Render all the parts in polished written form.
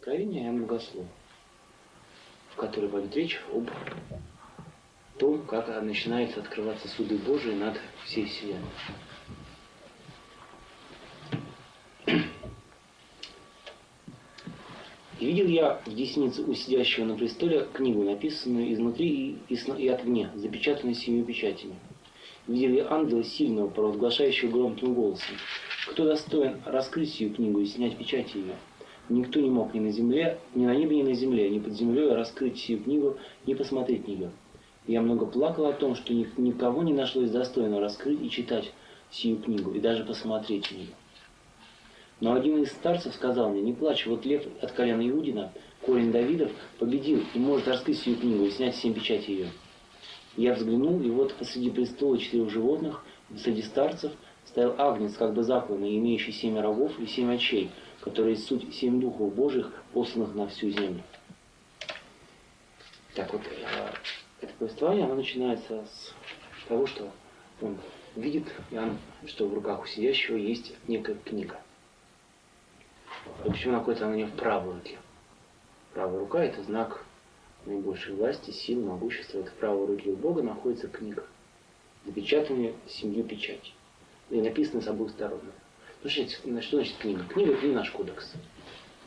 Откровения, Иоанн Богослов, в которой пойдет речь об том, как начинаются открываться суды Божии над всей вселенной. И видел я в деснице у сидящего на престоле книгу, написанную изнутри и отвне, запечатанную 7 печатями. Видел я ангела сильного, провозглашающего громким голосом: кто достоин раскрыть сию книгу и снять печати ее? Никто не мог ни на земле, ни на небе, ни на земле, ни под землей раскрыть сию книгу, ни посмотреть в нее. Я много плакал о том, что никого не нашлось достойного раскрыть и читать сию книгу, и даже посмотреть в нее. Но один из старцев сказал мне: не плачь, вот лев от колена Иудина, корень Давидов, победил и может раскрыть сию книгу и снять 7 печатей ее. Я взглянул, и вот посреди престола 4 животных, среди старцев, стоял агнец, как бы закланный, имеющий 7 рогов и 7 очей, которые суть 7 духов Божьих, посланных на всю землю. Так вот, это повествование, оно начинается с того, что он видит, Иоанн, что в руках у сидящего есть некая книга. И почему находится она у него в правой руке? Правая рука – это знак наибольшей власти, силы, могущества. Это в правой руке у Бога находится книга, запечатанная 7 печатями и написанная с обоих сторон. Ну, что значит книга? Книга – это не наш кодекс.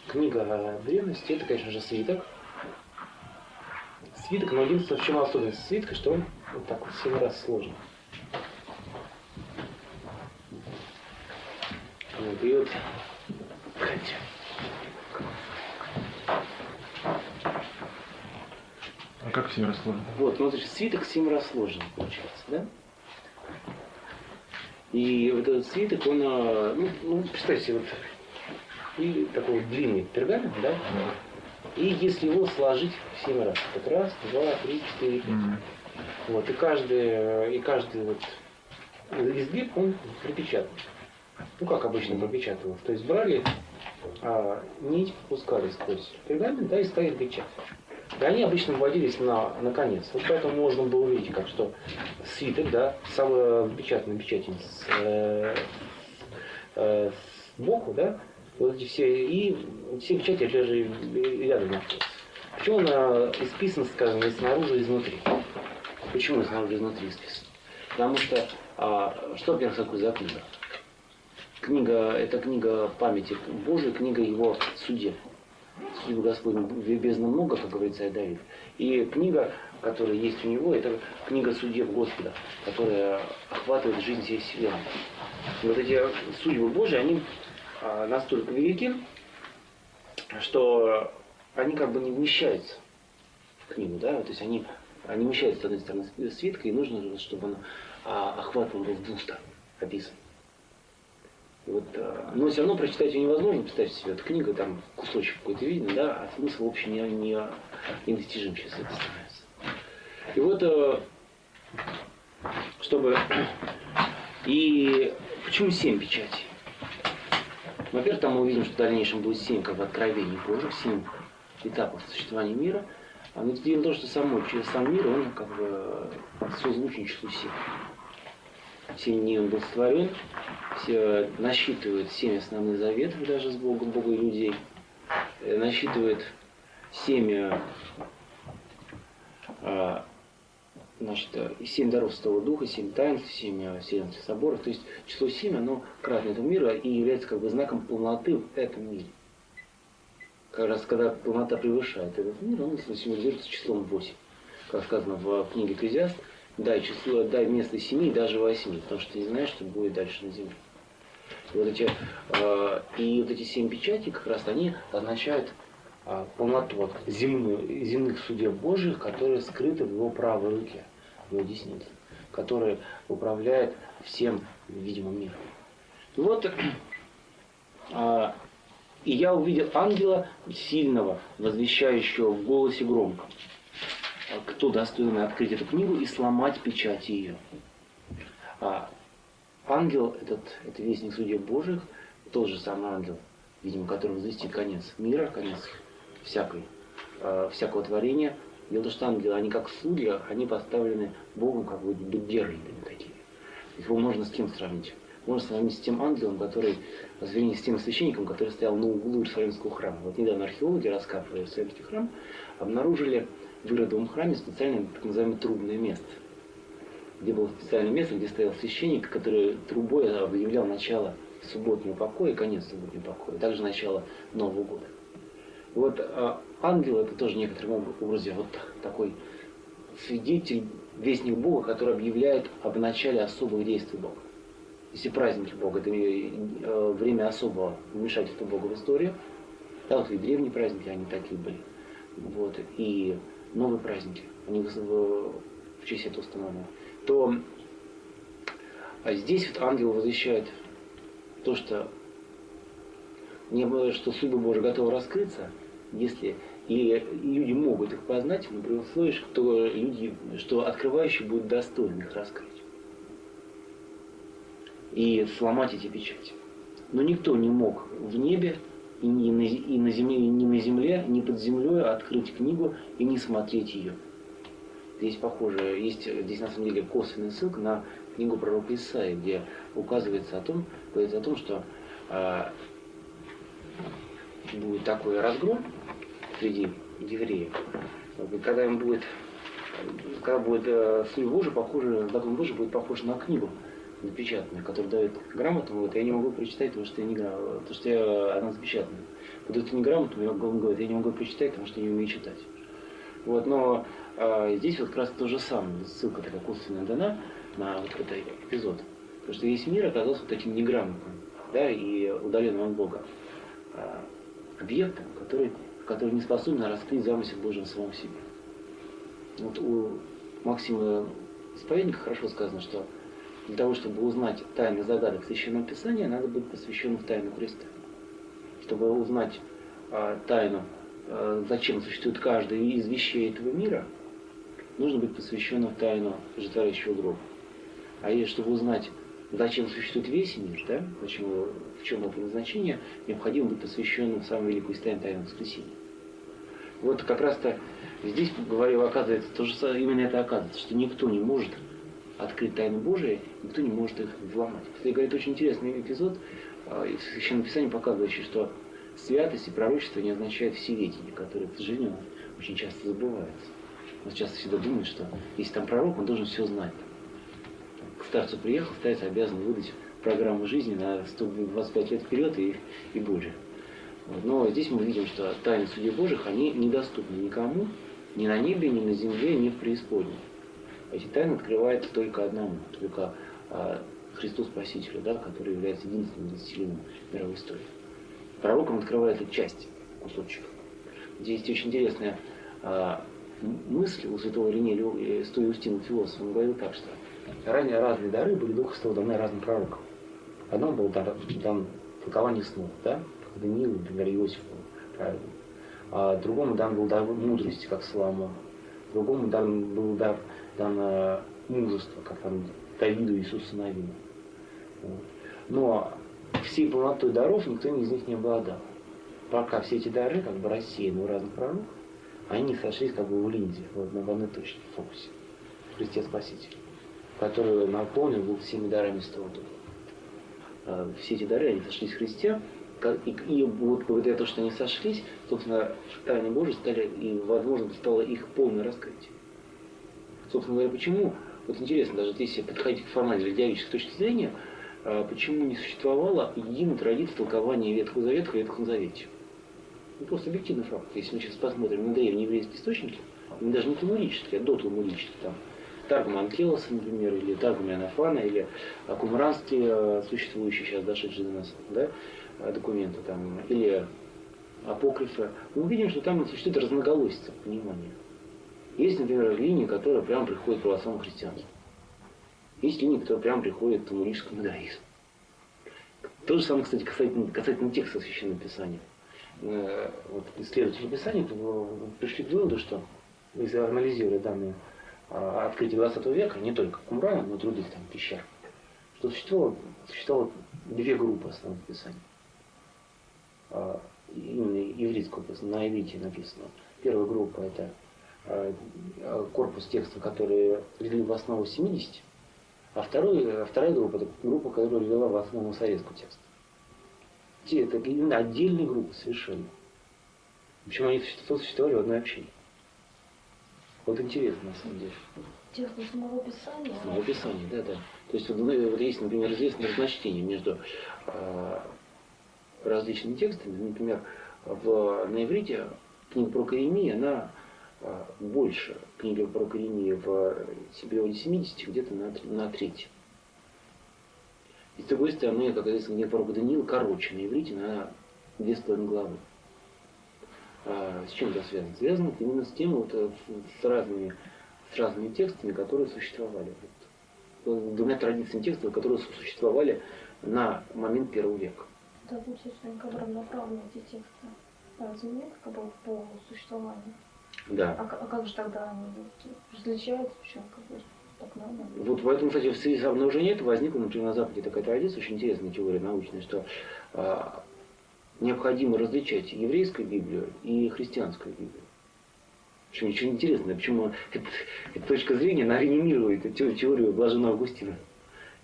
Книга древности – это, конечно же, свиток. Свиток, но единственное, в чем особенность свитка, что он вот так вот 7 раз сложен. Вот, и вот, а как 7 раз сложен? вот, ну, значит, свиток 7 раз сложен, получается, да? И вот этот свиток, он, представьте, вот, и такой вот длинный пергамент, да? И если его сложить в 7 раз, так раз, 2, 3, 4, 5. Вот, и каждый вот изгиб, он припечатан. Ну, как обычно пропечатывалось. То есть брали нить, пускали сквозь пергамент, да, и ставили печать. И они обычно вводились на конец. Вот поэтому можно было увидеть, как что свиток, да, запечатанная печать сбоку, да, вот эти все, и все печати даже рядом находятся. Причем он исписан, скажем, и снаружи, и изнутри. Почему снаружи и изнутри исписан? Потому что, что, во-первых, такое за книга? Книга – это книга памяти Божией, книга Его суде. Судьбы Господня бездна много, как говорится, Давид. И книга, которая есть у него, это книга судеб Господа, которая охватывает жизнь всей вселенной. И вот эти судьбы Божии, они настолько велики, что они как бы не вмещаются в книгу, да, то есть они не вмещаются, с одной стороны, свитка, и нужно, чтобы он охватывал был с 2 сторон описан. Вот, но все равно прочитать ее невозможно, представьте себе, эта книга, там кусочек какой-то видно, да, а смысл вообще недостижим сейчас это становится. И вот, чтобы... И почему 7 печатей? Во-первых, там мы увидим, что в дальнейшем будет 7 как бы откровений Божьих, 7 этапов существования мира. Но дело в том, что сам мир, он как бы созвучен числу 7. 7 дней он был сотворен, все насчитывает 7 основных заветов даже с Богом, Бога и людей. Насчитывает 7 даров Святого Духа, 7 таинств, 7 вселенских соборов. То есть число 7, оно кратно этого мира и является как бы знаком полноты в этом мире. Как раз когда полнота превышает этот мир, он символизируется числом 8. Как сказано в книге Экклезиаст, дай вместо 7 даже 8, потому что ты не знаешь, что будет дальше на земле. И вот эти 7 печатей, как раз они означают полноту земных судеб Божьих, которые скрыты в его правой руке, в его деснице, которые управляют всем видимым миром. И вот, и я увидел ангела сильного, возвещающего в голосе громко: кто достоин открыть эту книгу и сломать печати ее. Ангел, это вестник судеб Божьих, тот же самый ангел, видимо, который возвестит конец мира, конец всякого творения. Дело в том, что ангелы, они как судья, они поставлены Богом как бы держателями такими. Его можно с кем сравнить? можно сравнить с тем ангелом, вернее, с тем священником, который стоял на углу Иерусалимского храма. Вот недавно археологи, раскапывая Иерусалимский храм, обнаружили в Иродовом храме специальное, так называемое, трубное место. Где было специальное место, где стоял священник, который трубой объявлял начало субботнего покоя и конец субботнего покоя, также начало Нового года. И вот ангел — это тоже в некотором образе вот такой свидетель, вестник Бога, который объявляет об начале особых действий Бога. Если праздники Бога — это время особого вмешательства Бога в историю, да, вот и древние праздники, они такие были, вот, и новые праздники, они в честь этого установлены, то здесь вот ангел возвещает то, что судьба Божия готова раскрыться, если и люди могут их познать, но при условии, что открывающий будет достоин их раскрыть и сломать эти печати. Но никто не мог в небе и на земле, ни на земле, ни под землей открыть книгу и не смотреть ее. Здесь здесь на самом деле косвенная ссылка на книгу пророка Исаии, где говорится о том, что будет такой разгром среди евреев, когда будет Слово Божие, закон Божий будет похож на книгу напечатанную, которая дает грамоту, я не могу прочитать, потому что она запечатана. Вот эту неграмоту, он говорит, я не могу прочитать, потому что не умею читать. Вот, но здесь вот как раз то же самое, ссылка такая косвенная дана на вот этот эпизод. Потому что весь мир оказался вот таким неграмотным, да, и удаленным от Бога объектом, который не способен раскрыть замысел Божий в самом себе. Вот у Максима Исповедника хорошо сказано, что для того, чтобы узнать тайны загадок Священного Писания, надо быть посвященным в тайну Христа. Чтобы узнать тайну, зачем существует каждая из вещей этого мира, нужно быть посвященным в тайну животворящего гроба. А если чтобы узнать, зачем существует весь мир, да, в чем его предназначение, необходимо быть посвященным в самую великую тайну воскресения. Вот как раз-то здесь, говорю, оказывается, именно это оказывается, что никто не может открыть тайны Божии, никто не может их взломать. Кстати, говорит, очень интересный эпизод из Священного Писания, показывающий, что святость и пророчество не означает всеведение, которое, к сожалению, очень часто забывается. Он часто всегда думает, что если там пророк, он должен все знать. К старцу приехал, старец обязан выдать программу жизни на 125 лет вперед и более. Вот. Но здесь мы видим, что тайны судей Божьих, они недоступны никому, ни на небе, ни на земле, ни в преисподней. Эти тайны открываются только одному, только Христу Спасителю, да, который является единственным властелином мировой истории. Пророкам открывается часть, кусочек. Здесь есть очень интересная мысль у святого Иринея Стоиустина, философа. Он говорил так, что ранее разные дары были Духа Святого даны разным пророкам. Одному был дан толкование снов, да, как Даниилу, например, Иосифу, правильно. А другому дан был дар мудрости, как Соломону. Другому был дар мужества, как там Давиду и Иисусу Навину. Вот. Но всей полнотой даров никто из них не обладал. Пока все эти дары как бы рассеяны у разных пророков, они сошлись как бы в линзе, в одной точке, в фокусе. В Христе Спасителе, который наполнен был всеми дарами Святого Духа. Все эти дары, они сошлись в Христе, и вот благодаря тому, что они сошлись, собственно, тайны Божьи стали, и, возможно, стало их полное раскрытие. Собственно говоря, почему, вот интересно, даже если подходить к формальной диалогической точки зрения, почему не существовало единой традиции толкования Ветхого Завета в Ветхом Завете? Ну, просто объективный факт. Если мы сейчас посмотрим на древние еврейские источники, они даже не талмудические, а доталмудические, там, Таргум Анкелоса, например, или Таргум Иоаннафана, или кумранские, существующие сейчас, дошедшие до нас, да, документы, там, или апокрифы, мы увидим, что там существует разноголосица понимания. Есть, например, линии, которые прямо приходят к православному христианству. Есть линии, которые прямо приходят к талмудическому иудаизму. То же самое, кстати, касательно текста Священного Писания. Вот исследователи Писания пришли к выводу, что, если анализируя данные открытия 20 века, не только Кумрана, но и других там пещер, что существовало две группы основных Писаний. Именно ивритского, на иврите написано. Первая группа — это корпус текстов, которые легли в основу 70, А вторая группа, это группа, которая ввела в основу советскую текст. Это именно отдельные группы совершенно. Причем они существовали в одной общине. Вот интересно, на самом деле. Текст самого Писания? Самого Писания, да. То есть вот есть, например, известное разночтение между различными текстами. Например, на иврите книга про Иеремию, она больше. Книга про Иеремию в переводе 70 где-то на треть. И с другой стороны, как известно, книга пророка Даниила короче на иврите на 2,5 главы. С чем это связано? Связано именно с тем, вот, с разными текстами, которые существовали. Двумя традициями текстов, которые существовали на момент первого века. Да, получается, они как бы равноправны, эти тексты. Разве нет как бы по существованию? Да. А как же тогда они различаются? Почему как бы так надо? Вот поэтому, кстати, в связи с обнаружением этого возникла, например, на Западе такая традиция, очень интересная теория научная, что необходимо различать еврейскую Библию и христианскую Библию. Что очень интересно, почему эта точка зрения, она реанимирует теорию Блаженного Августина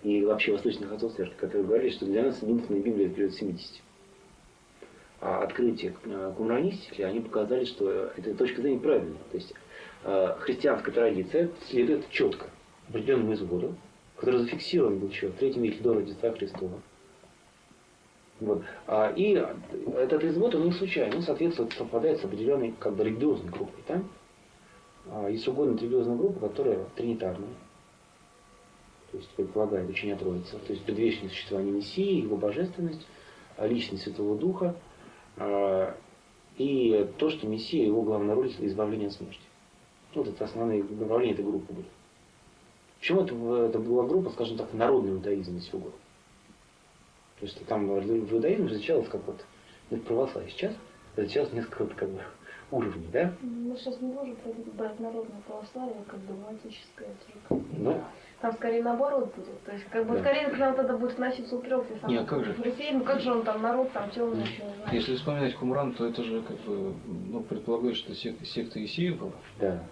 и вообще восточных отцов церкви, которые говорили, что для нас единственная Библия это период 70. А открытие кумранистики, они показали, что эта точка зрения правильная. То есть христианская традиция следует четко определенному изводу, который зафиксирован был еще в 3 веке до Рождества Христова. Вот. И этот извод, он не случайно, он соответствует, совпадает с определенной как бы религиозной группой. Да? Есть угодно религиозная группа, которая тринитарная, то есть предполагает учение Троицы, то есть предвечное существование Мессии, его божественность, личность Святого Духа, и то, что Мессия, его главная роль — избавление от смерти. Вот это основные направления этой группы были. Почему это была группа, скажем так, народный иудаизм из всего. То есть там в иудаизме различалось как вот, это православие сейчас, различалось несколько как бы уровней, да? Мы сейчас не можем брать народное православие как догматическое. Ну, там скорее наоборот будет. То есть как бы скорее к нам тогда будет относиться упрёкся сам. Нет, как же? Ну как же он там народ, там темный еще не знаю. Если вспоминать Кумран, то это же как бы, предполагает, что секта Исеев была. Да.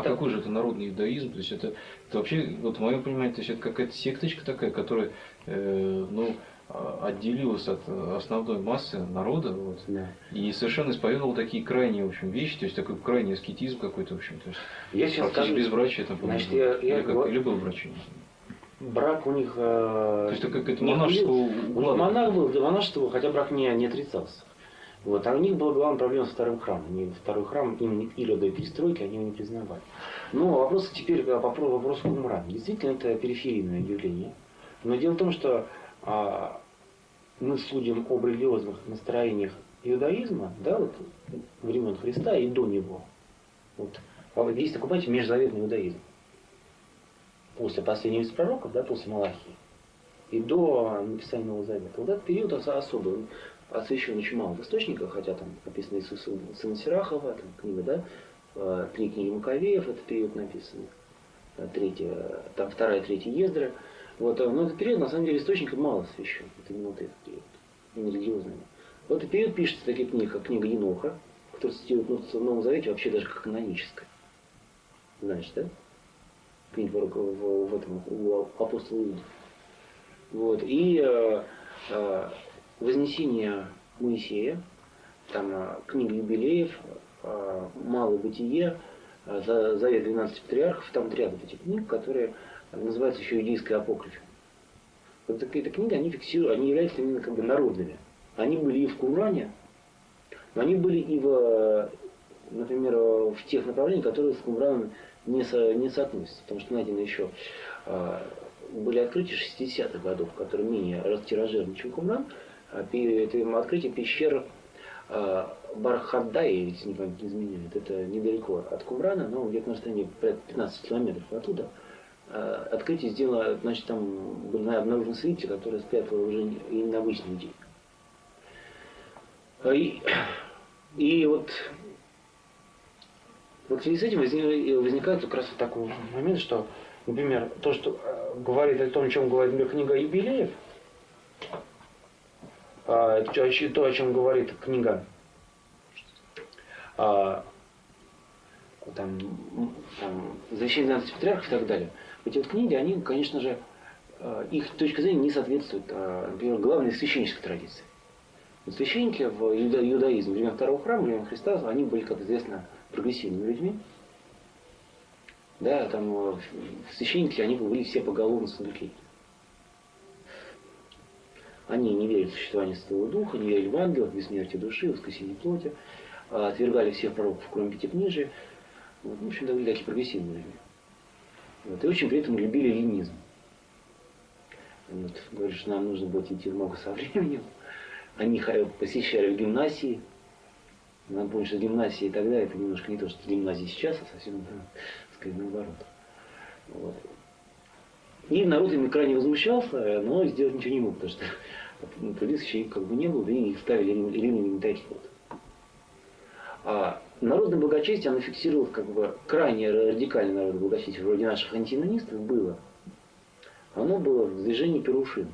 Какой же это народный иудаизм? То есть это вообще, вот в моем понимании, то есть это какая-то секточка такая, которая, отделилась от основной массы народа, вот, Да. и совершенно исповедовала такие крайние, в общем, вещи, то есть такой крайний аскетизм какой-то, в общем, то есть Я сейчас скажу, безбрачие там, значит, или было брачие. брак у них... То есть это какое-то не монашеского У них уклада. монах был, для монашества, хотя брак не отрицался. Вот. А у них была главная проблема со вторым храмом. Второй храм имени Ирода и перестройки они его не признавали. Но вопрос теперь по вопросу Кумрана. Действительно, это периферийное явление. Но дело в том, что мы судим об религиозных настроениях иудаизма, да, вот, времен Христа и до него. Вот. Есть такой, понимаете, межзаветный иудаизм. После последнего из пророков, да, после Малахии, и до написания Нового Завета. Вот этот период особый. Он освещен очень мало в источниках, хотя там написано Иисус сын Сирахова, там книга, да, 3 книги Маковеев, этот период написан, 2-3 Ездры. Вот, но этот период, на самом деле, источников мало освещен. Это именно вот этот период, не религиозный. В этот период пишется такие книги, как книга Еноха, которая цитирует в Новом Завете вообще даже как каноническая. Знаешь, да? Книга в этом, у апостола Иуды. Вот. И Вознесение Моисея, там книга Юбилеев, Малое Бытие, Завет 12 патриархов, там ряд этих книг, которые называются еще иудейской апокрифой. Вот такие-то книги, они фиксируют, они являются именно как бы народными. Они были и в Кумране, но они были и например, в тех направлениях, которые с Кумраном не соотносятся. Потому что найдены еще были открытия 60-х годов, которые менее растиражированы, чем Кумран. Это открытие пещер Бархадая, если не память не изменяет. Это недалеко от Кумрана, но где-то на расстоянии 15 километров оттуда. Открытие сделано, значит, там были обнаружены свитки, которые спрятали уже и на обычных людей. И вот в связи с этим возникает как раз такой момент, что, например, то, что говорит о том, о чем говорит книга Юбилеев, то, о чем говорит книга там Завещание 12 патриархов и так далее, эти вот книги, они, конечно же, их точка зрения не соответствует, например, главной священнической традиции. Вот священники в иудаизме, времен Второго храма, времен Христа, они были, как известно, прогрессивными людьми. Да, там священники, они были все поголовно саддукеи. Они не верили в существование Святого Духа, не верили в ангелов, в бессмертие души, в воскресение плоти, отвергали всех пророков, кроме Пятикнижия. Вот, в общем, были такие прогрессивные люди. Вот, и очень при этом любили ленизм. Вот, говорят, что нам нужно будет идти много со временем. Они посещали в гимнасии. Надо помнить, что гимнасия и тогда это немножко не то, что гимназия сейчас, а совсем, так сказать, наоборот. Вот. И народ ими крайне возмущался, но сделать ничего не мог, потому что других священников как бы не было, да и их ставили римляне таких вот. А народное благочестие, оно фиксировало как бы крайне радикальное народное благочестие, вроде наших антинонистов было. Оно было в движении Перушин.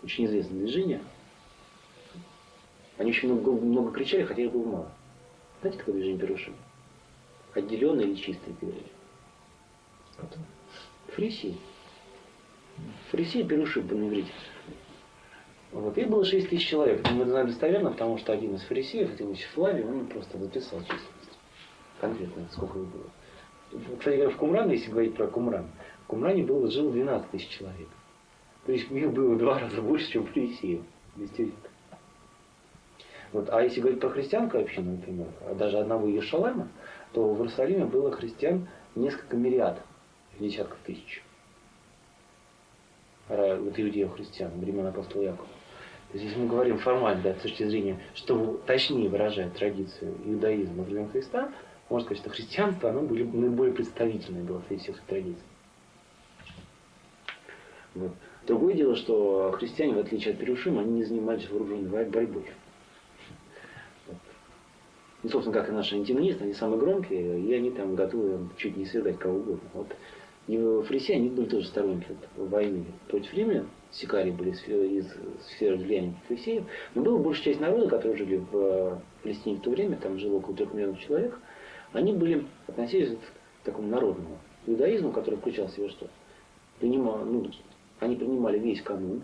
Очень известное движение. Они очень много кричали, хотя их было мало. Знаете, такое движение Перушин? Отделенное или чистое передача? Фарисеи. Фарисеи Перушин на иврите. Вот. Их было 6 тысяч человек. Это мы знаем достоверно, потому что один из фарисеев, это Иосиф Флавий, он просто записал численность. Конкретно, сколько их было. Кстати говоря, в Кумране, если говорить про Кумран, в Кумране жило 12 тысяч человек. То есть их было в 2 раза больше, чем фарисеев. Вот. А если говорить про христианскую общину, например, даже одного Иерушалайма, то в Иерусалиме было христиан несколько мириад, десятков тысяч. Вот иудеев христиан, времен апостола Якова. То есть, если мы говорим формально, да, с точки зрения, что точнее выражает традицию иудаизма времен Христа, можно сказать, что христианство, оно наиболее представительное было среди всех традиций. Вот. Другое дело, что христиане, в отличие от Перушим, они не занимались вооруженной борьбой. Вот. И, собственно, как и наши антинонисты, они самые громкие, и они там готовы чуть не свергать кого угодно. Вот. И фарисеи, они были тоже сторонники войны против римлян. Сикарии были из сферы влияния фарисеев. Но была большая часть народа, которые жили в Палестине в то время, там жило около 3 миллионов человек, они относились к такому народному иудаизму, который включал в себя что? Они принимали весь канон.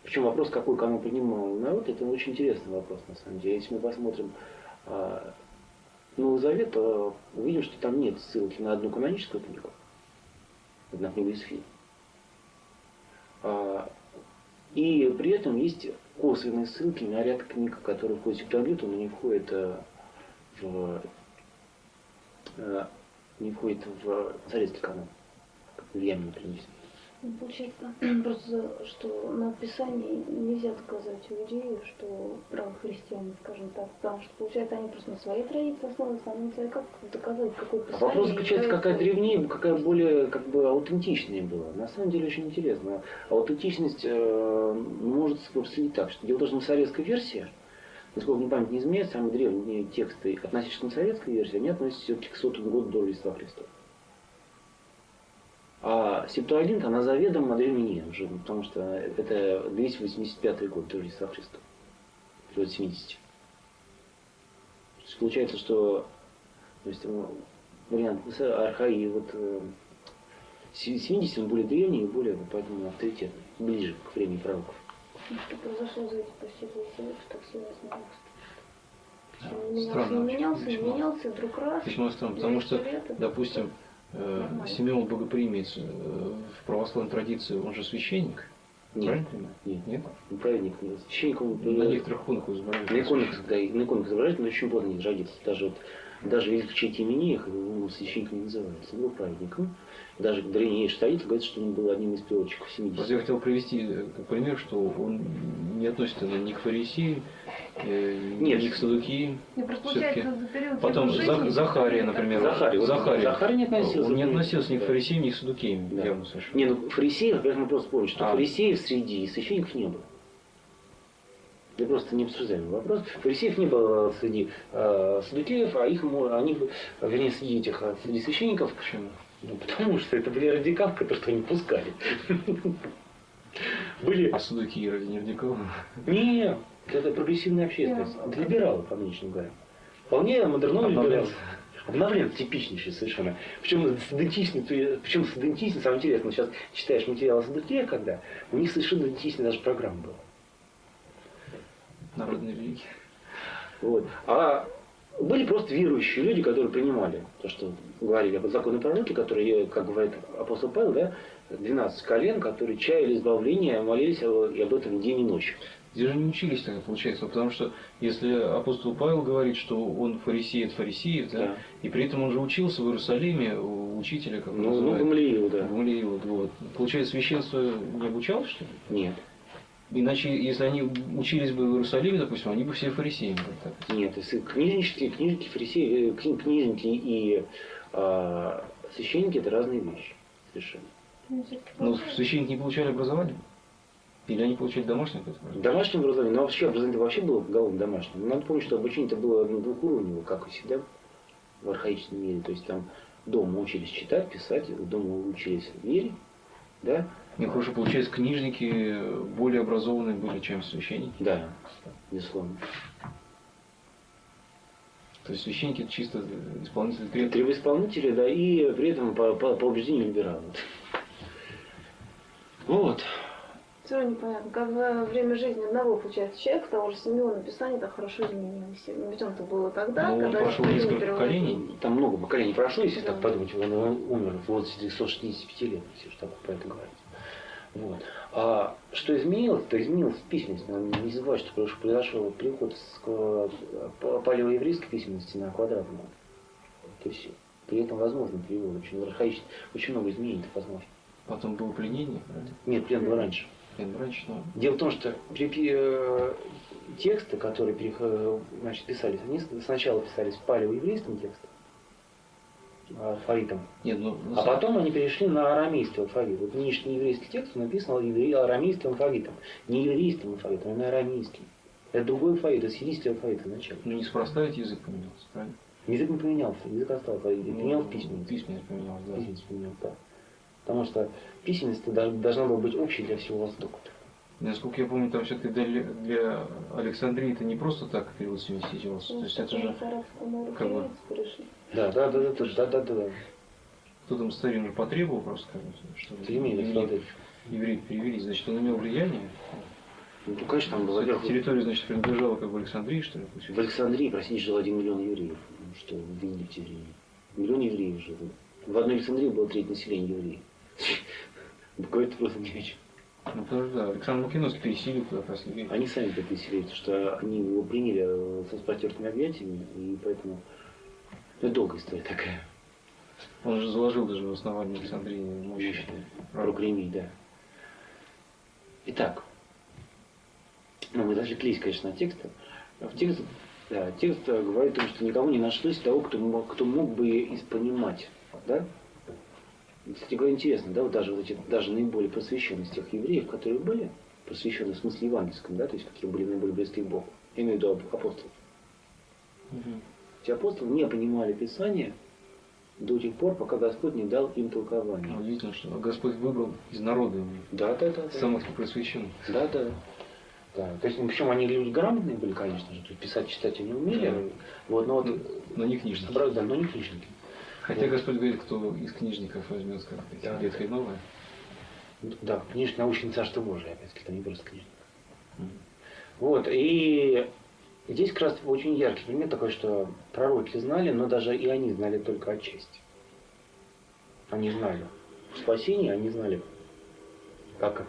Причем вопрос, какой канон принимал народ, это очень интересный вопрос, на самом деле. Если мы посмотрим Новый Завет, то увидим, что там нет ссылки на одну каноническую книгу. На книгу Исфирь. И при этом есть косвенные ссылки на ряд книг, которые входят в Септуагинту, но не входят в царецкий канон, как влияние принесет. Получается, просто, что на Писании нельзя доказать иудею, что правы христиане, скажем так, потому что, получается, они просто на своей традиции основываются, а не знаю, как доказать, какой Писание. Вопрос заключается, какая древнее, какая более аутентичнее была. На самом деле очень интересно. Аутентичность может проследить так, что дело в том, что советская версия, насколько мне память не изменяет, самые древние тексты относительно советской версии, они относятся все-таки к 100-му году до Рождества Христова. А Септуагинта, она заведомо древнее уже, потому что это 285 год до Рождества Христова. От 70. То есть получается, что вариант архаи, 70 он более древний и более, поэтому авторитетный, ближе к времени пророков. Что произошло за эти почти 20 лет, что все менялся, вдруг раз. Почему странно? Потому что, допустим, Симеон Богоприимец в православной традиции, он же священник. Нет. Правильно понимаю? Нет. Праведник. Священник он на некоторых иконах изображает. На иконах изображает, но очень поздно не родится. Даже в великих чайтимениях его священником не называется. Он был праведником. Даже древнейший столица говорит, что он был одним из переводчиков 70. Вот я хотел привести пример, что он не относится ни к фарисеям, ни к саддукеям. Потом Захария, например. Захария не относился. Он не относился ни к фарисеям, ни к саддукеям. Да. Явно совершенно. Не, фарисеев, во-первых, мы просто помним, что фарисеев среди священников не было. Это просто не обсуждаемый вопрос. Фарисеев не было среди саддукеев, среди священников. Почему? Ну, потому что это были радикалы, которые не пускали. А саддукеи разве не радикалы? Нет, это прогрессивная общественность. Это либералы, по внешнему говоря. Вполне модерновые либералы. Обновление типичнейший совершенно. Причем с идентичностью, самое интересное, сейчас читаешь материалы с СДТ, когда у них совершенно идентичная даже программа была. Народные религии. Вот. А были просто верующие люди, которые принимали то, что говорили об законе пророки, которые, как говорит апостол Павел, да, 12 колен, которые чаяли избавления, молились и об этом день и ночь. Здесь же не учились тогда, получается, потому что если апостол Павел говорит, что он фарисей от фарисеев, да, и при этом он же учился в Иерусалиме у учителя, как он называет. Гамлиил, да. Гамлиил, вот. Получается, священство не обучалось, что ли? Нет. Иначе, если они учились бы в Иерусалиме, допустим, они бы все фарисеями были. Нет, если книжники, фарисеи, книжники и священники – это разные вещи. Совершенно. Но священники не получали образование? Или они получали домашнее образование? Домашнее образование, но вообще образование вообще было поголовно домашним. Надо помнить, что обучение-то было двухуровневое, как и всегда в архаичном мире. То есть там дома учились читать, писать, дома учились вере, да? Хорошо, получается, книжники более образованные были, чем священники? Да, безусловно. То есть священники это чисто исполнители требований? Требоисполнители, да, и при этом по убеждению либералы. Вот. Все равно непонятно, как во время жизни одного, получается, человека, того же Симеона, Писание так хорошо изменилось. Ведь он-то было тогда, когда... Он прошел несколько поколений. Там много поколений прошло, если так подумать, он умер в возрасте 165 лет, если уж так про это говорить. Вот. А что изменилось, то изменилась письменность. Не забывай, что произошел переход с палеоеврейской письменности на квадратную. То есть при этом возможно перевод. Очень архаично, очень много изменений возможно. Потом было пленение, правильно? Нет, плен был раньше. Дело в том, что тексты, которые писались, они сначала писались палеоеврейским текстом, алфавитом, а потом они перешли на арамейский алфавит. Вот нынешний еврейский текст написан арамейским алфавитом. Не еврейским алфавитом, а на арамейским. Это другой алфавит, это сирийский алфавит изначально. Ну неспроста ведь язык поменялся, правильно? Язык не поменялся, язык остался, поменялся письменность. Письменность поменялась, да. Письменность поменялась, да. Потому что письменность должна была быть общей для всего Востока. Насколько я помню, там все-таки для Александрии это не просто так перевод совместительности. То есть это же как бы... Да. Кто там старину потребовал просто, чтобы евреи перевели, значит, он имел влияние. Ну, конечно, там было... Территория, значит, принадлежала как бы Александрии, что ли? В Александрии, простите, жил 1 миллион евреев. Что в Египте времени. Миллион евреев жило. В одной Александрии было треть населения евреев. Говорит просто не о чем. Ну, тоже, да. Александр Македонский переселил туда просто. Они сами туда переселили, потому что они его приняли с распростертыми объятиями, и поэтому... Это долгая история такая. Он же заложил даже в основании Александрии мощный Прокремий, да. Итак, мы зажглись, конечно, на текст. Текст говорит о том, что никого не нашлось того, кто мог бы испонимать. Да? Кстати говоря, интересно, да, вот даже наиболее просвещенные из тех евреев, которые были просвещены в смысле евангельском, да, то есть какие были наиболее близки к Богу, я имею в виду апостолов. Эти апостолы не понимали Писания до тех пор, пока Господь не дал им толкование. Удивительно, что Господь выбрал из народа самых непросвещенных. Да. То есть, причем они люди грамотные были, конечно же, писать, читать они умели. Да. Вот, но не книжники. Да, но не книжники. Хотя вот. Господь говорит, кто из книжников возьмет, как Ветхое и Новое. Да, книжник научный царство Божие, опять-таки, это не просто книжник. Вот, и здесь как раз очень яркий пример такой, что пророки знали, но даже и они знали только отчасти. Они знали спасение, они знали, как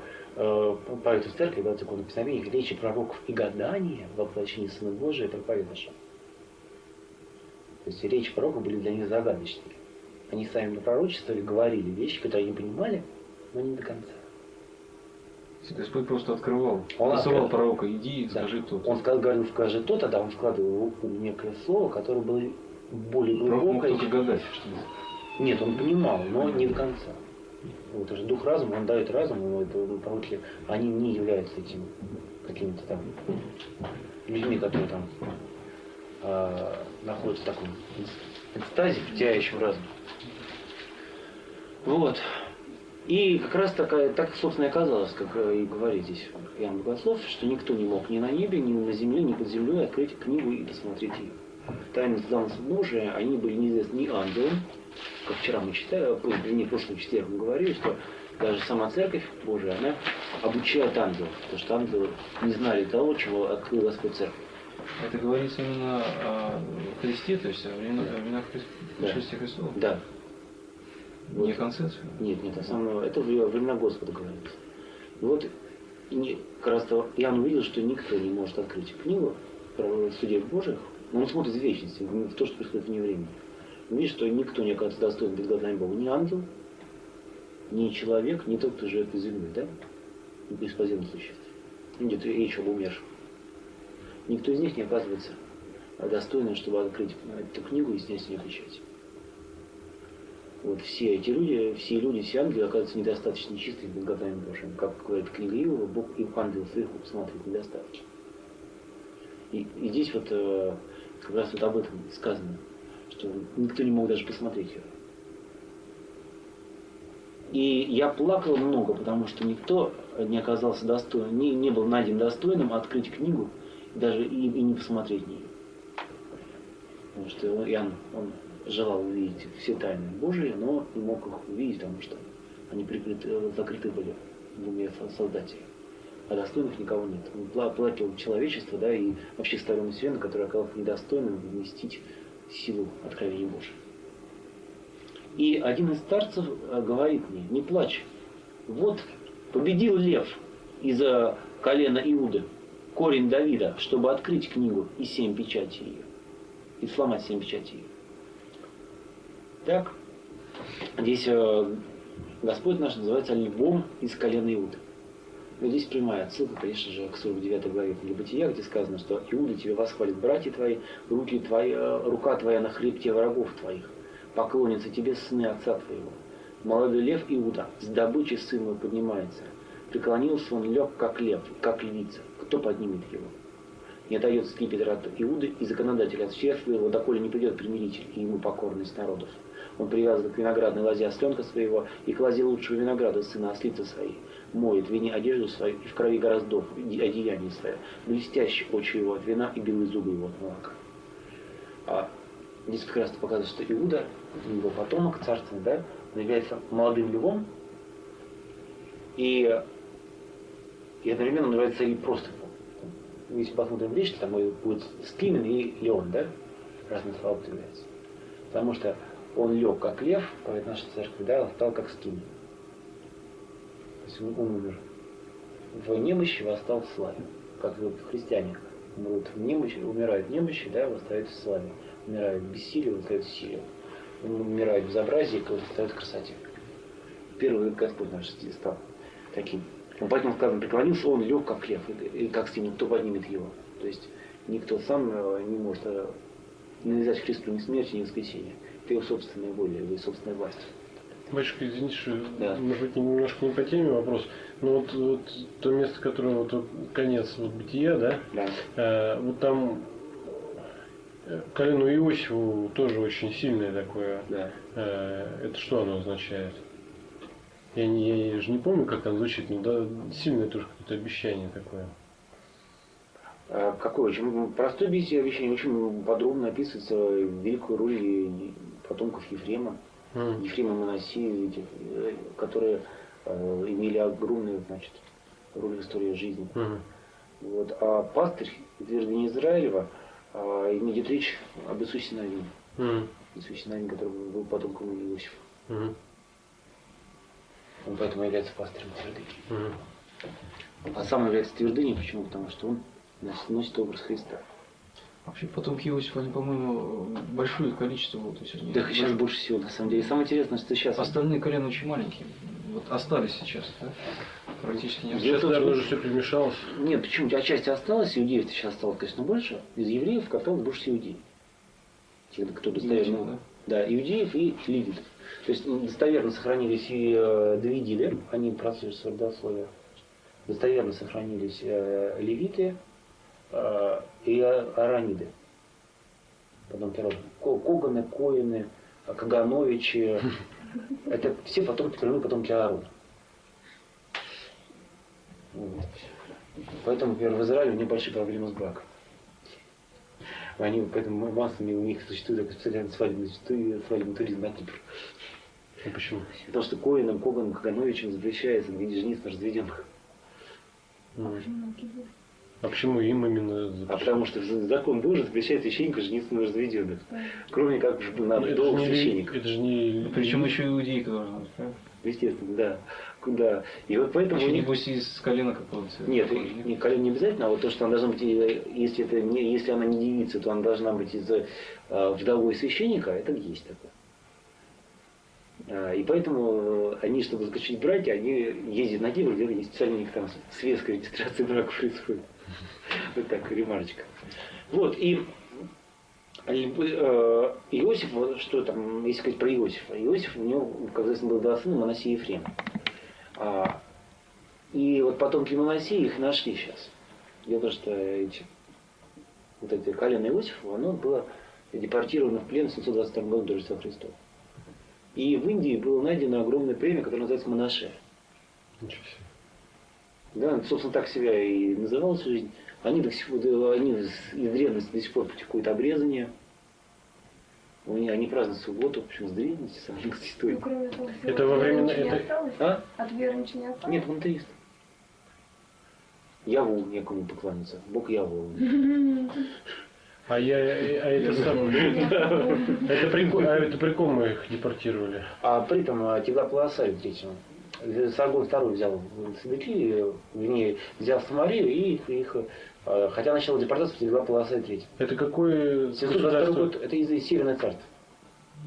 поют из церкви, да, закон написания, речи пророков и гадания в воплощении Сына Божия проповедующего. То есть речи пророков были для них загадочными. Они сами напророчествовали, говорили вещи, которые они понимали, но не до конца. Господь просто открывал, посылал пророка, иди и скажи то-то. Он говорил, скажи то-то, да, он вкладывал в ум некое слово, которое было более глубокое. Мог только гадать, что ли? Нет, он понимал, но не до конца. Вот это же дух разума, он дает разум, но пророки, они не являются этими какими-то там людьми, которые там находятся в таком экстазе, потеряющем разум. Вот. И как раз так, собственно, и оказалось, как и говорит здесь Иоанн Богослов, что никто не мог ни на небе, ни на земле, ни под землей открыть книгу и посмотреть ее. тайны замысла Божия, они были неизвестны ни ангелам, как вчера мы читали, в прошлом четверг мы говорили, что даже сама Церковь Божия, она обучает ангелов, потому что ангелы не знали того, чего открыл Господь Церковь. Это говорится именно о Христе, то есть о временах пришествия Христова? Да. Не вот. Концепция? Нет, это времена Господа говорится. И вот как раз Иоанн увидел, что никто не может открыть книгу про судей Божьих, но он смотрит в вечность, в то, что происходит вне времени. Он видит, что никто не оказывается достоин перед глазами Бога, ни ангел, ни человек, ни тот, кто живет на земле, да? Ни беспоземных существ. Идет речь об умерших. Никто из них не оказывается достойным, чтобы открыть эту книгу и снять с нее печать. Вот все эти люди, все ангелы оказываются недостаточно чистыми перед глазами Божьими. Как говорит книга Иова, Бог и ангелов своих усматривает недостатки. И здесь вот как раз вот об этом сказано, что никто не мог даже посмотреть ее. И я плакал много, потому что никто не оказался достойным, не был найден достойным открыть книгу, даже и не посмотреть в нее. Потому что Иоанн, он желал увидеть все тайны Божии, но не мог их увидеть, потому что они закрыты были в уме Создателя. А достойных никого нет. Он плакал человечество, да, и вообще сторону Вселенной, который оказался недостойным вместить силу откровения Божия. И один из старцев говорит мне: не плачь, вот победил лев из-за колена Иуды, корень Давида, чтобы открыть книгу и 7 печатей ее, и сломать 7 печатей ее. Так, здесь Господь наш называется львом из колена Иуды. Но здесь прямая отсылка, конечно же, к 49 главе книги Бытия, где сказано, что Иуда тебе восхвалит братья твои, рука твоя на хребте врагов твоих, поклонятся тебе сыны отца твоего. Молодой лев Иуда, с добычей сын мой поднимается. Преклонился он, лег как лев, как львица. Кто поднимет его? Не отойдет скипетр от Иуды, и законодатель от черства его, доколе не придет примиритель, и ему покорность народов. Он привязан к виноградной лозе осленка своего, и к лозе лучшего винограда сына ослицы своей. Моет в вине одежду свою, и в крови гораздов одеяние свое. Блестящие очи его от вина, и белые зубы его от молока. А здесь как раз показывает, что Иуда, его потомок царственный, да, он является молодым львом, и одновременно он является и просто. Если посмотрим в речь, там будет скимен и леон, да? Разные слова употребляются. Потому что он лег как лев, говорит наша церковь, да, он стал как скимен. То есть он умер в немощи, восстал в славе. Как вот христиане умрут в немощи, умирают в немощи, да, восстают в славе. Умирают в бессилии, восстают в силе. Умирают в безобразии, восстают в красоте. Первый Господь наш стал таким. Поэтому сказано, преклонился он, лег как лев, и как скимен, кто поднимет его. То есть никто сам не может навязать Христу ни смерти, ни воскресения. Это его собственная воля, его собственная власть. Батюшка, извините, что, да, может быть, немножко не по теме вопрос, но вот то место, которое вот конец вот, Бытия, да? Да. Вот там колену Иосифу тоже очень сильное такое. Да. Это что оно означает? Я же не помню, как там звучит, но да, сильное тоже какое-то обещание такое. Какое? Очень простое обещание, очень подробно описывается великую роль потомков Ефрема, Ефрема и Манасии, которые имели огромную, значит, роль в истории жизни. Вот. А пастырь утверждения Израилева идет речь об Иисусе Навине. Иисусе Навине, который был потомком Иосифа. Он поэтому является пастырем твердыни. А сам является твердыней, почему? Потому что он носит образ Христа. Вообще потомки Иосифа, они, по-моему, большое количество было. Да, сейчас больше всего, на самом деле. Самое интересное, что сейчас... Остальные колена очень маленькие. Вот остались сейчас, да? Практически не осталось. Сейчас, наверное, уже все перемешалось. Нет, почему? Отчасти осталось, иудеев сейчас осталось, конечно, больше. Из евреев осталось больше иудеев. Те, кто достоверно... Да, иудеев и левитов. То есть достоверно сохранились и давидиды, они процесс родословия. Достоверно сохранились левиты и араниды. Потом Коганы, Коины, Кагановичи. Это все потомки Аарона. Вот. Поэтому, например, в Израиле небольшие проблемы с браком. Они поэтому массами у них существует такой специальный свадебный туризм на Кипр. А почему? Потому что Коинам, Коганом, Кагановичам запрещается в виде жениц разведенных. А почему им именно запрещается? А потому что закон Божий запрещает священнику жениться на разведенных. Кроме как на долг священника. Это же не... Причем еще иудейка должна быть, правильно? Естественно, да. Да. И вот поэтому... Еще небось из колена какого-то. Нет, не колено не обязательно, а вот то, что она должна быть, если она не девица, то она должна быть из вдовой священника, это есть такое. И поэтому они, чтобы заключить браки, они ездят на Кипр, где есть специальная у них там светская регистрация браков происходит. Вот так, ремарочка. Вот, и Иосиф, что там, если сказать про Иосифа. Иосиф, у него, как известно, было два сына, Манасия и Ефрем. И вот потомки Манасии их нашли сейчас. Дело в том, что вот это колено Иосифа, оно было депортировано в плен в 722 году до Рождества Христова. И в Индии было найдено огромное племя, которое называется Манаше. Ничего себе. Да, собственно, так себя и называлась жизнь. Они до сих пор, они из древности до сих пор практикуют обрезание. Они празднуют субботу, в общем, с древности, с английской истории. Это во время... От веры ничего не осталось? Нет, монотеист. Яву некому поклониться. Бог Яву. это при ком мы их депортировали? А при этом Тевдоклоосарю третьему. Саргон II взял Садыки, вернее, взял Самарию и их... Хотя начало депортации Тевдоклоосарь III. Это какое государство? Это из Северное царство.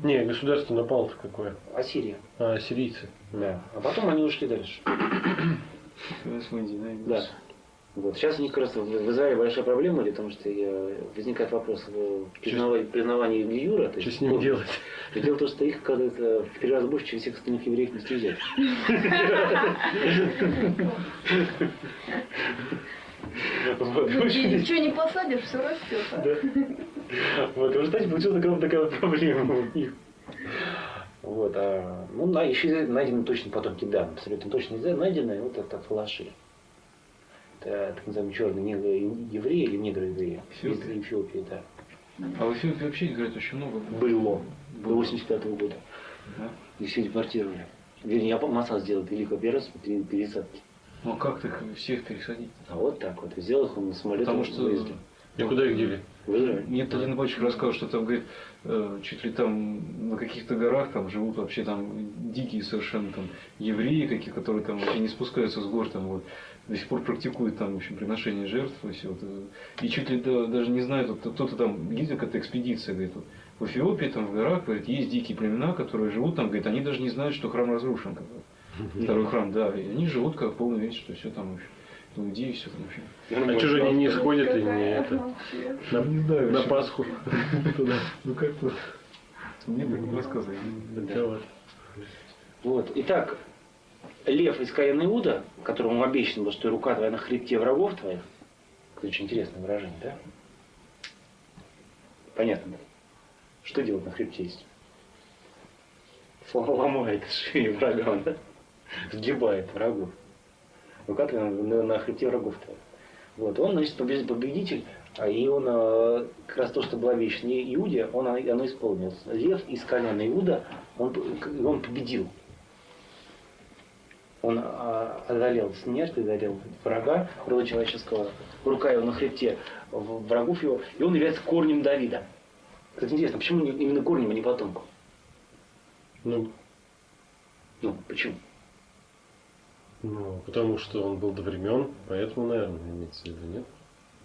Не, государство напало-то какое? Ассирия. Ассирийцы. Да. А потом они ушли дальше. Да. Вот. Сейчас у них как раз в Израиле большая проблема, потому что возникает вопрос признавания Гиюра. Что с ним делать? Дело в том, что их, оказывается, в 3 раза больше, чем всех остальных евреев не встречают. Ничего не посадишь, все растет. Вот, в результате получилась такая проблема у них. Вот, еще найдены точно потомки, да, абсолютно точно найдены, вот это фалаши. Это так называемые черные евреи или негры-евреи из Эфиопии, да. А в Эфиопии вообще, говорят, очень много было. До 85-го года. Да? И все депортировали. Вернее, Масад сделал великую операцию по пересадке. Ну а как их всех пересадить? А вот так вот. Сделал их он на самолете. Потому что... выездил. И куда их дели? В Израиль. Мне один мальчик рассказал, что там, говорит, чуть ли там на каких-то горах там живут вообще там дикие совершенно там евреи, которые там вообще не спускаются с гор, там вот до сих пор практикуют там, в общем, приношение жертв и все. И чуть ли даже не знают, вот, кто-то там ездил, какая-то экспедиция, говорит, вот, в Эфиопии, там в горах, говорит, есть дикие племена, которые живут там, говорит, они даже не знают, что храм разрушен. Второй храм, да, и они живут как полный весь, что все там, в общем. Иудеи, все там вообще. А что же они не сходят и не это? Не знаю. На Пасху. Ну как-то. Мне так не рассказывали. Вот. Итак, лев из колена Иуда, которому обещано было, что рука твоя на хребте врагов твоих. Это очень интересное выражение, да? Понятно, да? Что делать на хребте есть? Ломает шею врагам, да? Сгибает врагов. Рука твоя на хребте врагов твоих. Вот. Он, значит, победитель, и он как раз то, что было обещано Иуде, оно исполнилось. Лев из колена Иуда, он победил. Он одолел смерть, одолел врага рода человеческого, рука его на хребте врагов его, и он является корнем Давида. Это интересно, почему именно корнем, а не потомком? Ну, почему? Ну, потому что он был до времен, поэтому, наверное, имеется в виду, нет?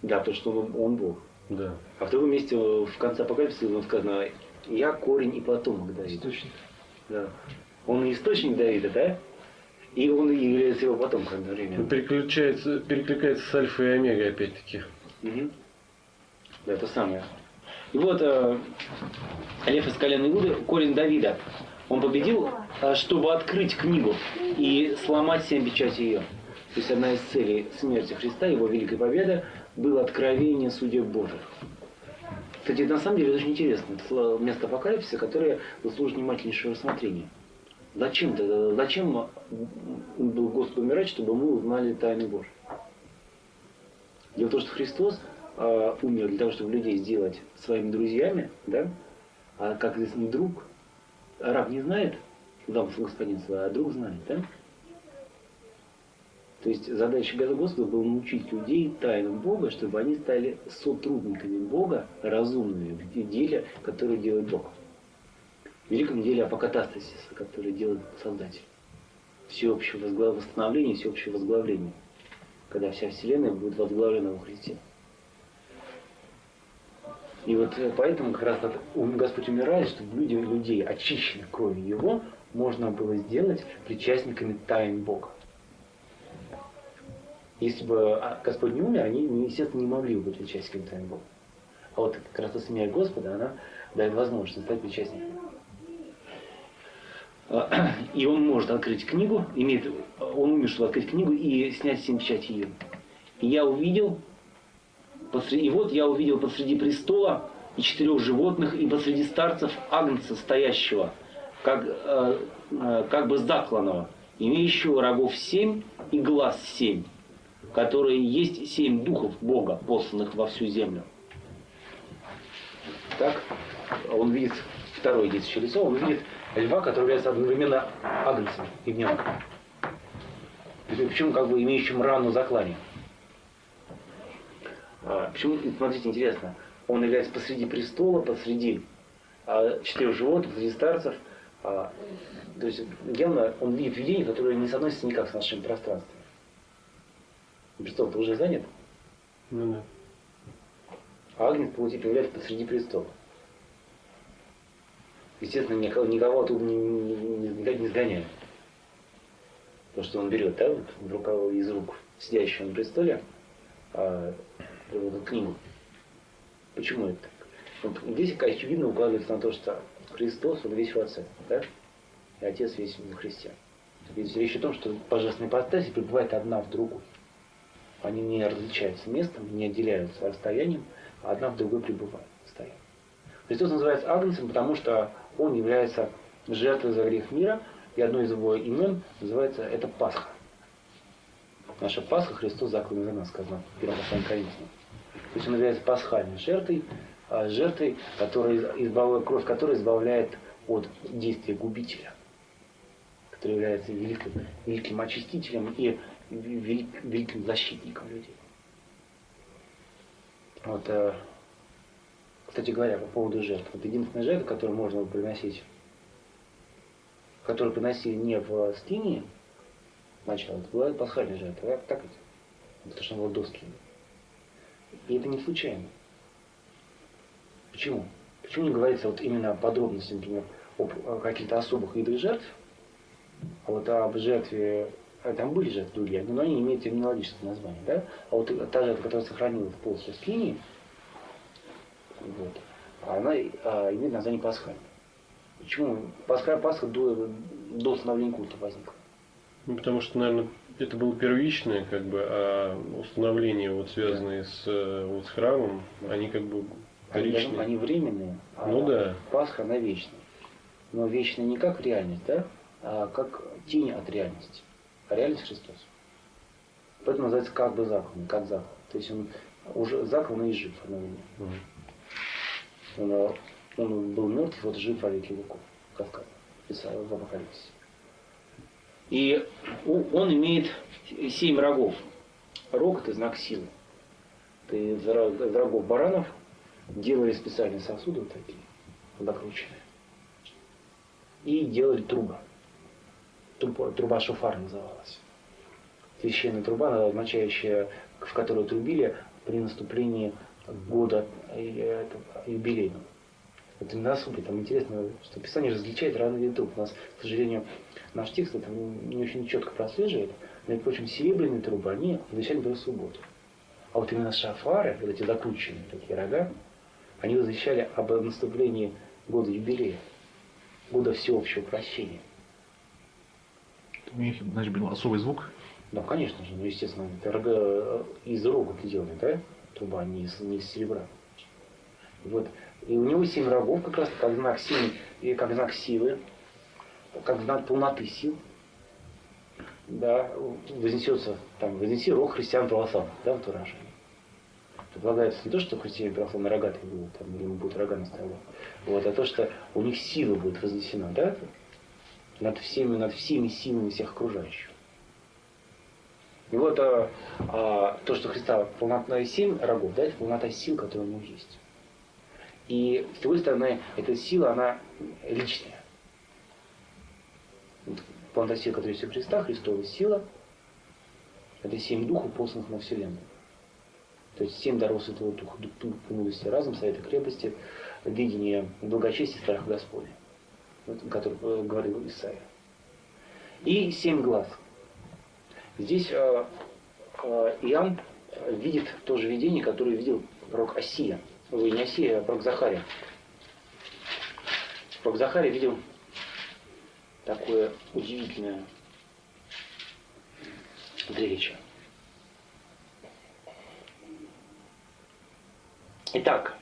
Да, потому что он Бог. Да. А в другом месте, в конце Апокалипсиса, сказано, я корень и потомок Давида. Источник. Да. Он источник Давида, да? И он является его потомком одновременно. Перекликается с альфой и омегой, опять-таки. Угу. Да, то самое. И вот лев из колена Иуды, корень Давида, он победил, чтобы открыть книгу и сломать 7 печатей ее. То есть одна из целей смерти Христа, его великой победы, было откровение судеб Божьих. Кстати, на самом деле это очень интересно. Это место Апокалипсиса, которое заслужит внимательнейшего рассмотрения. Зачем был Господь умирать, чтобы мы узнали тайны Божьи? Дело в том, что Христос умер для того, чтобы людей сделать своими друзьями, да? А как известно, друг, раб не знает замысл господина своего, а друг знает, да? То есть задача Господа была научить людей тайнам Бога, чтобы они стали сотрудниками Бога, разумными в деле, которое делает Бог. В великом деле апокатастасиса, которое делает Создатель. Всеобщего восстановления, всеобщего возглавления. Когда вся Вселенная будет возглавлена во Христе. И вот поэтому как раз Господь умирает, чтобы людей, очищенных кровью Его, можно было сделать причастниками тайн Бога. Если бы Господь не умер, они, естественно, не могли бы быть причастниками тайн Бога. А вот как раз смерть Господа, она дает возможность стать причастником. И он может открыть книгу, он умер, чтобы открыть книгу и снять 7 печатей ее. И я увидел, я увидел посреди престола и 4 животных, и посреди старцев агнца, стоящего, как бы закланного, имеющего рогов 7 и глаз 7, которые есть 7 духов Бога, посланных во всю землю. Так, он видит второе действующее лицо, он видит льва, который является одновременно агнцем и ягненком. Причем как бы имеющим рану заклания. Почему, смотрите, интересно, он является посреди престола, посреди 4 животных, посреди старцев. То есть явно он видит видение, которое не соотносится никак с нашим пространством. Престол-то уже занят. Ну да. А агнец появляется посреди престола. Естественно, никого оттуда не сгоняет. Потому что он берет, да, из рук сидящего на престоле эту книгу. Почему это так? Вот здесь очевидно укладывается на то, что Христос, он весь в Отце, да? И Отец весь во Христе. Здесь речь о том, что божественные ипостаси пребывают одна в другой. Они не различаются местом, не отделяются расстоянием, а одна в другой пребывают постоянно. Христос называется Агнцем, потому что Он является жертвой за грех мира, и одно из Его имен называется это Пасха. Наша Пасха, Христос заклан за нас, сказано в 1 послании Коринфянам. То есть Он является пасхальной жертвой, кровь которой избавляет от действия губителя, который является великим очистителем и великим защитником людей. Вот, кстати говоря, по поводу жертв. Вот единственная жертва, которую можно было приносить, которую приносили не в скинии, сначала, это была пасхальная жертва. Так ведь? Потому что она была до скинии. И это не случайно. Почему? Почему не говорится вот именно о подробностях, например, о каких-то особых видах жертв, а вот об жертве, там были жертвы другие, но они имеют терминологическое название, да? А вот та жертва, которая сохранилась после скинии, вот, она имеет название пасхальная. Почему? Пасха до установления культа возникла. Ну, потому что, наверное, это было первичное, как бы, а установления, вот, связанные с храмом, они как бы вторичные. Они временные, а ну, да. Пасха, она вечная. Но вечная не как реальность, да? А как тень от реальности. А реальность Христос. Поэтому называется как бы заклан, как заклан. То есть он уже заклан и жив одновременно. Он был мертв, вот жив во веки веков, как сказано в Апокалипсисе. И он имеет 7 рогов. Рог – это знак силы. Из рогов баранов делали специальные сосуды вот такие, закрученные. И делали труба. Труба шофар называлась. Священная труба, означающая, в которую трубили при наступлении года юбилейного. Это на суде. Там интересно, что Писание различает разные виды труб. У нас, к сожалению, наш текст это не очень четко прослеживает. Между прочим, серебряные трубы, они возвещали до субботы. А вот именно шафары, вот эти закрученные такие рога, они возвещали об наступлении года юбилея, года всеобщего прощения. У них, значит, был особый звук? Да, конечно же, естественно, это рога из рога сделаны, да? Труба, не из серебра. Вот. И у него 7 рогов, как раз как знак силы, и как знак силы, как знак полноты сил. Да, вознеси рог христиан православных, да, в выражении. предполагается не то, что христиане православные рогатые будут, там, или ему будут рога наставлять, вот, а то, что у них сила будет вознесена, да, над всеми силами всех окружающих. И вот то, что Христа полнота 7 рогов, да, это полнота сил, которая у него есть. И с другой стороны, эта сила, она личная. Полнота сил, которая есть у Христа, Христова сила, это 7 духов, посланных на Вселенную. То есть 7 даров Святого Духа, дух мудрости, разум, совета крепости, видение благочестия, страха Господня, о котором говорил Исаия. И 7 глаз. Здесь Иоанн видит то же видение, которое видел пророк Осия. Ой, не Осия, а пророк Захария. Пророк Захария видел такое удивительное зрелище. Итак,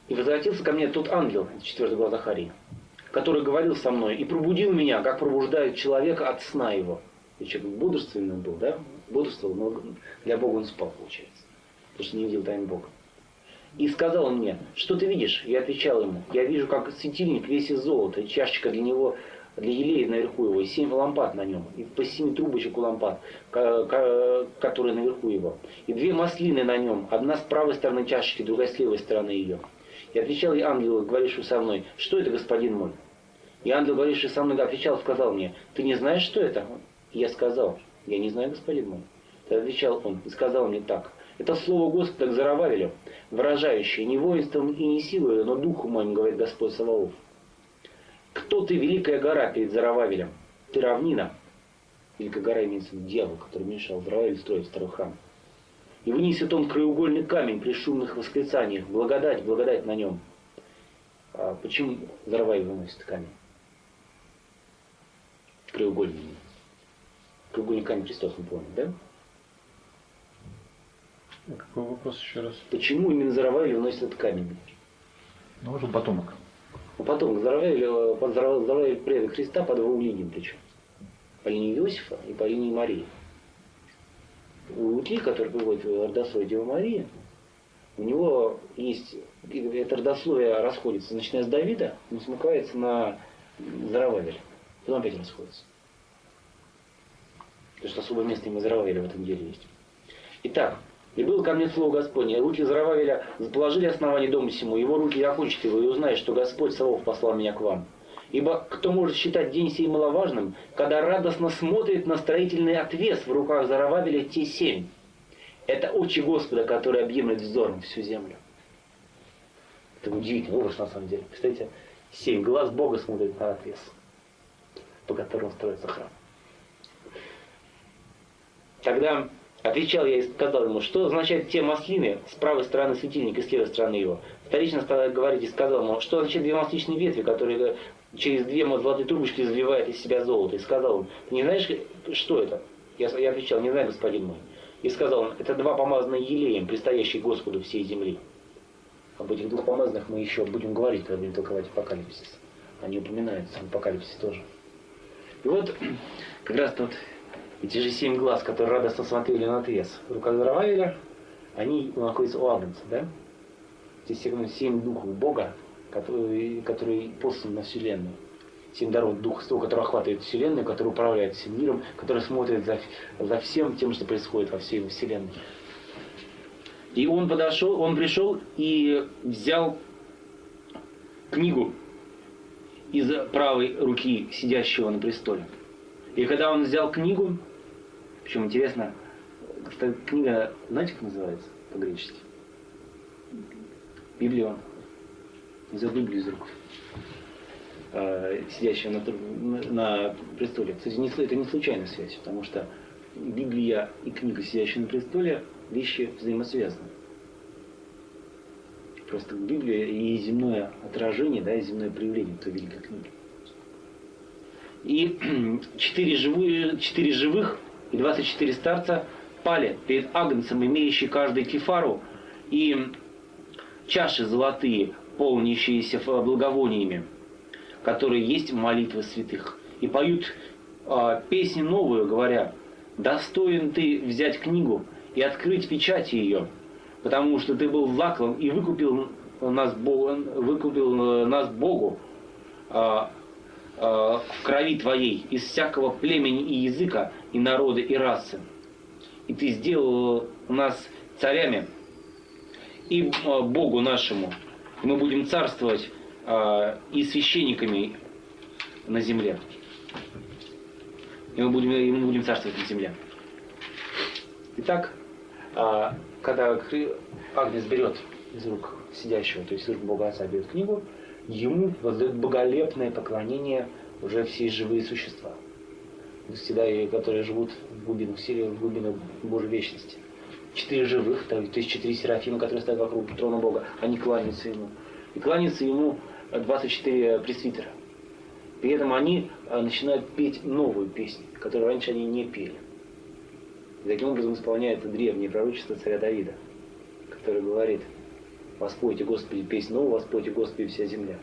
и возвратился ко мне тот ангел, 4 глава Захарии, который говорил со мной и пробудил меня, как пробуждает человека от сна его. И человек бодрственный был, да? Бодрствовал, но для Бога он спал, получается. Потому что не видел тайн Бога. И сказал он мне: что ты видишь? Я отвечал ему: я вижу, как светильник весь из золота, и чашечка для него, для елея наверху его, и 7 лампад на нем, и по 7 трубочек у лампад, которые наверху его, и 2 маслины на нем, одна с правой стороны чашечки, другая с левой стороны ее. И отвечал я ангелу, говорившему со мной: что это, господин мой? И ангел, говоривший со мной, отвечал, сказал мне: ты не знаешь, что это? И я сказал: я не знаю, господин мой. Тогда отвечал он и сказал мне так: это слово Господа к Зоровавелю, выражающее не воинством и не силой, но духом моим, говорит Господь Саваоф. Кто ты, великая гора, перед Зоровавелем? Ты равнина. Великая гора имеется в виду дьявол, который мешал Зоровавелю строить второй храм. И вынесет он краеугольный камень при шумных восклицаниях. Благодать, благодать на нем. А почему Зоровавель выносит камень? Краеугольный. Краеугольный камень Христос, мы помним, да? Какой вопрос еще раз? Почему именно Зоровавель выносит этот камень? Ну, вот он потомок. Ну, потом Зоровавель предок Христа по 2 линиям причем. По линии Иосифа и по линии Марии. У Луки, который приводит родословие Девы Марии, у него есть, это родословие расходится, начиная с Давида, но смыкается на Зоровавеля. Потом опять расходится. Потому что особое место именно Зоровавеля в этом деле есть. Итак, и было ко мне слово Господне: руки Зоровавеля положили основание дома сему, его руки окончат его, и узнаешь, что Господь Саваоф послал меня к вам. Ибо кто может считать день сей маловажным, когда радостно смотрит на строительный отвес в руках Зоровавеля те 7? Это очи Господа, которые объемлют взором всю землю. Это удивительный образ на самом деле. Представляете, 7 глаз Бога смотрят на отвес, по которому строится храм. Тогда отвечал я и сказал ему: что означают те маслины с правой стороны светильника и с левой стороны его? Вторично стал говорить и сказал ему: что означают 2 масличные ветви, которые через 2 золотые трубочки извивают из себя золото? И сказал он: ты не знаешь, что это? Я отвечал: не знаю, господин мой. И сказал он: это 2 помазанные елеем, предстоящие Господу всей земли. Об этих 2 помазанных мы еще будем говорить, когда будем толковать Апокалипсис. Они упоминаются в Апокалипсисе тоже. И вот как раз тут эти же 7 глаз, которые радостно смотрели на отвес в руках Зоровавеля, они находятся у Агнца, да? Здесь 7 духов Бога, которые посланы на Вселенную. 7 даров Духа Святого, который охватывает Вселенную, который управляет всем миром, который смотрит за всем тем, что происходит во всей Вселенной. И он пришел и взял книгу из правой руки сидящего на престоле. И когда он взял книгу, причем интересно, книга, знаете, как называется по-гречески? Библия. Взял Библию из рук сидящего на престоле. Кстати, это не случайная связь, потому что Библия и книга, сидящая на престоле, вещи взаимосвязаны. Просто Библия и земное отражение, да, и земное проявление той великой книги. И 4 живых и 24 старца пали перед Агнцем, имеющий каждый кефару, и чаши золотые, полнящиеся благовониями, которые есть молитвы святых. И поют песню новую, говоря: достоин ты взять книгу и открыть печати ее, потому что ты был заклан и выкупил нас Богу в крови твоей из всякого племени и языка, и народа, и расы. И ты сделал нас царями и Богу нашему. И мы будем царствовать и священниками на земле. И мы будем царствовать на земле. Итак, когда Агнец берет из рук сидящего, то есть из рук Бога Отца берет книгу, ему воздает боголепное поклонение уже все живые существа, которые живут в глубинах Божьей вечности. 4 живых, то есть 4 серафима, которые стоят вокруг трона Бога, они кланяются ему. И кланяются ему 24 пресвитера. При этом они начинают петь новую песню, которую раньше они не пели. И таким образом исполняется древнее пророчество царя Давида, который говорит: «Воспойте Господи песнь новую, воспойте Господи вся земля,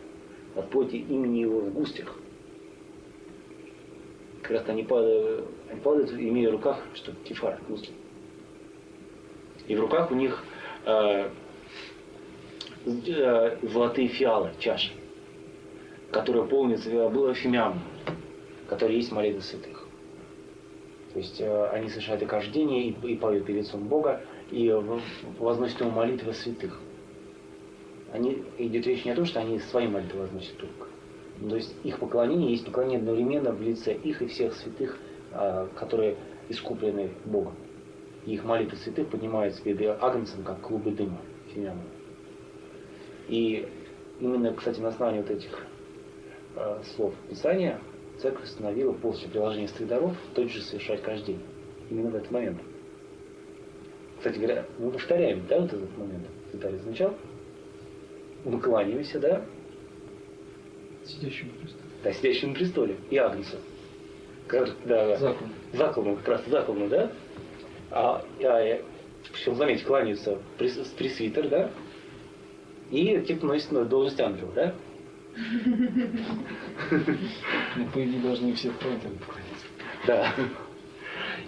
воспойте имени Его в густях». Как раз они падают, имея в руках, что кефар, гусли. И в руках у них золотые фиалы, чаши, которые полнятся фимиамом, которые есть молитва святых. То есть они совершают окаждение и поют перед лицом Бога, и возносят ему молитвы святых. Идет речь не о том, что они свои молитвы возносят только. То есть их поклонение есть поклонение одновременно в лице их и всех святых, которые искуплены Богом. И их молитвы святых поднимаются перед Агнцем, как клубы дыма, фимиама. И именно, кстати, на основании вот этих слов Писания церковь установила после приложения святых даров тот же совершать каждый день. Именно в этот момент. Кстати говоря, мы повторяем, да, вот этот момент. Виталий сначала. Мы кланяемся, да? Сидящему на престоле. Да, сидящему на престоле. И Агнцу. Да, заклану, как раз заклану, да? Причем, заметьте, кланяются пресвитер, да? И те, кто носит должность ангела, да? Ну, по идее, должны все фронтами поклониться. Да.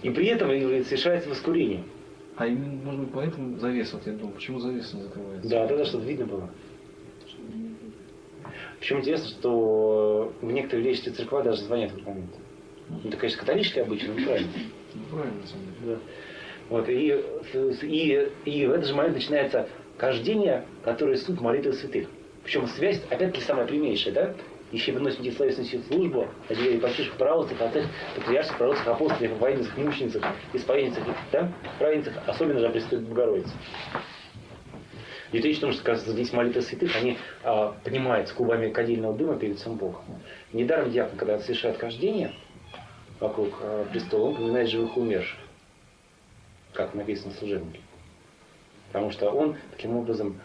И при этом совершается воскурение. А именно, может быть, поэтому завеса, вот я думал, почему завеса не закрывается? Да, тогда чтобы видно было. Причем интересно, что в некоторых лечащих церквах даже звонят в этот момент. Ну, это, конечно, католические обычно, но правильно. Ну, правильно, на самом деле. Да. Вот, и в этот же момент начинается кождение, которое суть молитвы святых. Причем связь, опять-таки, самая прямейшая, да? Еще приносите словесную службу, отделяя почивших правоцев, отцах, патриарших, пророцах, апостолов, воинцах, мученицах, исповедницах, да? Праведницах, особенно же Пресвятой Богородицы. И речь о том, что, кажется, здесь молитва святых, они поднимаются клубами кадильного дыма перед самим Богом. Недаром диакон, когда совершает хождение вокруг престола, он поминает живых и умерших, как написано в служебнике. Потому что он таким образом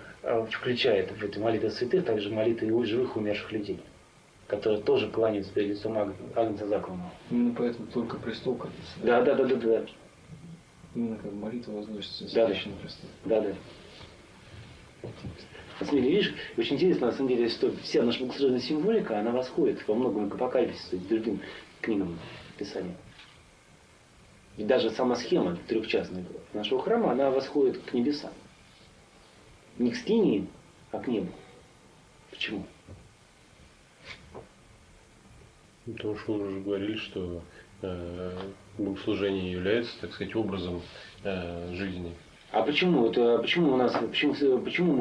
включает в эту молитву святых также молитвы живых и умерших людей, которые тоже кланяются перед лицом Агнца закланного. Именно поэтому только престол катится. Да. Именно как молитва возносится Да. сидящий на престоле. Да. На самом деле, видишь, очень интересно, на самом деле, что вся наша богослужебная символика, она восходит во многом к Апокалипсису и другим книгам Писания. И даже сама схема трехчастная нашего храма, она восходит к небесам. Не к скинии, а к небу. Почему? Потому что вы уже говорили, что богослужение является, так сказать, образом жизни. А почему мы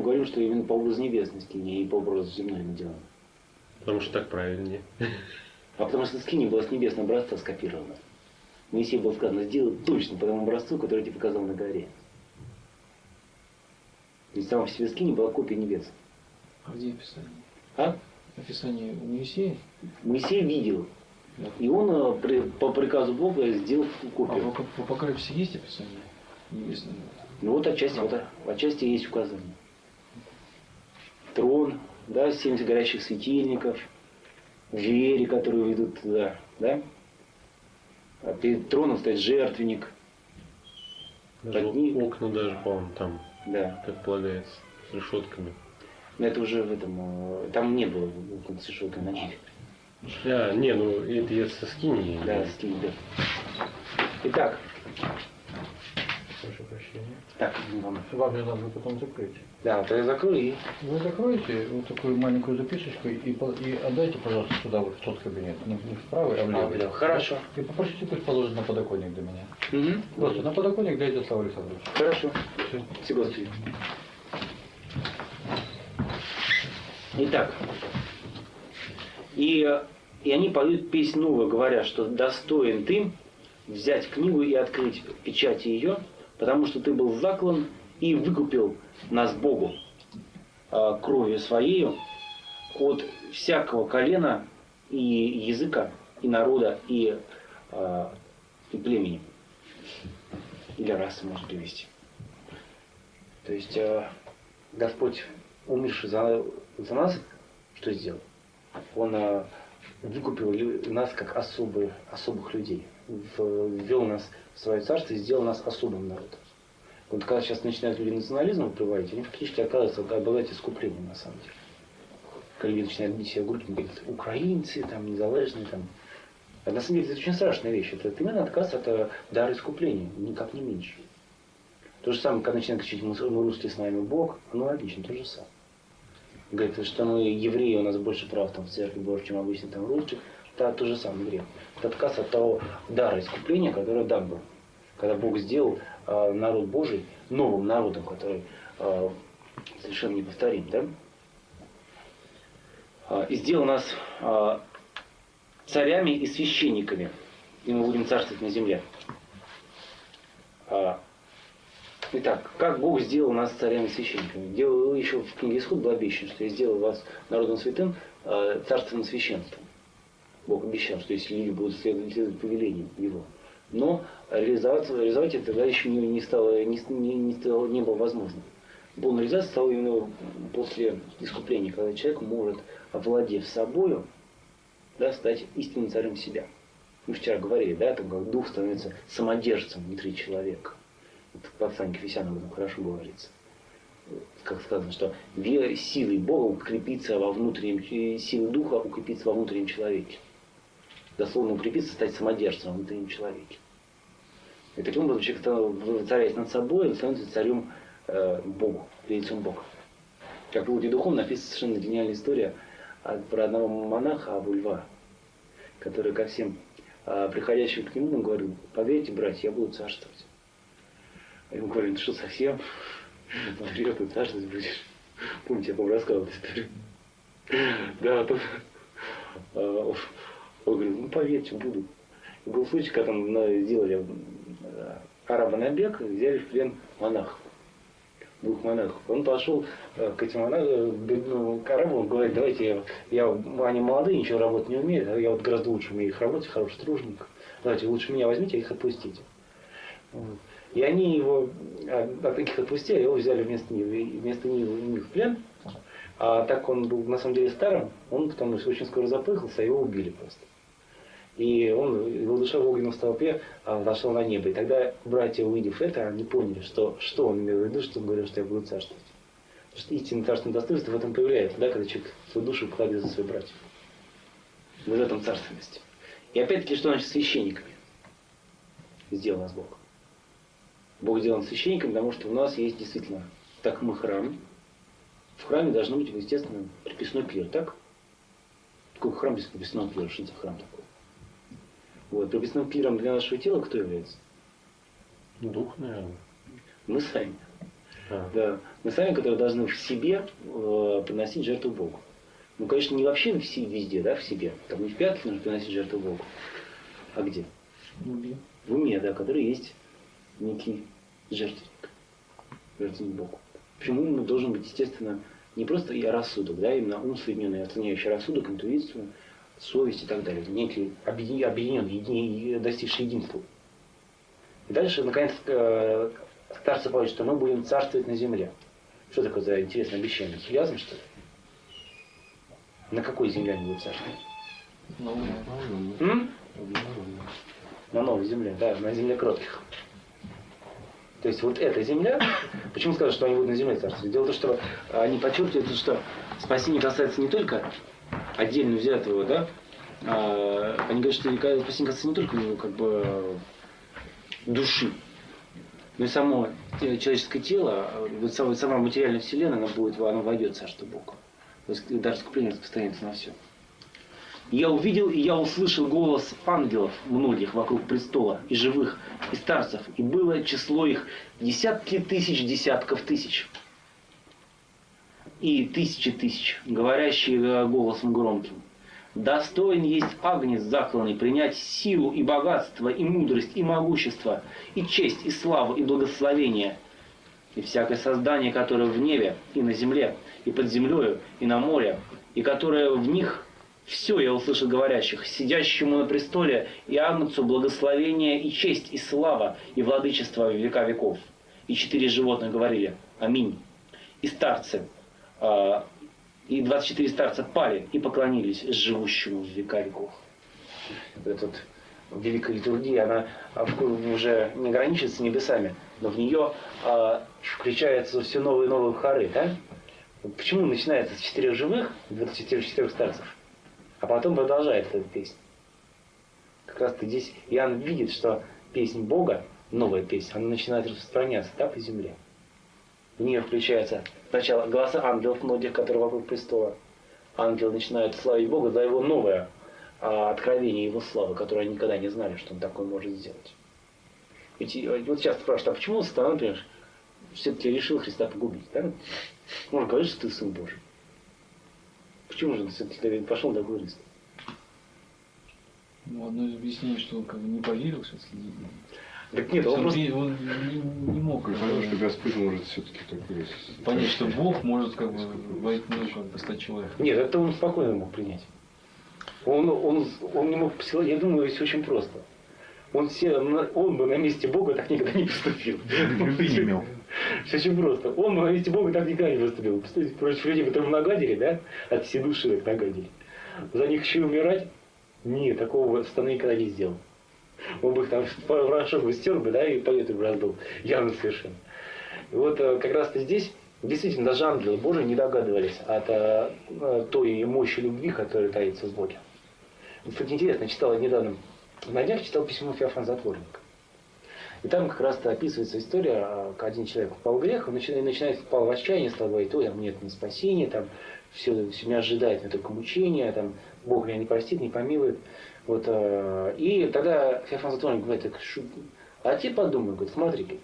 говорим, что именно по образу небесной скинии и по образу земной мы делаем? Потому что так правильнее. А потому что скиния была с небесного образца скопирована. Моисею было сказано: сделай точно по тому образцу, который я тебе показал на горе. То есть сама в себе скиния была копией небес. А где описание? А? Описание у Моисея? Моисей видел. И он по приказу Бога сделал А копию. в Апокалипсисе есть описание небесное? Ну вот отчасти есть указание. Трон, да, 70 горящих светильников, двери, которые ведут туда, да? А перед троном стоит жертвенник. Даже окна даже, по-моему, там, Да. как полагается, с решетками. Но это уже в этом, там не было окон с решеткой на них. Не, ну это я со скинии. Да, скинь, да. Итак, Прошу прощения. Так, Вам же надо потом закрыть. да, то я закрою и... Вы закроете вот такую маленькую записочку и отдайте, пожалуйста, сюда, вот в тот кабинет. Не в правый, а в левый. влево. Хорошо. И попросите, пусть положит на подоконник для меня. Угу. Просто на подоконник для Вячеслава Александровича. Хорошо. Всё. Всего доброго. Итак, и они поют песнь новую, говоря, что достоин ты взять книгу и открыть печати ее, потому что ты был заклан и выкупил нас Богу кровью своею от всякого колена и языка, и народа, и племени. Или расы можно перевести. То есть Господь, умерший за нас, что сделал? Он выкупил нас как особых людей. Ввел нас в свое царство и сделал нас особым народом. Вот когда сейчас начинают люди национализм приводить, они фактически оказываются обладать искуплением на самом деле. Когда люди начинают бить себя в грудь, говорят, украинцы, там, незалежные, там. А на самом деле это очень страшная вещь. Это именно отказ от дара искупления, никак не меньше. То же самое, когда начинают кричать, мы русские, с нами Бог, аналогично, то же самое. Говорит, что мы евреи, у нас больше прав там, в церкви больше, чем обычно там русских. Это то же самое грех. Это отказ от того дара искупления, который дан был. Когда Бог сделал народ Божий новым народом, который совершенно неповторим, да? И сделал нас царями и священниками, и мы будем царствовать на земле. Итак, как Бог сделал нас царями и священниками? Делал еще в книге Исход было обещано, что я сделал вас народом святым, царственным священством. Бог обещал, что если люди будут следовать повелениям Его. Но реализовать это тогда еще не было возможно. Полная реализация стала именно после искупления, когда человек может, овладев собою, да, стать истинным царем себя. Мы вчера говорили, да, там, как дух становится самодержцем внутри человека. В послании к Ефесянам об этом хорошо говорится. Как сказано, что силой Бога укрепиться во внутреннем, силой Духа укрепиться во внутреннем человеке. Дословно укрепиться, стать самодержцем во внутреннем человеке. И таким образом человек, воцаряясь над собой, он становится царем Богу, лицом Бога. Как в Луке Духовном написана совершенно гениальная история про одного монаха Абу Льва, который ко всем приходящим к нему говорил: поверьте, братья, я буду царствовать. А ему говорят: ты что, совсем? Ты царствовать будешь? Помните, я вам рассказывал эту историю? Да, он говорит: ну поверьте, буду. И был случай, когда там сделали арабо-набег, взяли в плен монахов. Двух монахов. Он пошел к этим монахам, к арабам, он говорит: давайте они молодые, ничего работать не умеют, а я вот гораздо лучше умею их работать, хороший труженик. Давайте лучше меня возьмите, а их отпустите. И они его, их отпустили, его взяли вместо них в плен. А так он был на самом деле старым, он потому что очень скоро запыхался, а его убили просто. И его душа в огненном столпе вошла на небо. И тогда братья, увидев это, они поняли, что он имел в виду, что он говорил, что я буду царствовать. Потому что истинное царственное достоинство в этом появляется, да, когда человек свою душу кладет за своих братьев. В этом царственности. И опять-таки, что значит священниками? Сделал нас Бог. Бог сделан священником, потому что у нас есть действительно, так мы храм. В храме должно быть, естественно, приписной клир, так? Какой храм без приписного клира? Что это за храм такой? Вот, приписным клиром для нашего тела кто является? Дух, наверное. Мы сами. Да. Мы сами, которые должны в себе приносить жертву Богу. Ну, конечно, не вообще везде, да, в себе. Там не в пятке нужно приносить жертву Богу. А где? В уме, да, который есть некий жертвенник. Жертвенник Богу. Почему ум должен быть, естественно, не просто и рассудок, да, именно ум соединенный, оценяющий рассудок, интуицию, совесть и так далее. Некий объединенный, достигший единства. И дальше, наконец, старцы поют, что мы будем царствовать на земле. Что такое за интересное обещание? Хилиазм, что ли? На какой земле они будут царствовать? На новой земле, да, на земле кротких. То есть вот эта земля, почему сказать, что они будут на земле царствовать? Дело в том, что они подчеркивают, что спасение касается не только отдельно взятого, да, они говорят, что спасение касается не только как бы души, Но и само человеческое тело, вот сама материальная вселенная, она войдет в Царство Бога. То есть дар искупления распространяется на все. Я увидел и я услышал голос ангелов многих вокруг престола, и живых, и старцев, и было число их десятки тысяч, десятков тысяч. И тысячи тысяч, говорящие голосом громким. Достоин есть агнец закланный принять силу и богатство, и мудрость, и могущество, и честь, и славу, и благословение. И всякое создание, которое в небе, и на земле, и под землею, и на море, и которое в них, все я услышал говорящих, сидящему на престоле и агнцу благословение, и честь, и слава, и владычество в века веков. И 4 животных говорили «Аминь». И старцы, и 24 старца пали и поклонились живущему в века веков. Эта великая литургия, она уже не ограничивается небесами, но в нее включаются все новые и новые хоры. Да? Почему начинается с 4 живых, 24 старцев, а потом продолжается эта песня? Как раз здесь Иоанн видит, что песнь Бога, новая песня, она начинает распространяться по земле. В нее включается сначала голоса ангелов многих, которые вокруг престола. Ангелы начинают славить Бога за его новое откровение его славы, которое они никогда не знали, что он такое может сделать. Ведь вот часто спрашивают, а почему сатана, например, все-таки решил Христа погубить? Да? Можно говорить, что ты Сын Божий. Почему же он все-таки пошел на такой риск? Ну, одно из объяснений, что он как бы не поверил все-таки. Так нет, он просто... Он не мог Потому что Господь может все-таки такое понять, что Бог может как бы стать человеком. Нет, это он спокойно мог принять. Он не мог посылать, я думаю, все очень просто. Он бы на месте Бога так никогда не поступил. Любви не имел. Все очень просто. Он бы на месте Бога так никогда не поступил. Представьте, против людей, которые нагадили, да? От всей души так нагадили. За них еще умирать? Нет, такого сатана никогда не сделал. Он бы их там в порошок бы стер бы, да, и поветрие бы раздул. Явно совершенно. И вот как раз-то здесь действительно даже ангелы Божии не догадывались от той мощи любви, которая таится в Боге. Кстати, интересно, я читал недавно, на днях читал письмо Феофана Затворника. И там как раз-то описывается история, как один человек впал в грех, он начинает впал в отчаяние, стал говорить, ой, нет ни спасения, там, все меня ожидает, мне только мучения, там, Бог меня не простит, не помилует. Вот, и тогда Феофан Затворник говорит, а ты подумай, говорит, смотри,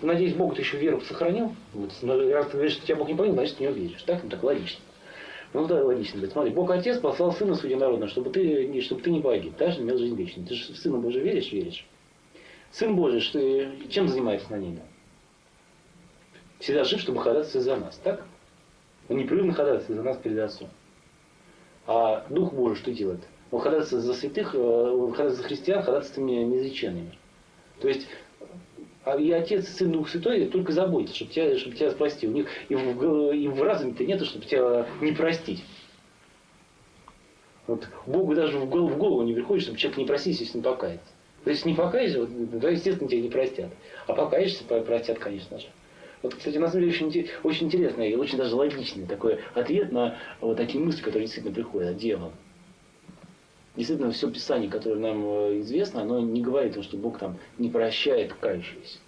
надеюсь, Бог ты еще веру сохранил, вот, но раз ты говоришь, что тебя Бог не помилует, значит, ты не веришь, так? Ну, так логично. Ну да, логично. Говорит, смотри, Бог Отец послал Сына Судьи народа, чтобы ты не погиб, даже имел жизнь вечную. Ты же в Сына Божия веришь? Сын Божий, чем занимается на небе? Всегда жив, чтобы ходатайствовать за нас, так? Он непрерывно ходатайствует за нас перед Отцом. А Дух Божий что делает? Он ходатайствует за святых, ходатайствует за христиан ходатайствами неизреченными. То есть и Отец, и Сын, Дух Святой только заботятся, чтобы тебя спасти. У них и в разуме-то нет, чтобы тебя не простить. Вот Богу даже в голову не приходит, чтобы человек не простить, если не покается. То есть не покаешься, то естественно тебя не простят. А покаешься, простят, конечно же. Вот, кстати, на самом деле очень интересный и очень даже логичный такой ответ на вот такие мысли, которые действительно приходят от дьявола. Действительно, все Писание, которое нам известно, оно не говорит, что Бог там не прощает кающихся.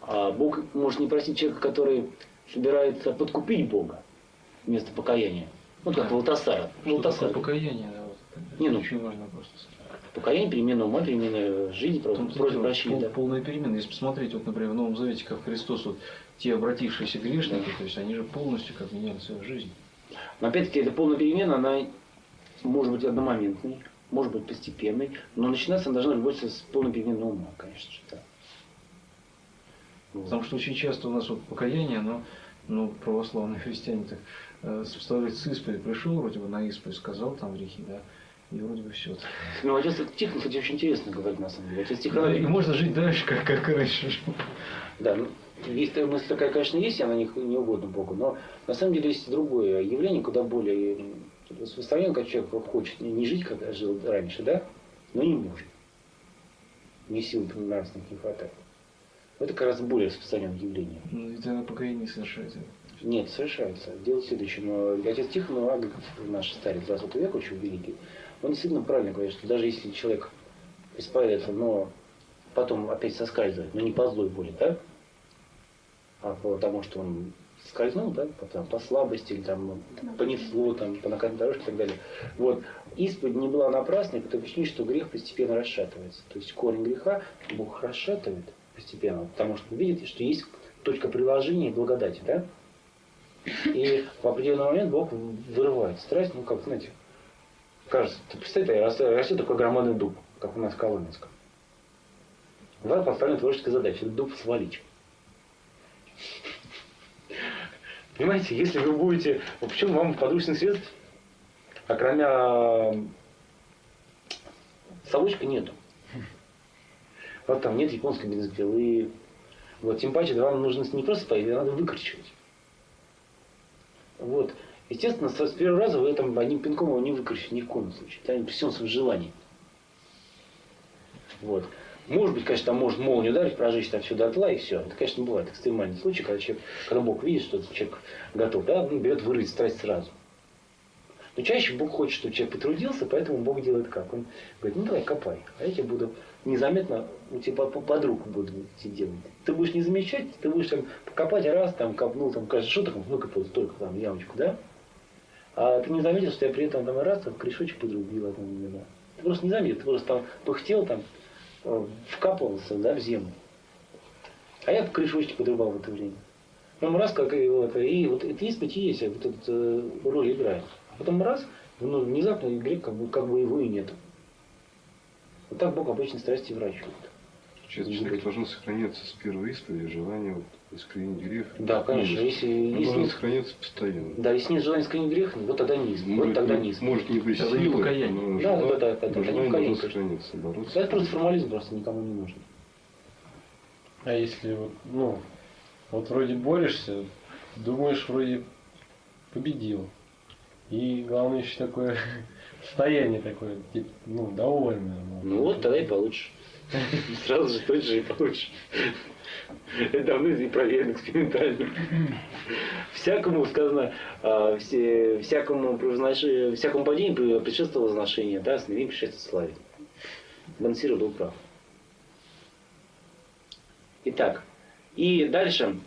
А Бог может не простить человека, который собирается подкупить Бога вместо покаяния. Ну, как Валтасара. Что такое покаяние? Да, вот, не, очень важно просто. Покаяние, перемена ума, перемена жизни, просьба прощения. Да. Полная перемена. Если посмотреть, вот, например, в Новом Завете, как Христос, вот, те обратившиеся грешники, то есть они же полностью как меняли свою жизнь. Но опять-таки, эта полная перемена, она может быть одномоментной, может быть постепенной, но начинаться она должна быть с полной перемены ума, конечно же. Да. Потому что очень часто у нас вот покаяние, но православные христиане так вставляют с исповеди, пришел вроде бы на исповедь, сказал там грехи, да, и вроде бы все. Ну, отец Тихон, кстати, очень интересно говорит на самом деле. Отец Тихон... Да, и можно жить дальше, как раньше. Да, ну, есть мысль такая, конечно, есть, она не угодна Богу, но на самом деле есть другое явление, куда более распространенное, когда человек хочет не жить, как жил раньше, да, но не может. Ни сил нравственных не хватает. Это как раз более распространенное явление. Ну, и тогда покаяние не совершается. Нет, совершается. Дело следующее. Но отец Тихон, наш старец 20 века, очень великий, он действительно правильно говорит, что даже если человек исповедуется, но потом опять соскальзывает, но не по злой воле, да? А потому что он скользнул, да, по слабости, или там понесло, там, по накатной дорожке и так далее. Вот. Исповедь не была напрасной по той причине, что грех постепенно расшатывается. То есть корень греха Бог расшатывает постепенно, потому что вы видите, что есть точка приложения и благодати, да? И в определенный момент Бог вырывает страсть, ну как, знаете, кажется, ты представляете, растет такой громадный дуб, как у нас в Коломенском. Вам поставлена творческая задача, этот дуб свалить. Понимаете, если вы будете... Почему вам подручных средств, а кроме совочка нету. Вот там нет японской бензопилы. Вот, тем паче, вам нужно не просто поесть, а надо выкручивать. Вот. Естественно, с первого раза вы там одним пинком его не выкрутите ни в коем случае. При всем своем желании. Вот. Может быть, конечно, там может молнию ударить, прожечь там все дотла и все. Это, конечно, бывает экстремальный случай, когда Бог видит, что человек готов, да, он берет вырвать страсть сразу. Но чаще Бог хочет, чтобы человек потрудился, поэтому Бог делает как? Он говорит, ну давай копай, а я тебе буду незаметно, у тебя под руку буду идти делать. Ты будешь не замечать, ты будешь там покопать раз, там копнул, там, кажется, что такое, выкопал столько там ямочку, да? А ты не заметил, что я при этом там раз, там корешочек подрубил, там, да. Ты просто не заметил, ты просто там пыхтел, там, вкапывался, да, в землю. А я корешочек подрубал в это время. Потом раз, как и вот это исповедь есть, вот эта роль играет. А потом раз, ну, внезапно грех как бы его и нет. Вот так Бог обычно страсти врачует. Человек должен сохраняться с первой исповеди, желание искоренить грех. Да, конечно. Если должен сохраняться постоянно. Да, если нет желания искоренить грех, вот тогда низм. Вот тогда низм. Может не быть Тогда не силы, покаяние. но желание должно сохраняться, бороться. Это просто формализм, просто никому не нужен. А если вот, ну, вот вроде борешься, думаешь, вроде победил. И главное еще такое состояние такое, типа, ну, довольное. Ну вот тогда и получишь. Сразу же тот же и получишь. Это давно и проверено экспериментально. Всякому сказано, всякому падению предшествовало возношение, да, смирение предшествует славе. Бансира был прав. Итак, и дальше.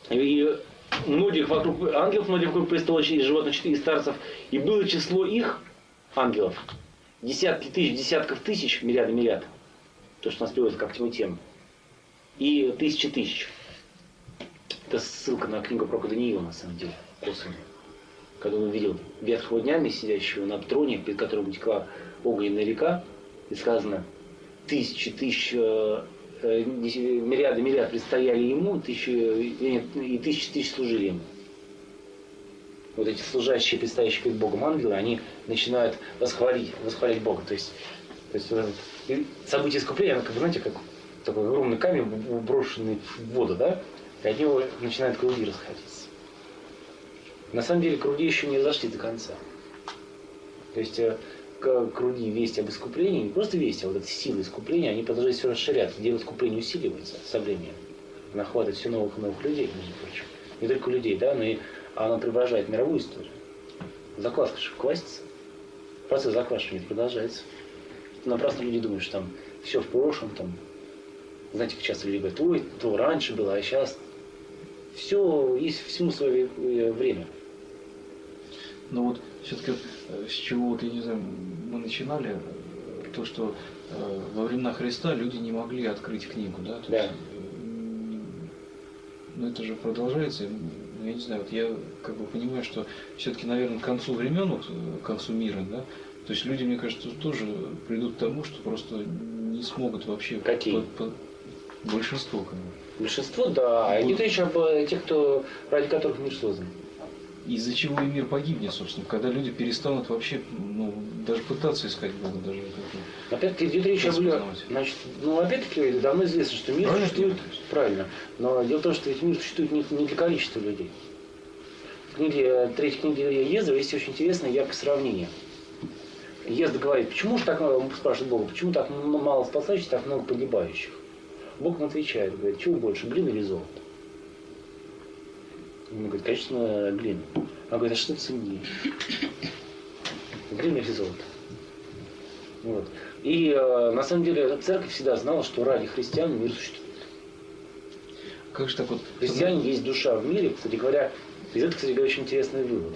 И многих вокруг ангелов, многих вокруг престола и животных и старцев, и было число их, ангелов, десятки тысяч, десятков тысяч, миллиарды миллиард, то, что у нас переводится как тьма, и тысячи тысяч. Это ссылка на книгу пророка Даниила, на самом деле, косвенно. Когда он увидел ветхого дня, сидящего на троне, перед которым текла огненная река, и сказано, тысячи тысяч, миллиарды миллиард предстояли ему, и тысячи тысяч служили ему. Вот эти служащие, предстоящие перед Богом ангелы, они начинают восхвалить Бога. То есть событие искупления, оно, как, знаете, как такой огромный камень, брошенный в воду, да? И от него начинают круги расходиться. На самом деле круги еще не зашли до конца. То есть круги вести об искуплении, не просто вести, а вот эти силы искупления, они продолжают все расширяться. Дело искупления усиливается со временем. Она охватывает все новых и новых людей, между прочим. Не только людей, да, но и она преображает мировую историю. Закваска же квасится. Процесс заквашивания продолжается. Напрасно люди думают, что там все в прошлом, там, знаете, как часто люди говорят, ой, то раньше было, а сейчас все, есть всему свое время. Но вот все-таки с чего, вот, я не знаю, мы начинали, то, что во времена Христа люди не могли открыть книгу, да? То Да. есть, но это же продолжается. Я не знаю, вот я как бы понимаю, что все-таки, наверное, к концу времен, вот, к концу мира, да, то есть люди, мне кажется, тоже придут к тому, что просто не смогут вообще... Какие? Большинство, конечно. Большинство, да. А идет речь об тех, ради которых мир создан. Из-за чего и мир погибнет, собственно, когда люди перестанут вообще, ну, даже пытаться искать Бога, даже как-то. Опять-таки идет речь об людях. Значит, ну, опять-таки, давно известно, что мир существует. Правильно. Но дело в том, что ведь мир существует не для количества людей. В третьей книге Ездра есть очень интересное яркое сравнение. Ездра говорит, почему же так, спрашивает Бога, почему так мало спасающих, так много погибающих? Бог ему отвечает, говорит, чего больше, глина или золото? Он говорит, конечно, глина. Он говорит, а что ценнее? Глина или золото? Вот. И на самом деле церковь всегда знала, что ради христиан мир существует. Как же так вот? Христиане есть душа в мире. Кстати говоря, из этого, кстати говоря, очень интересный вывод.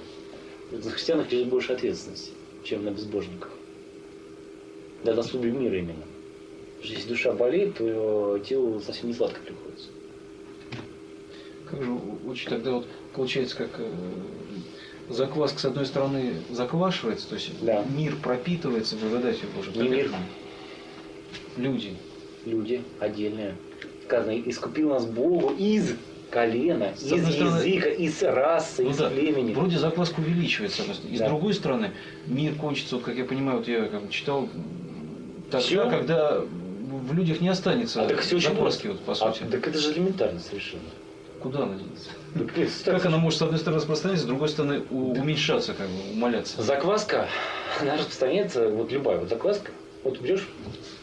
На христианах лежит больше ответственности, чем на безбожниках. Да, на судьбе мира именно. Потому что если душа болеет, то телу совсем не сладко приходится. Как же очень тогда вот получается, как закваска с одной стороны заквашивается, то есть Да. мир пропитывается благодатью Божией. Не мир. Люди. Люди отдельные. Сказано, искупил нас Богу из колена, С из одной стороны, языка, из расы, ну из да, племени. вроде закваска увеличивается, и Да. с другой стороны мир кончится, вот как я понимаю, вот я как бы читал, тогда, Всё? когда в людях не останется А так все очень закваски, просто. вот, по сути. Так это же элементарно совершенно. Куда она денется? Так нет, Как она может с одной стороны распространяться, с другой стороны уменьшаться, как бы, умаляться? Закваска, она распространяется, вот любая вот закваска, вот берешь,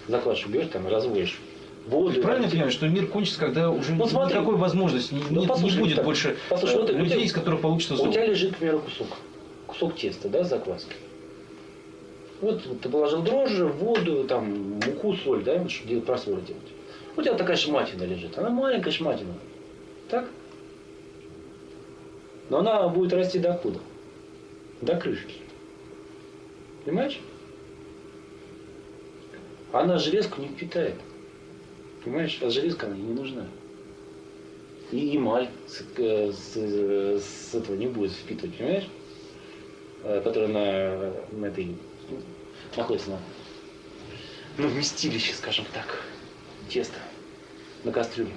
закваску берешь, там, разводишь воду. Правильно я там, понимаю, что мир кончится, когда уже Ну, смотри. никакой возможности, не послушай, будет так, больше послушай, вот людей, у тебя- из которых получится У золото. тебя лежит, к примеру, кусок теста, да, с закваской. Вот ты положил дрожжи, воду, там, муку, соль, да, чтобы делать просвор делать. У тебя такая шматина лежит, она маленькая шматина. Так? Но она будет расти до куда? До крышки. Понимаешь? Она железку не впитает. Понимаешь? А железка она ей не нужна. И эмаль с этого не будет впитывать, понимаешь? Которая на этой находится на вместилище, скажем так, теста на кастрюле.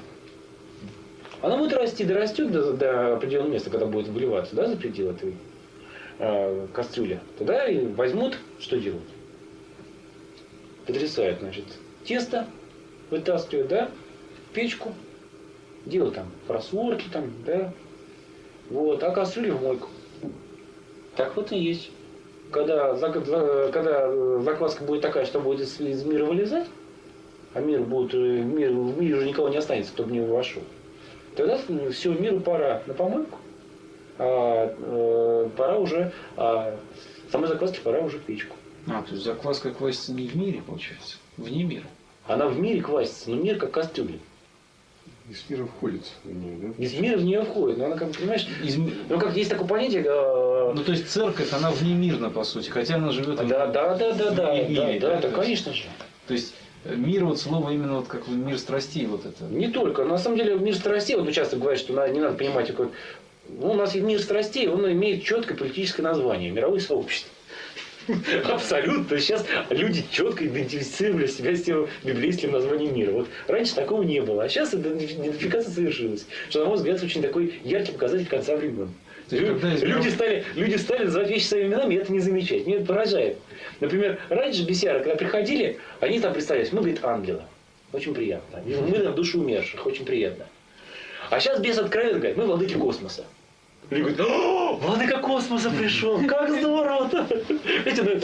Она будет расти, дорастет до определенного места, когда будет выливаться, да, за пределы этой кастрюли. Тогда и возьмут, что делают? Потрясают, значит, тесто вытаскивают, да, в печку, делают там просворки, там, да, вот, а кастрюлю в мойку. Так вот и есть. Когда закваска будет такая, что будет из мира вылезать, а в мире уже никого не останется, кто в него вошел, тогда все, миру пора на помойку, пора уже, самой закваске пора уже в печку. То есть закваска квасится не в мире, получается, вне мира. Она в мире квасится, но мир как кастрюля. Из мира входит в нее, да? Из мира в нее входит, но она, как бы, понимаешь, ну как есть такое понятие. Ну то есть церковь, она внемирна, по сути, хотя она живет Да, в мире. да, конечно же. То есть мир, вот слово именно вот как мир страстей, вот это. Не только. На самом деле мир страстей, вот часто говорят, что не надо понимать, как, ну, у нас есть мир страстей, он имеет четкое политическое название, мировое сообщество. Абсолютно. Сейчас люди четко идентифицировали себя с тем библейским названием мира. Вот раньше такого не было, а сейчас идентификация совершилась. Что, на мой взгляд, очень такой яркий показатель конца времен. Люди стали называть вещи своими именами, и это не замечать. Меня это поражает. Например, раньше бесяра, когда приходили, они там представлялись, мы, говорит, ангелы. Очень приятно. Мы на душу умерших, очень приятно. А сейчас бес откровенно говорит, мы владыки космоса. Люди говорят, о, владыка космоса пришел, как здорово-то. Знаете,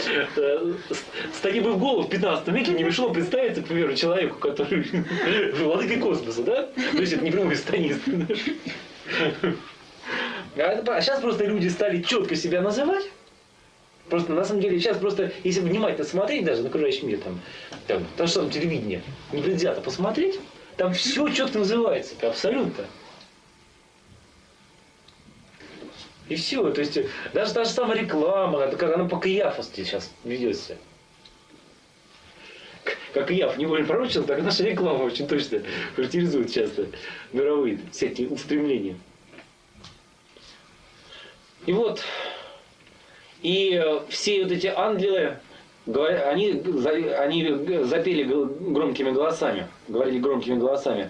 с таким бы в голову в 15 веке не пришло представиться, к примеру, человеку, который владыка космоса, да? То есть это не прямой станист. А сейчас просто люди стали четко себя называть. Просто на самом деле сейчас просто, если внимательно смотреть даже на окружающий мир, там то же самое телевидение, непредвзято посмотреть, там все четко называется, абсолютно. И все, то есть даже та же самая реклама, как она по каяфости сейчас ведется. Как Каяф невольно пророчил, так наша реклама очень точно характеризует часто мировые всякие устремления. И вот, и все вот эти ангелы, они запели громкими голосами, говорили громкими голосами.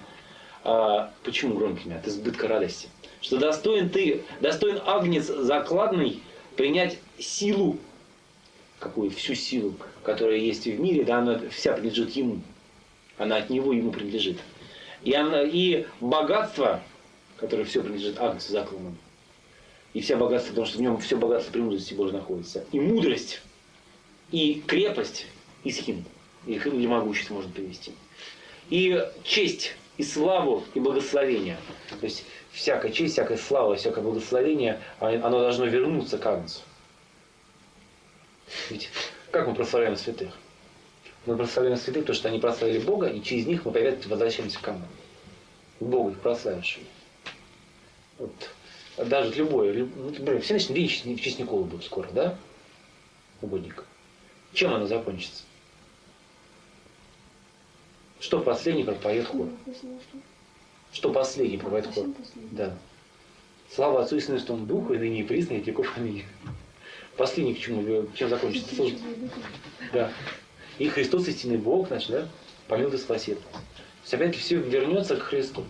Почему громкими? От избытка радости. Что достоин агнец закладный принять силу, какую всю силу, которая есть в мире, да, она вся принадлежит ему. Она от него ему принадлежит. И богатство, которое все принадлежит агнцу закладному. И вся богатство, потому что в нем все богатство премудрости Божьей находится. И мудрость, и крепость, и схим. Или могущество можно привести. И честь, и славу, и благословение. То есть всякая честь, всякая слава, всякое благословение, оно должно вернуться к агнцу. Ведь как мы прославляем святых? Мы прославляем святых, потому что они прославили Бога, и через них мы опять возвращаемся к кому? К Богу, их прославившему. Вот. Даже любое, например, все начнут видеть в честь Николы будет скоро, да? Угодника. Чем оно закончится? Что последний пропоет хор? Что последний пропоет хор? Да. Слава Отцу и Сыну и Святому Духу, и ныне и присно, и веков. Аминь. Последний к чему? Чем закончится? Да. И Христос истинный Бог наш, да? Помилуй и спаси. То есть опять все вернется к Христу.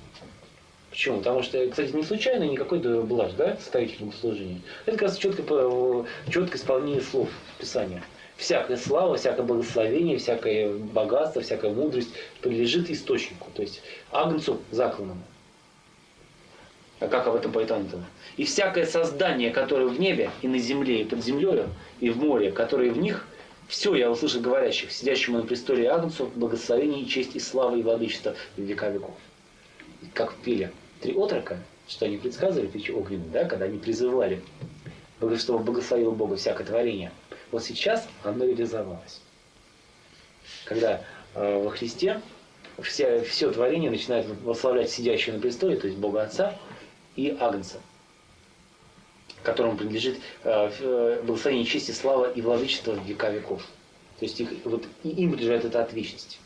Почему? Потому что, кстати, не случайно никакой блажь, да, составитель богослужения. Это как раз четкое исполнение слов Писания. Всякая слава, всякое благословение, всякое богатство, всякая мудрость принадлежит источнику, то есть агнцу закланному. А как об этом поет Антон? И всякое создание, которое в небе, и на земле, и под землею, и в море, которое в них, все я услышал говорящих, сидящему на престоле агнцу, благословение, и честь, и слава, и владычество в века веков. Как пели 3 отрока, что они предсказывали в печи огненной, да, когда они призывали, чтобы благословил Бога всякое творение. Вот сейчас оно реализовалось. Когда во Христе все творение начинает восславлять сидящего на престоле, то есть Бога Отца и Агнца, которому принадлежит благословение, честь, слава и владычество в века веков. То есть им принадлежит это от вечности.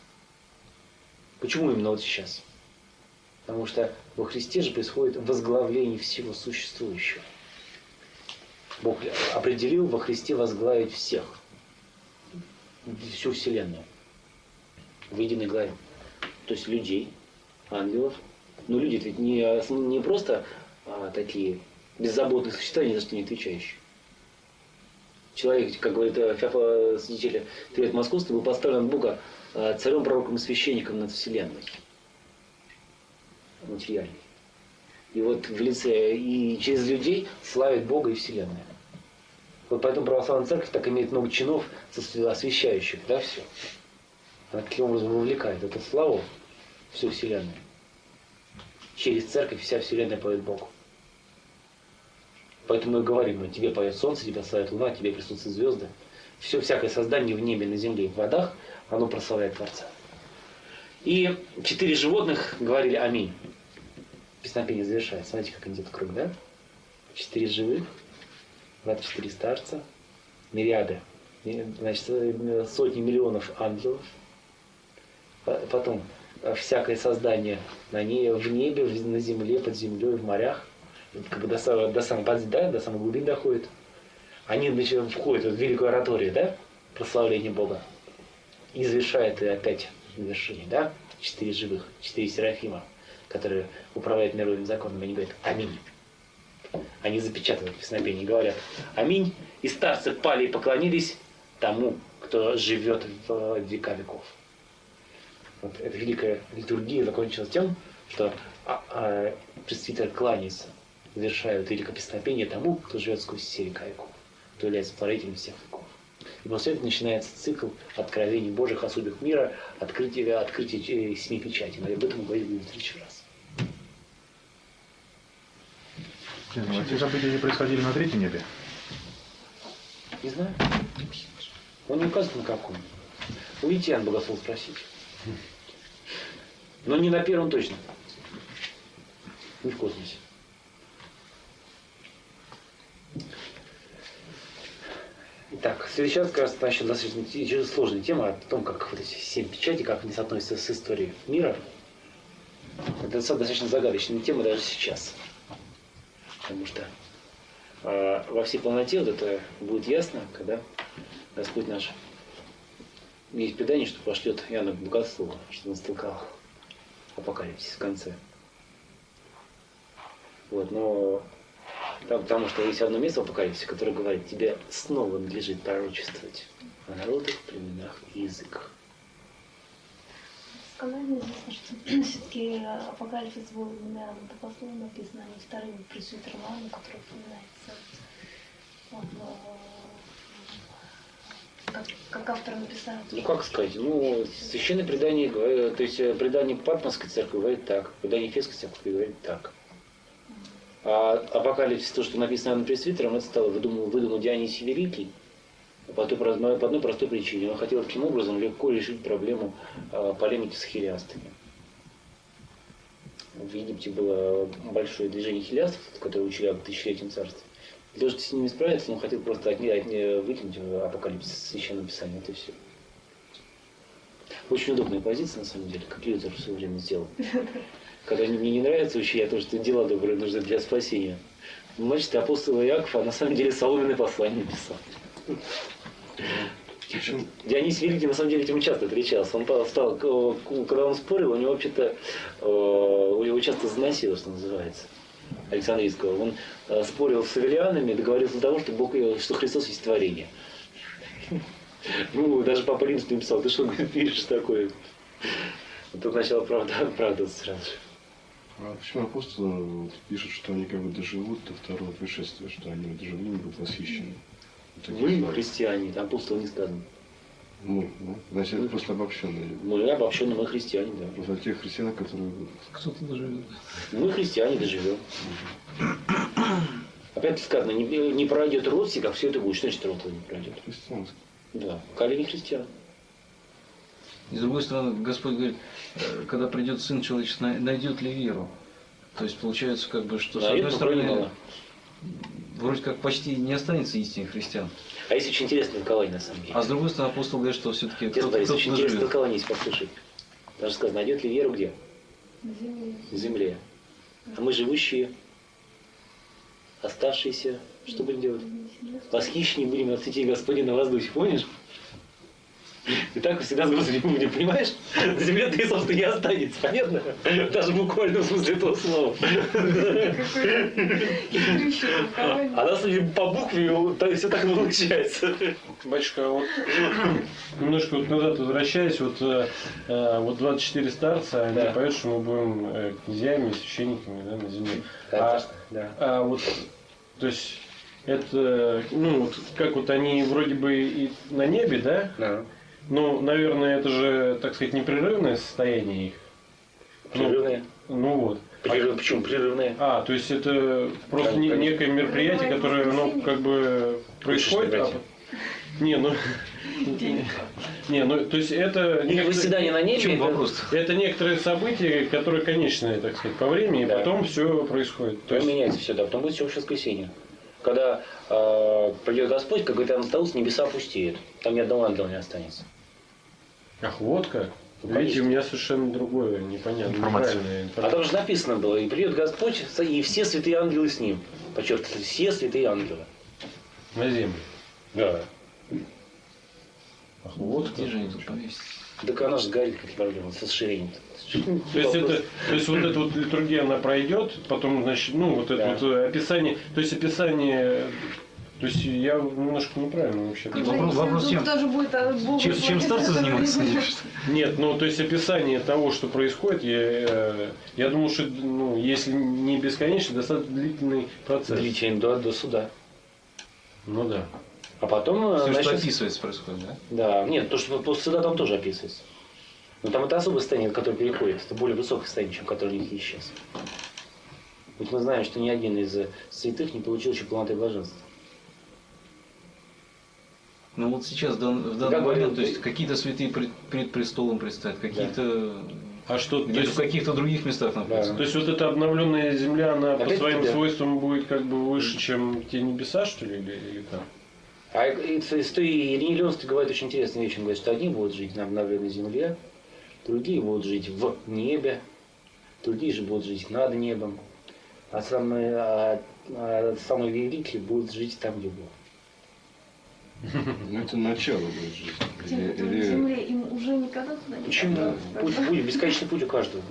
Почему именно вот сейчас? Потому что во Христе же происходит возглавление всего существующего. Бог определил во Христе возглавить всех, всю Вселенную, в единой главе. То есть людей, ангелов. Но люди ведь не просто такие беззаботные существа, ни за что не отвечающие. Человек, как говорит Феофан Святитель, Трет Московский, был поставлен от Бога царем, пророком и священником над Вселенной. Материальный. И вот в лице и через людей славит Бога и Вселенную. Вот поэтому православная церковь так имеет много чинов, освящающих, да, все. Она таким образом вовлекает эту славу всю Вселенную. Через церковь вся Вселенная поет Богу. Поэтому мы говорим, тебе поет солнце, тебя славит луна, тебе присутствуют звезды. Все, всякое создание в небе, на земле и в водах, оно прославляет Творца. И 4 животных говорили аминь. Песнопение завершает. Смотрите, как идет круг, да? 4 живых, 24 старца, мириады, значит, сотни миллионов ангелов. Потом всякое создание в небе, на земле, под землей, в морях, как бы до самой глубины доходит. Они входят в великую ораторию, да? Прославление Бога. И завершает опять завершение, да? 4 живых, 4 серафима, которые управляют мировым законом, они говорят аминь. Они запечатывают песнопение и говорят аминь. И старцы пали и поклонились тому, кто живет в века веков. Вот эта великая литургия закончилась тем, что пресвитер кланяется, завершают великое песнопение тому, кто живет сквозь все века веков, кто является творителем всех веков. И после этого начинается цикл откровений Божьих о судьбах мира, открытие 7 печатей. Но об этом мы говорили в следующий раз. Эти события не происходили на 3-м небе? Не знаю. Он не указывает на каком. У Итьян богослов спросить. Но не на 1-м точно. Не в космосе. Итак, следующий раз как раз начнем достаточно сложная тема о том, как вот эти 7 печатей, как они соотносятся с историей мира. Это достаточно загадочная тема даже сейчас. Потому что во всей полноте вот это будет ясно, когда Господь наш есть предание, что пошлет Иоанна Богослова, что он столкал апокалипсис в конце. Вот, но потому что есть одно место в апокалипсисе, которое говорит, тебе снова надлежит пророчествовать о народах, племенах и языках. Сказали известно, что все-таки апокалипсис был именно богословом написан, а не вторым пресвитером Иоанном, который упоминается как автор написал. Ну как сказать, священное предание, то есть предание Патмосской церкви говорит так, предание Ефесской церкви говорит так. А апокалипсис, то, что написано Иоанном Пресвитером, это стало выдумал Дионисий Великий, По одной простой причине. Он хотел таким образом легко решить проблему полемики с хилиастами. В Египте было большое движение хилиастов, которые учили об тысячелетнем царстве. Для того, чтобы с ними справиться, он хотел просто выкинуть апокалипсис в Священном Писании. Это все. Очень удобная позиция, на самом деле, как Лютер в свое время сделал. Когда мне не нравится учение о том, что дела добрые нужны для спасения. Значит, апостол Иаков, а на самом деле соломенное послание писал. Дионисий Великий на самом деле этим часто отличался. Он стал, когда он спорил, у него вообще-то его часто заносило, что называется, Александрийского. Он спорил с авелианами, договорился до того, что Христос есть творение. Ну, даже Папа Римский написал: ты что пишешь такое? Тут начал оправдываться сразу же. А почему апостолы пишут, что они как бы доживут до второго пришествия, что они доживли, не будут восхищены? Вы христиане, там апостол не сказано. Мы, да? Значит, это просто обобщенные. Мы обобщенные, мы христиане, да. Просто тех христиан, которые... Кто-то доживет. Мы христиане доживем. Опять сказано, не пройдет род, как все это будет. Что значит род не пройдет? Христианские. Да, колени христиан. И с другой стороны, Господь говорит, когда придет Сын Человеческий, найдет ли веру? То есть получается, как бы, что с одной стороны, вроде как почти не останется истинных христиан. А есть очень интересное толкование, на самом деле. А с другой стороны, апостол говорит, что все-таки кто-то есть очень интересное доживет. толкование, если послушать. Даже сказано, найдет ли веру где? На земле. В земле. А мы живущие, оставшиеся, что будем делать? Восхищены будем от святей Господня на воздухе, помнишь? И так всегда с Господем будем, понимаешь? На земле ты, собственно, не останется, понятно? Даже в буквальном смысле этого слова. А на самом деле по букве все так и получается. Батюшка, вот немножко вот назад возвращаясь, вот 24 старца, они поют, что мы будем князьями, священниками, да, на земле. А вот, то есть, это, ну, вот, как вот они вроде бы и на небе, да? Да. Ну, наверное, это же, так сказать, непрерывное состояние их. Прерывное. Ну вот. Почему прерывное? То есть это просто некое мероприятие, которое, ну, как бы происходит. То есть это... Выседание на небе. Это некоторые события, которые конечные, так сказать, по времени, и потом все происходит. Потом меняется все, да. Потом будет всеобщее воскресенье. Когда придет Господь, как говорит Иоанн Златоуст, небеса опустеют. Там ни одного ангела не останется. Ах, вот как? Ну, видите, у меня совершенно другое, непонятное, неправильное А информация. там же написано было, и придет Господь, и все святые ангелы с ним. Подчеркиваю, все святые ангелы. На землю. Да. Ах, вот Где же они тут повесить? Так она же горит, какие проблемы, с расширением. То есть вот эта вот литургия, она пройдет, потом, значит, ну, вот это вот описание, то есть я немножко неправильно вообще. Вопрос чем старцы занимаются? Нет, ну, то есть описание того, что происходит, я думаю, что, ну, если не бесконечный, достаточно длительный процесс. Длительный до суда. Ну да. А потом... Все, что описывается, происходит, да? Да, нет, то, что после суда там тоже описывается. Но там это особое состояние, которое переходит. Это более высокое состояние, чем которое у них есть сейчас. Ведь мы знаем, что ни один из святых не получил еще полноты блаженства. Ну вот сейчас, в данный момент, то есть какие-то святые пред престолом предстоят, какие-то... А что, где-то в каких-то других местах находятся. То есть вот эта обновленная земля, она по своим да. свойствам будет как бы выше, чем те небеса, что ли, или как? А Иеремия Леонский говорит очень интересную вещь. Он говорит, что одни будут жить на обновленной земле, другие будут жить в небе, другие же будут жить над небом, а самые великие будут жить там, где Бог. Ну, это начало будет жизни. Те, кто на земле, им уже никогда туда не Почему? Путь, бесконечный путь у каждого.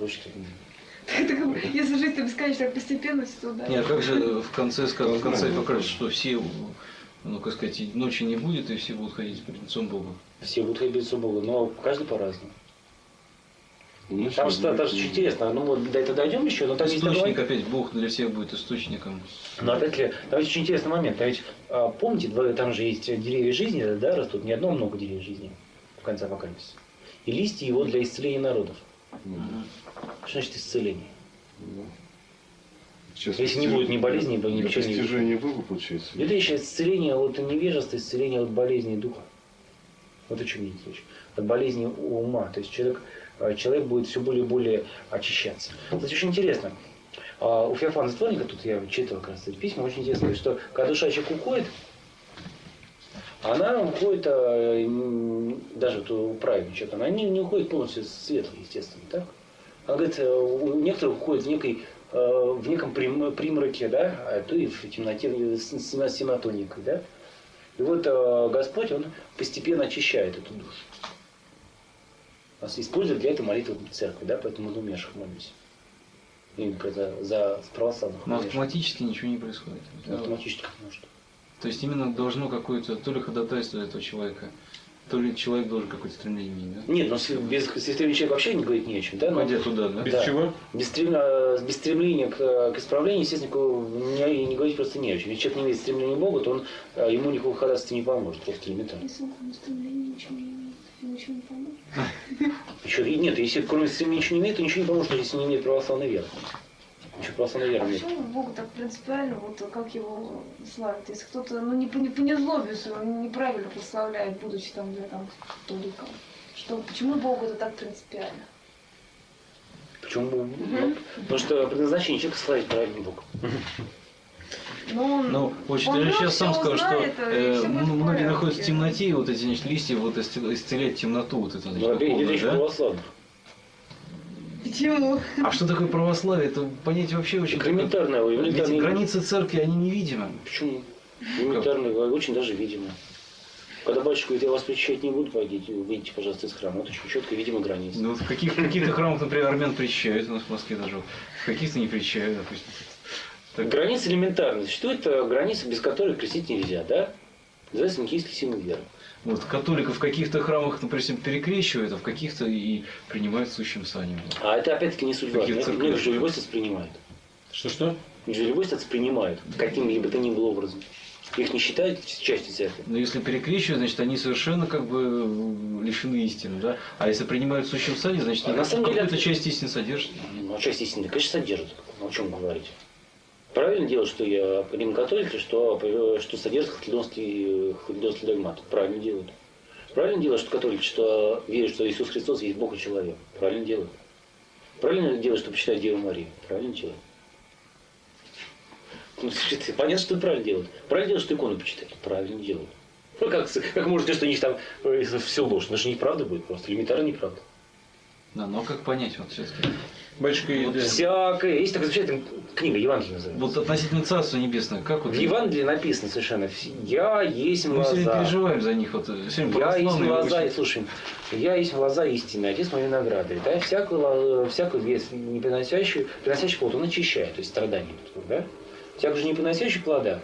Если жить, то бесконечно, постепенно все туда. Нет, как же в конце покажется, что все, ну, как сказать, ночи не будет, и все будут ходить перед лицом Бога. Все будут ходить перед лицом Бога, но каждый по-разному. Ну, Там же очень интересно, ну вот до этого дойдем еще, но там есть Источник опять, Бог для всех будет источником. Но опять ли, там есть очень интересный момент. А ведь, помните, там же есть деревья жизни, да, растут, не одно, много деревьев жизни в конце апокалипсиса. И листья его для исцеления народов. Что значит исцеление? Сейчас Если не будет ни болезни, ни ничего не будет. Постижение Бога получается. Это еще исцеление от невежества, исцеление от болезней духа. Вот о чем идет речь. От болезней ума. То есть человек будет все более и более очищаться. Кстати, очень интересно. У Феофана Затворника, тут я читал как раз эти письма, очень интересно, что когда душа человека уходит, она уходит, даже вот у праведного человека, она не уходит полностью светлой, естественно, так? Она говорит, у некоторых уходит в неком примраке, да, а то и в темноте, с темнотой некой, да? И вот Господь, Он постепенно очищает эту душу. Нас использует для этого молитву церкви, да, поэтому мы умерших молимся. Именно за православных. Но автоматически ничего не происходит. Автоматически может. То есть именно должно какое-то, то ли ходатайство этого человека, то ли человек должен какое-то стремление иметь, да? Нет, но без стремления человека вообще не говорить не о чем, да? Пойдя туда, да? Без чего? Без стремления к исправлению, естественно, не говорить просто не о чем. Если человек не имеет стремления к Богу, то ему никакого ходатайства не поможет, просто элементарно. Если он кроме стремления ничего не имеет, ему ничего не поможет. Еще, нет, если кроме стремления ничего не имеет, то ничего не поможет, если не имеет православной веры. Еще православной веры нет. Почему Богу так принципиально, вот как его славят? Если кто-то, ну не по незлобию своему, неправильно прославляет, будучи там, где там католиком. Почему Богу это так принципиально? Почему? Потому что предназначение человека славить правильный Бог. Ну, очень он даже сейчас сам всё скажу, что узнает, и всё будет в многие порядке. находятся в темноте, и вот эти значит, листья вот исцелять темноту, вот это, значит, Идет духовное, речь о да? православных. Почему? А что такое православие? Это понятие вообще очень... Элементарное. Ведь границы церкви, они невидимы. Почему? Элементарное, очень даже видимо. Когда батюшка говорит, я вас причащать не буду, выйдите, пожалуйста, из храма. Это очень четко видимо граница. Ну, в каких-то храмах, например, армян причащают, у нас в Москве даже, в каких-то не причащают, допустим. Так. Граница элементарная. Существует граница, без которой крестить нельзя, да? Называется Никейский символ веры. Вот католиков в каких-то храмах, например, перекрещивают, а в каких-то и принимают сущим санем. А это опять-таки не судьба. Каких церквей? Их же любой принимает. Что? Их же любой принимает каким-либо то ни было образом. Их не считают частью церкви. Но если перекрещивают, значит, они совершенно как бы лишены истины, да? А если принимают сущим сане, значит, на самом деле какую-то часть истины содержат. Ну, часть истины, конечно, содержит. О чем говорить? Правильно делать, что я рим-католик, что содержит христианский догмат. Правильно делают. Правильно делают, что католики, что верят, что Иисус Христос есть Бог и человек. Правильно делают. Правильно делают, что почитают Деву Марию. Правильно делают. Ну, понятно, что правильно делают. Правильно делают, что икону почитают. Правильно делают. Ну, как можно сказать, что у них там все ложь? Это же неправда будет, просто элементарно неправда. Да, но как понять вот все-таки? Батюшка, Вот всякое. Есть такая замечательная книга, Евангелие называется. Вот относительно Царства Небесного, как вот... В Евангелии написано совершенно, я есть Мы сегодня лоза. переживаем за них, вот сегодня Я есть православные лоза, и очень- слушай, я есть лоза истины, отец моей винограды. Да? Всякую вес, не приносящий плод, он очищает, то есть страдания. Да? Всякую же не приносящий плода,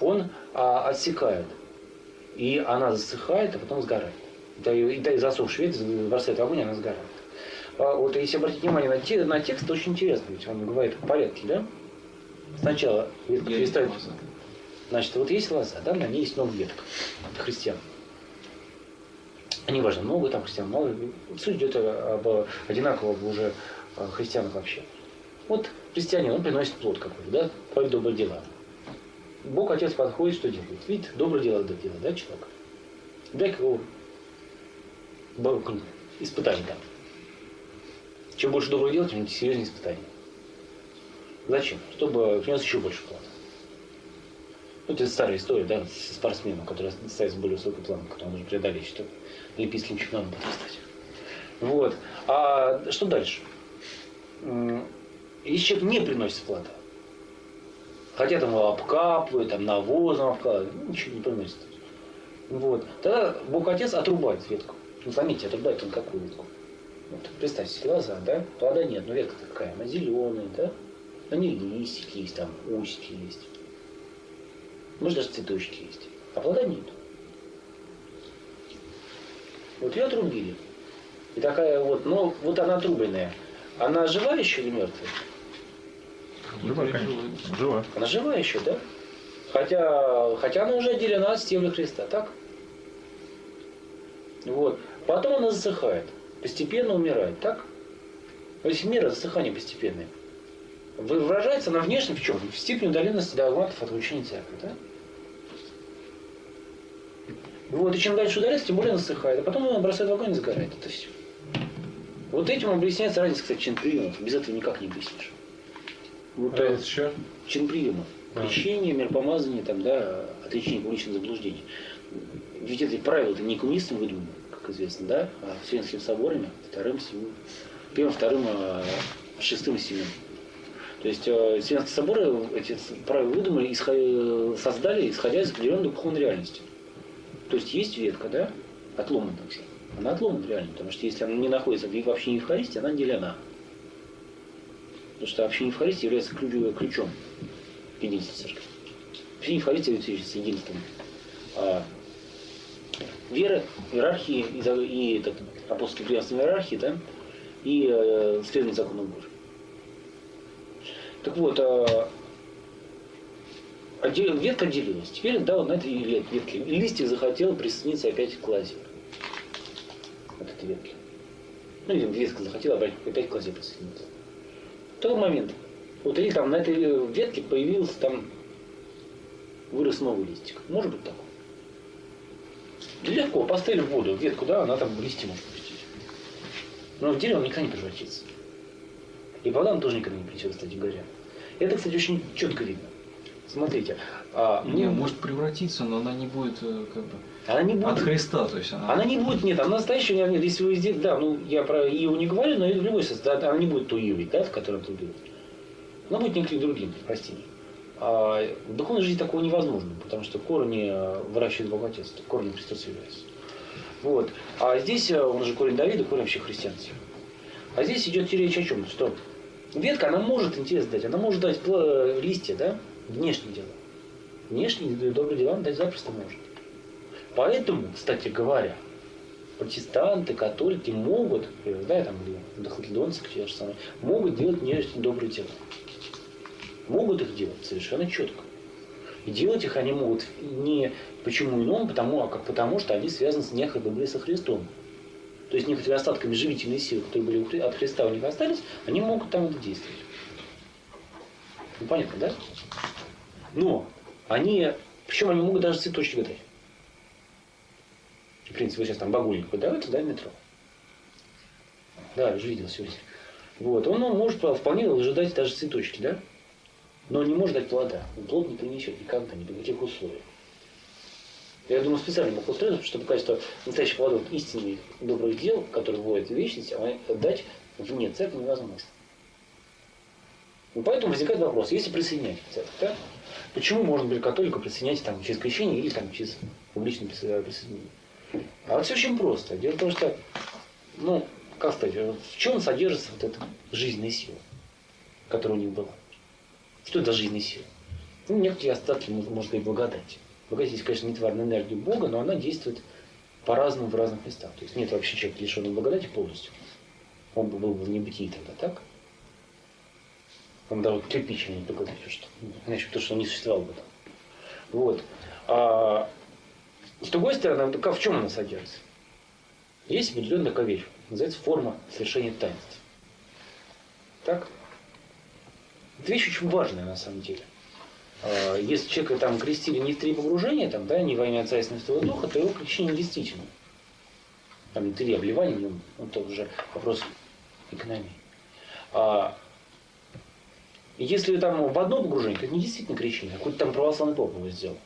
он отсекает. И она засыхает, а потом сгорает. И засохший ветвь бросает в огонь, она сгорает. Вот если обратить внимание на текст, то очень интересно, ведь он говорит в порядке, да? Сначала ветка Я есть перестает. лоза. Значит, вот есть лоза, да, на ней есть много веток христиан. Неважно, много там христиан, мало. Суть идет об одинаково уже христианах вообще. Вот христианин, он приносит плод какой-то, да, творит добрые дела. Бог Отец подходит, что делает? Видит, доброе дело делает, да, человек? Дай-ка его испытание там. Чем больше доброго делать, тем серьезнее испытание. Зачем? Чтобы принес еще больше плода. Вот это старая история, да, со спортсменом, который ставит более высокой планку, который нужно преодолеть, чтобы олимпийским чемпионом стать. Вот. А что дальше? Если человек не приносит плода, хотя там его обкапывают, там навозом обкапывают, ничего не приносит. Вот. Тогда Бог Отец отрубает ветку. Ну, заметьте, отрубает он какую ветку? Вот, представьте, лоза, да? Плода нет, но ветка какая? Она зеленая, да? На ней листики есть, там усики есть. Может, даже цветочки есть. А плода нет. Вот ее отрубили. И такая вот, ну, вот она отрубленная. Она жива еще или мертвая? Жива, конечно. Жива. Она жива еще, да? Хотя она уже отделена от стебля Христа, так? Вот. Потом она засыхает. Постепенно умирает, так? То есть мера засыхания постепенное. Выражается она внешне в чем? В степени удаленности догматов от учения церкви, да? Вот, и чем дальше удаляется, тем более насыхает. А потом он бросает в огонь и загорает. Это все. Вот этим объясняется разница, кстати, чин приемов. Без этого никак не объяснишь. Вот, еще? чин приемов. Крещение, миропомазание, там, да, отречение публичных заблуждений. Ведь эти правила это не коммунистам выдуманы, как известно, да, а Вселенскими соборами, первым, вторым, шестым и седьмым. То есть Вселенские соборы эти правила выдумали, создали, исходя из определенной духовной реальности. То есть ветка, да, отломана уже. Она отломана реально, потому что если она не находится в общине Евхаристии, она отделена. Потому что община Евхаристии является ключом к единству церкви. Община Евхаристии является единством веры, иерархии и апостольской преемственной иерархии, да, и следование закону Божьим. Так вот, ветка отделилась. Теперь, да, вот на этой ветке листик захотел присоединиться опять к лозе. От этой ветки. Ну, или ветка захотела опять к лозе присоединиться. В тот момент, вот или там на этой ветке появился там, вырос новый листик. Может быть такой. Да легко, поставили в воду ветку, да, она там листья может пустить. Но в дерево он никогда не превратится. И вода тоже никогда не придет, кстати говоря. Это, кстати, очень четко видно. Смотрите. Не, может превратиться, но она не будет как бы она не будет, от Христа, то есть она не будет, нет, она настоящая, нет, если вы здесь, да, ну я про Иову не говорю, но в любой случае, да, она не будет той Иовой, да, в которой он говорит. Она будет неким другим растением. А в духовной жизни такого невозможно, потому что корни выращивает Бог Отец, корнем Христос является. Вот. А здесь он же корень Давида, корень вообще христианства. А здесь идет речь о чем? Что ветка, она может интерес дать, она может дать листья, да, внешние дела. Внешние добрые дела она дать запросто может. Поэтому, кстати говоря, протестанты, католики могут, да, там, или вдохновленцы, те же самые, могут делать внешние добрые дела. Могут их делать совершенно четко. И делать их они могут не почему иному, потому что они связаны с некогда были со Христом. То есть некоторыми остатками живительной силы, которые были от Христа у них остались, они могут там это действовать. Ну, понятно, да? Но причем они могут даже цветочки гадать. В принципе, вы сейчас там багульник выдавайте, да, в метро. Да, я уже видел сегодня. Вот, он может вполне ожидать даже цветочки, да? Но не может дать плода. Он плод не принесет никогда, ни при каких условиях. Я думаю, специально мог устроить, чтобы показать, что настоящих плодов истинных добрых дел, которые вводят в вечность, дать вне церкви невозможно. И поэтому возникает вопрос, если присоединять к церкви, да? Почему можно быть католику присоединять там, через крещение или там, через публичное присоединение? А вот все очень просто. Дело в том, что, ну, как сказать, в чем содержится вот эта жизненная сила, которая у них была? Что это за жизненная сила? Ну, некоторые остатки, можно сказать, благодати. Благодать есть, конечно, не тварная энергия Бога, но она действует по-разному в разных местах. То есть нет вообще человека, лишенного благодати полностью. Он был бы в небытии тогда, так? Он даже вот кирпич не благодать, что иначе потому что он не существовал бы там. Вот. А с другой стороны, в чем она содержится? Есть определенная такая вещь, называется форма совершения таинств. Так? Это вещь очень важная на самом деле. Если человека там крестили не в 3 погружения, там, да, не во имя Отца и Сына и Святого Духа, то его крещение действительно. Там не 3 обливания, он тоже уже вопрос экономии. Если там в одно погружение, то это не действительно крещение, а какой-то там православный поп его сделал.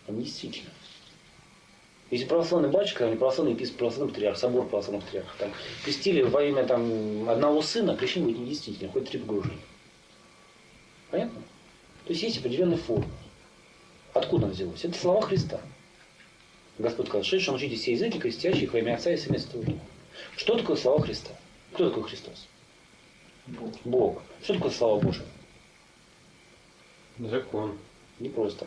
Он не действительно. Если православный батюшка, не православный епископ, православный патриарх, собор православных патриархов, там, крестили во имя там, одного сына, крещение будет недействительно, хоть 3 погружения. Понятно? То есть есть определенная форма. Откуда она взялась? Это слова Христа. Господь сказал, что научите все языки, крестящих во имя Отца и Сына и Святого Духа. Что такое слова Христа? Кто такой Христос? Бог. Что такое слава Божия? Закон. Не просто.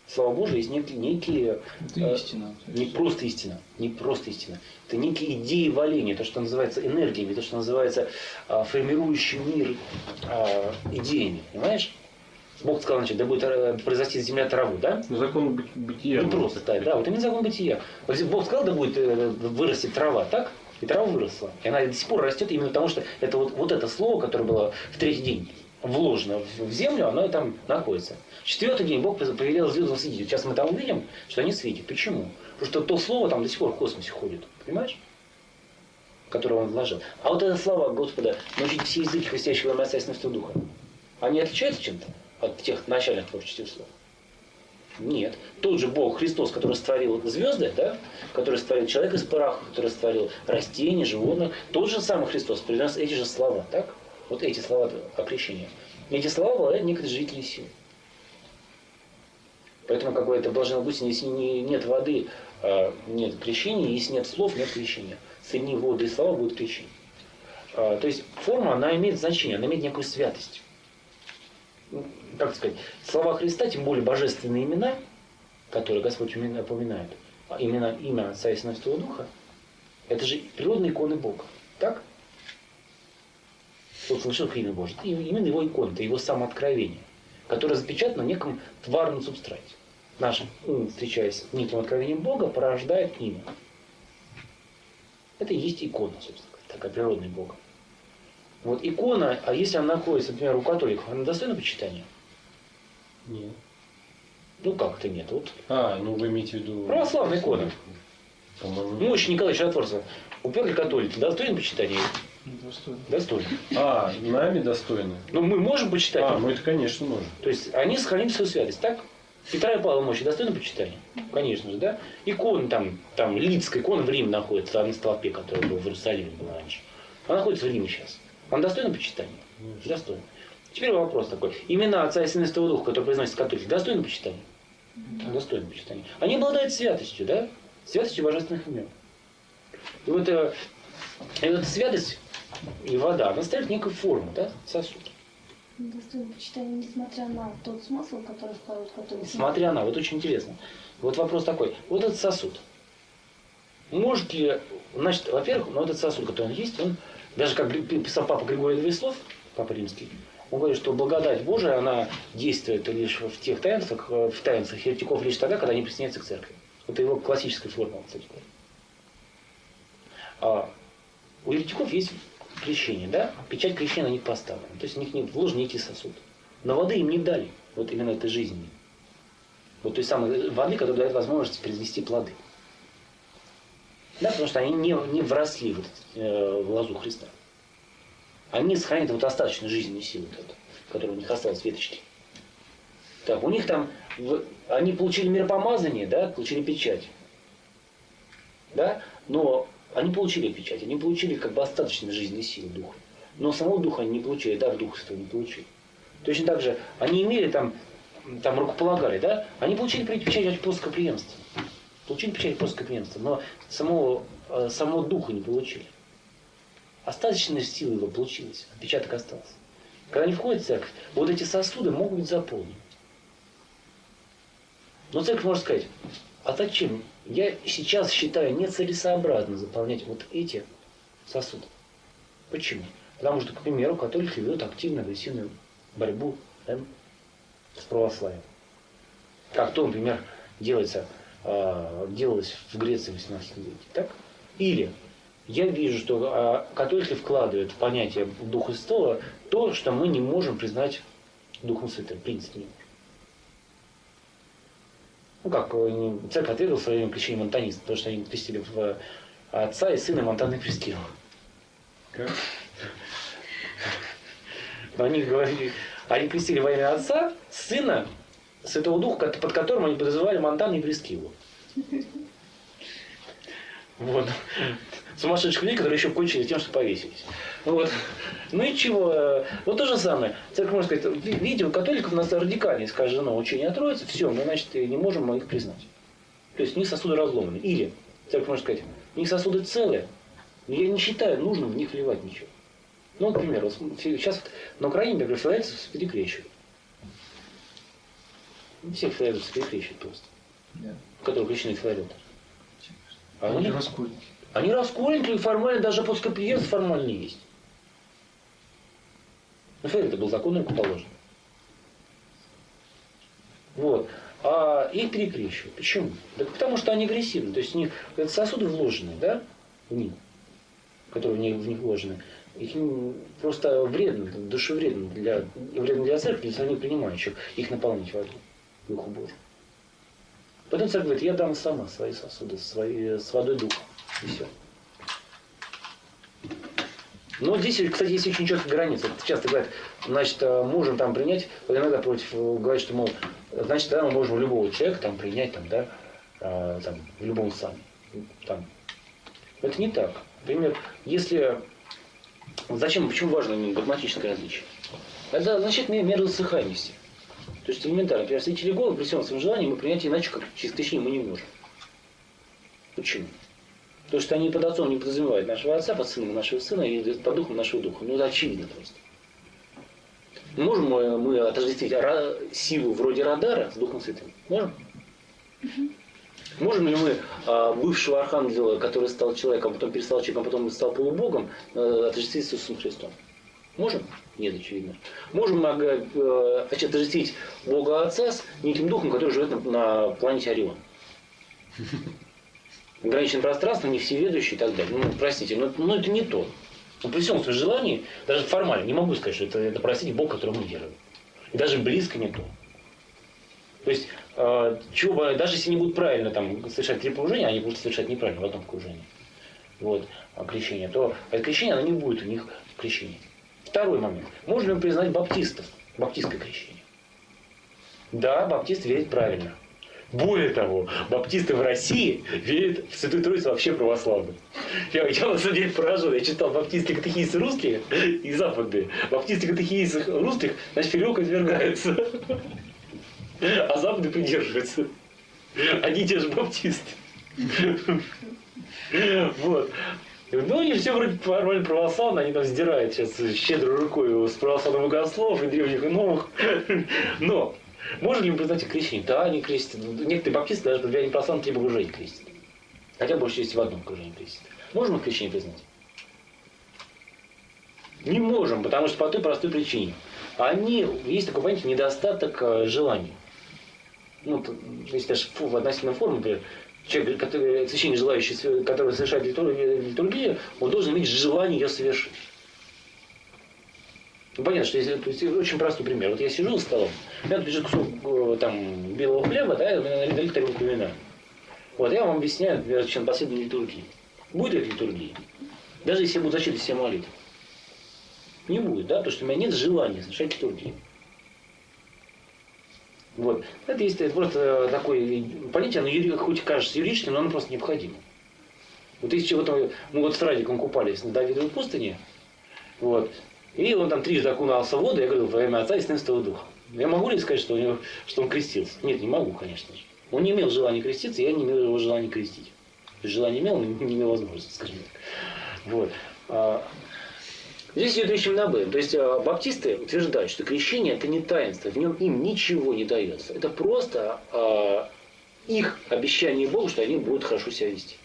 Слава Божия есть некие... Это истина. Не просто истина. Не просто истина. Это некие идеи валения, то, что называется энергиями, то, что называется формирующим мир идеями. Понимаешь? Бог сказал, значит, да будет произрасти из земля траву, да? Закон бытия. Не просто, да, вот именно закон бытия. Бог сказал, да будет вырасти трава, так? И трава выросла. И она до сих пор растет именно потому, что это вот это слово, которое было в 3-й день вложено в землю, оно и там находится. В 4-й день Бог повелел звездам светить. Сейчас мы там увидим, что они светят. Почему? Потому что то слово там до сих пор в космосе ходит. Понимаешь? Которое он вложил. А вот эта слава Господа, научить все языки, христианского имя Отца и Святого Духа, они отличаются чем-то от тех начальных творческих слов? Нет. Тот же Бог Христос, который створил звезды, да, который створил человека из праха, который створил растения, животных, тот же самый Христос принес эти же слова, так? Вот эти слова о крещении. Эти слова обладают некоторые живительные силы. Поэтому как бы это должно быть, если нет воды, нет крещения, если нет слов, нет крещения. Соедини воду и слова, будет крещение. То есть форма, она имеет значение, она имеет некую святость. Как сказать, слова Христа, тем более божественные имена, которые Господь упоминает, имя Отца и Сына и Святого Духа, это же природные иконы Бога. Так? Вот слышал имя Божие. Это именно его икона, это его самооткровение, которое запечатано на неком тварном субстрате. Наш ум, встречаясь с неким откровением Бога, порождает имя. Это и есть икона, собственно, такая природная Бога. Вот икона, а если она находится, например, у католиков, она достойна почитания? Нет. Ну как-то нет. Вот. Ну вы имеете в виду... Православная икона. По-моему. Мощь Николая Чудотворца. Уперли католики. Достойны почитания? Достойно. Достойны. Нами достойны. Но мы можем почитать? Мы это, конечно, можем. То есть они сохранили свою святость, так? Петра и Павла мощи достойны почитания? Конечно же, да? Икона там Лидская икона в Риме находится, на столпе, который был в Иерусалиме была раньше. Она находится в Риме сейчас. Она достойна почитания? Достойна. Теперь вопрос такой. Имена Отца и Сына и Святого Духа, которые произносят католики, достойны почитания? Да. Достойны почитания. Они обладают святостью, да? Святостью божественных имен. И вот эта святость и вода, она ставит некую форму, да? Сосуд. Достойно почитания, несмотря на тот смысл, который вкладывают католики. Несмотря на, вот очень интересно. Вот вопрос такой. Вот этот сосуд. Может ли, значит, во-первых, этот сосуд, который он есть, он, даже как писал папа Григорий Веслов, папа римский, он говорит, что благодать Божия, она действует лишь в тех таинствах, еретиков лишь тогда, когда они присоединяются к церкви. Это его классическая формула, кстати говоря. А у еретиков есть крещение, да? Печать крещения на них поставлена. То есть в них не вложен некий сосуд. Но воды им не дали, вот именно этой жизни. Вот той самой воды, которая дает возможность произвести плоды. Да, потому что они не вросли в лозу Христа. Они сохранят вот остаточную жизненную силу, которая у них осталась в веточке. Так, у них там, они получили миропомазание, да, получили печать. Да, но они получили печать, они получили как бы остаточную жизненную силу духа. Но самого духа они не получили, дар Духа Святого не получили. Точно так же, они имели там рукополагали, да, они получили печать апостольского преемства. Получили печать апостольского преемства, но самого духа не получили. Остаточная сила его получилась, отпечаток остался. Когда они входят в церковь, вот эти сосуды могут быть заполнены. Но церковь может сказать, а зачем? Я сейчас считаю нецелесообразно заполнять вот эти сосуды. Почему? Потому что, к примеру, католики ведут активную, агрессивную борьбу с православием. Как то, например, делалось в Греции в 18 веке. Так? Или я вижу, что католики вкладывают в понятие Духа Святого то, что мы не можем признать Духом Святым, в принципе. Ну как, церковь отвергла в свое время крещение монтанистов, потому что они крестили в Отца и Сына, Монтан и крестил. Как? Но они говорили, они крестили во имя Отца, Сына, Святого Духа, под которым они подозревали Монтана и Прескилу. Вот. Сумасшедших людей, которые еще кончили тем, что повесились. Вот. Ну и чего? Вот то же самое. Церковь может сказать, видите, у католиков у нас радикально искажено учение о Троице, все, мы, значит, не можем их признать. То есть у них сосуды разломаны. Или церковь может сказать, у них сосуды целые, но я не считаю нужным в них вливать ничего. Ну, например, вот сейчас на Украине, например, филаретов перекрещивают. Всех филаретов перекрещивают просто. Да. Которые крещены филареты. А Они раскольники. Они раскольники, и формально даже после приезда формально есть. Но филарет был законно положен. Вот. А их перекрещивают. Почему? Да потому что они агрессивны. То есть у них это сосуды вложенные, да, в них, которые в них вложены. Их просто вредно, душевредно вредно для церкви, для самих принимающих, их наполнить водой, Духу Божию. Потом церковь говорит, я дам сама свои сосуды, с водой Духа. И все. Но здесь, кстати, есть очень четкая граница. Часто говорят, значит, можем там принять, вот иногда против говорят, что, мол, значит, да, мы можем любого человека там принять, там, да, там, в любом сане. Там. Это не так. Например, если... Почему важно догматическое различие? Это означает меру засыхаемости. То есть элементарно, например, святитель Иеговы при всем своем желании мы принять иначе, как через крещение мы не можем. Почему? Потому что они под отцом не подразумевают нашего отца, под сыном нашего сына и под духом нашего духа. Ну это очевидно просто. Можем мы отождествить силу вроде радара с Духом Святым? Можем? Можем ли мы бывшего архангела, который стал человеком, потом перестал человеком, потом стал полубогом, отождествить с Иисусом Христом? Можем? Нет, очевидно. Можем отождествить Бога Отца с неким духом, который живет на планете Орион. Ограниченное пространство, не всеведущий и так далее. Ну, простите, но это не то. Но при всем своем желании, даже формально, не могу сказать, что это простите, Бог, которому мы веруем. И даже близко не то. То есть, даже если они будут правильно там, совершать 3 погружения, они будут совершать неправильно в одном погружении. Вот, крещение, то это крещение, оно не будет у них в крещении. Второй момент. Можно ли признать баптистов? Баптистское крещение. Да, баптисты верят правильно. Более того, баптисты в России верят в Святую Троицу вообще православную. Я на самом деле поражен. Я читал баптистские катехизы русские и западные. Баптистские катехизы русских, значит, филиока отвергается. А западные придерживаются. Они те же баптисты. Вот. Ну, они все вроде формально православные, они там сдирают сейчас щедрой рукой с православных богословов и древних, и новых. Но можно ли мы признать их крещение? Да, они крестят. Некоторые баптисты даже для неправославных 3 погружения крестят. Хотя больше части в одном погружении крестят. Можем их крещение признать? Не можем, потому что по той простой причине. Есть такое понятие недостаток желания. Ну, если даже в относительной форме, например, человек, священник, желающий, который совершает литургию, он должен иметь желание ее совершить. Ну, понятно, что если очень простой пример. Вот я сижу за столом, у меня тут лежит кусок там, белого хлеба, да, и у меня налили тарелку вина. Вот я вам объясняю, например, чем последней литургии. Будет ли это литургия? Даже если я буду зачитывать все молитвы. Не будет, да, потому что у меня нет желания совершать литургию. Вот. Это просто такое понятие, оно хоть кажется юридическим, но оно просто необходимо. Вот если мы вот с Радиком купались на Давидовой пустыне, вот, и он там 3 окунался в воду, я говорил, во имя Отца и Сына и Святого Духа. Я могу ли сказать, что он крестился? Нет, не могу, конечно же. Он не имел желания креститься, я не имел его желания крестить. Желание имел, но не имел возможности, скажем так. Вот. Здесь идет речь именно об этом. То есть баптисты утверждают, что крещение это не таинство, в нем им ничего не дается. Это просто их обещание Богу, что они будут хорошо себя вести.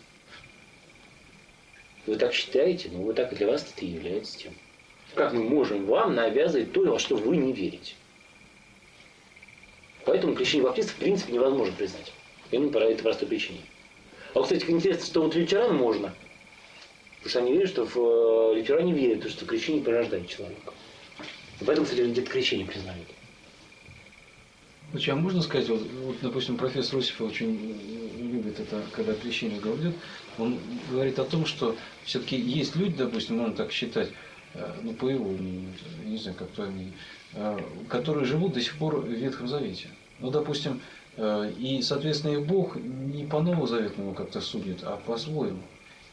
Вы так считаете, но вы так и для вас это и является тем. Как мы можем вам навязывать то, во что вы не верите? Поэтому крещение баптистов в принципе невозможно признать. Именно по этой простой причине. А, кстати, интересно, что вот лютеран можно. Потому что они верят, что в лютеране верят, что крещение порождает человека. И поэтому, кстати, где-то крещение признают. А можно сказать, вот, допустим, профессор Осипов очень любит это, когда крещение говорит, он говорит о том, что все-таки есть люди, допустим, можно так считать, ну, по его, не знаю, как правильно, которые живут до сих пор в Ветхом Завете. Ну, допустим, и, соответственно, их Бог не по Новозаветному как-то судит, а по-своему.